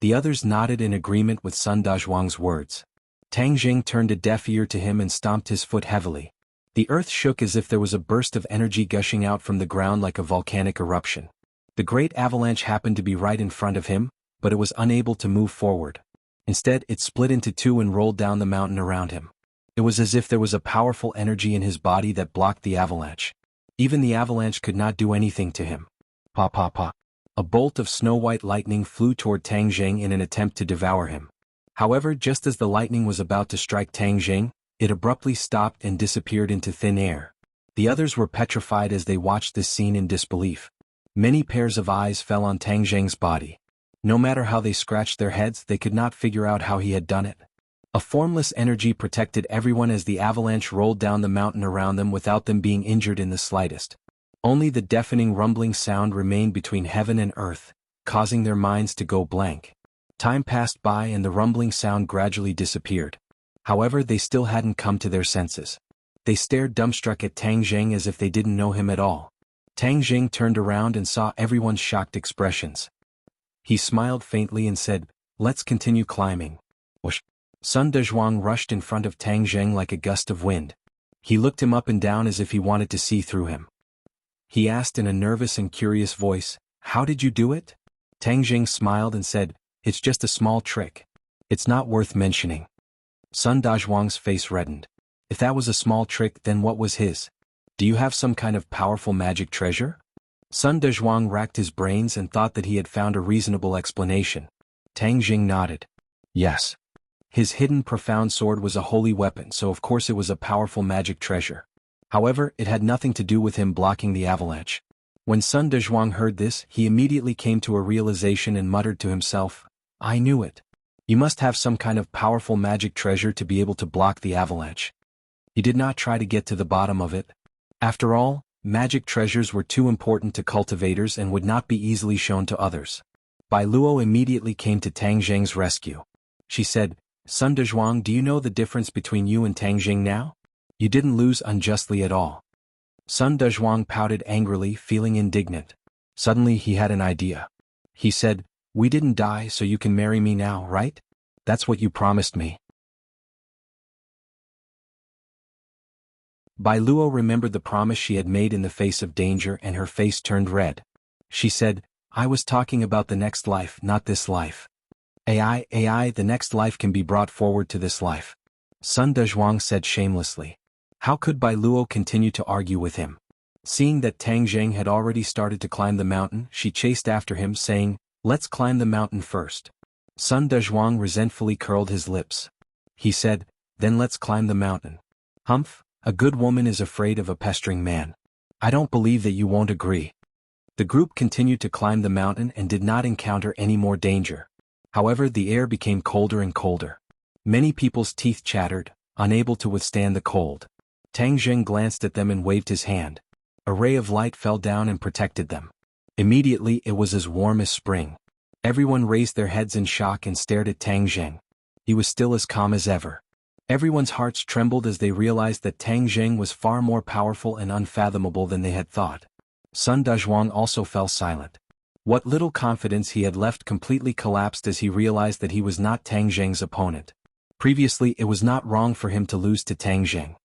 The others nodded in agreement with Sun Dazhuang's words. Tang Jing turned a deaf ear to him and stomped his foot heavily. The earth shook as if there was a burst of energy gushing out from the ground like a volcanic eruption. The great avalanche happened to be right in front of him, but it was unable to move forward. Instead, it split into two and rolled down the mountain around him. It was as if there was a powerful energy in his body that blocked the avalanche. Even the avalanche could not do anything to him. Pa pa pa. A bolt of snow-white lightning flew toward Tang Jing in an attempt to devour him. However, just as the lightning was about to strike Tang Jing, it abruptly stopped and disappeared into thin air. The others were petrified as they watched this scene in disbelief. Many pairs of eyes fell on Tang Jing's body. No matter how they scratched their heads, they could not figure out how he had done it. A formless energy protected everyone as the avalanche rolled down the mountain around them without them being injured in the slightest. Only the deafening rumbling sound remained between heaven and earth, causing their minds to go blank. Time passed by and the rumbling sound gradually disappeared. However, they still hadn't come to their senses. They stared dumbstruck at Tang Jing as if they didn't know him at all. Tang Jing turned around and saw everyone's shocked expressions. He smiled faintly and said, "Let's continue climbing." Whoosh. Sun Dazhuang rushed in front of Tang Jing like a gust of wind. He looked him up and down as if he wanted to see through him. He asked in a nervous and curious voice, "How did you do it?" Tang Jing smiled and said, "It's just a small trick. It's not worth mentioning." Sun Dazhuang's face reddened. If that was a small trick, then what was his? "Do you have some kind of powerful magic treasure?" Sun Dazhuang racked his brains and thought that he had found a reasonable explanation. Tang Jing nodded. Yes. His hidden profound sword was a holy weapon, so of course it was a powerful magic treasure. However, it had nothing to do with him blocking the avalanche. When Sun Dezhuang heard this, he immediately came to a realization and muttered to himself, I knew it. You must have some kind of powerful magic treasure to be able to block the avalanche. He did not try to get to the bottom of it. After all, magic treasures were too important to cultivators and would not be easily shown to others. Bai Luo immediately came to Tang Zheng's rescue. She said, Sun Dezhuang, do you know the difference between you and Tang Zheng now? You didn't lose unjustly at all. Sun Dezhuang pouted angrily, feeling indignant. Suddenly he had an idea. He said, we didn't die so you can marry me now, right? That's what you promised me. Bai Luo remembered the promise she had made in the face of danger and her face turned red. She said, I was talking about the next life, not this life. AI, the next life can be brought forward to this life. Sun Dezhuang said shamelessly. How could Bai Luo continue to argue with him? Seeing that Tang Zheng had already started to climb the mountain, she chased after him, saying, let's climb the mountain first. Sun Dezhuang resentfully curled his lips. He said, then let's climb the mountain. Humph, a good woman is afraid of a pestering man. I don't believe that you won't agree. The group continued to climb the mountain and did not encounter any more danger. However, the air became colder and colder. Many people's teeth chattered, unable to withstand the cold. Tang Zheng glanced at them and waved his hand. A ray of light fell down and protected them. Immediately it was as warm as spring. Everyone raised their heads in shock and stared at Tang Zheng. He was still as calm as ever. Everyone's hearts trembled as they realized that Tang Zheng was far more powerful and unfathomable than they had thought. Sun Dezhuang also fell silent. What little confidence he had left completely collapsed as he realized that he was not Tang Zheng's opponent. Previously it was not wrong for him to lose to Tang Zheng.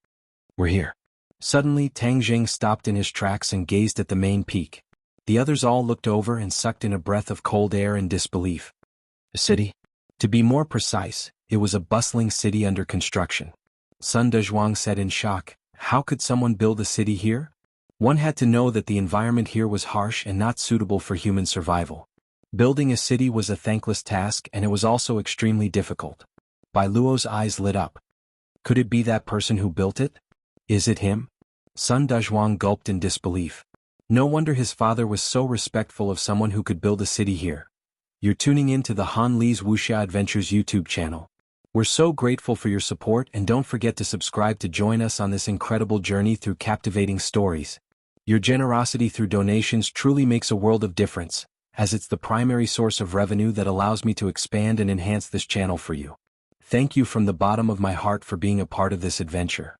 We're here. Suddenly Tang Zheng stopped in his tracks and gazed at the main peak. The others all looked over and sucked in a breath of cold air in disbelief. A city? To be more precise, it was a bustling city under construction. Sun Dezhuang said in shock, how could someone build a city here? One had to know that the environment here was harsh and not suitable for human survival. Building a city was a thankless task and it was also extremely difficult. Bai Luo's eyes lit up. Could it be that person who built it? Is it him? Sun Dezhuang gulped in disbelief. No wonder his father was so respectful of someone who could build a city here. You're tuning in to the Han Li's Wuxia Adventures YouTube channel. We're so grateful for your support and don't forget to subscribe to join us on this incredible journey through captivating stories. Your generosity through donations truly makes a world of difference, as it's the primary source of revenue that allows me to expand and enhance this channel for you. Thank you from the bottom of my heart for being a part of this adventure.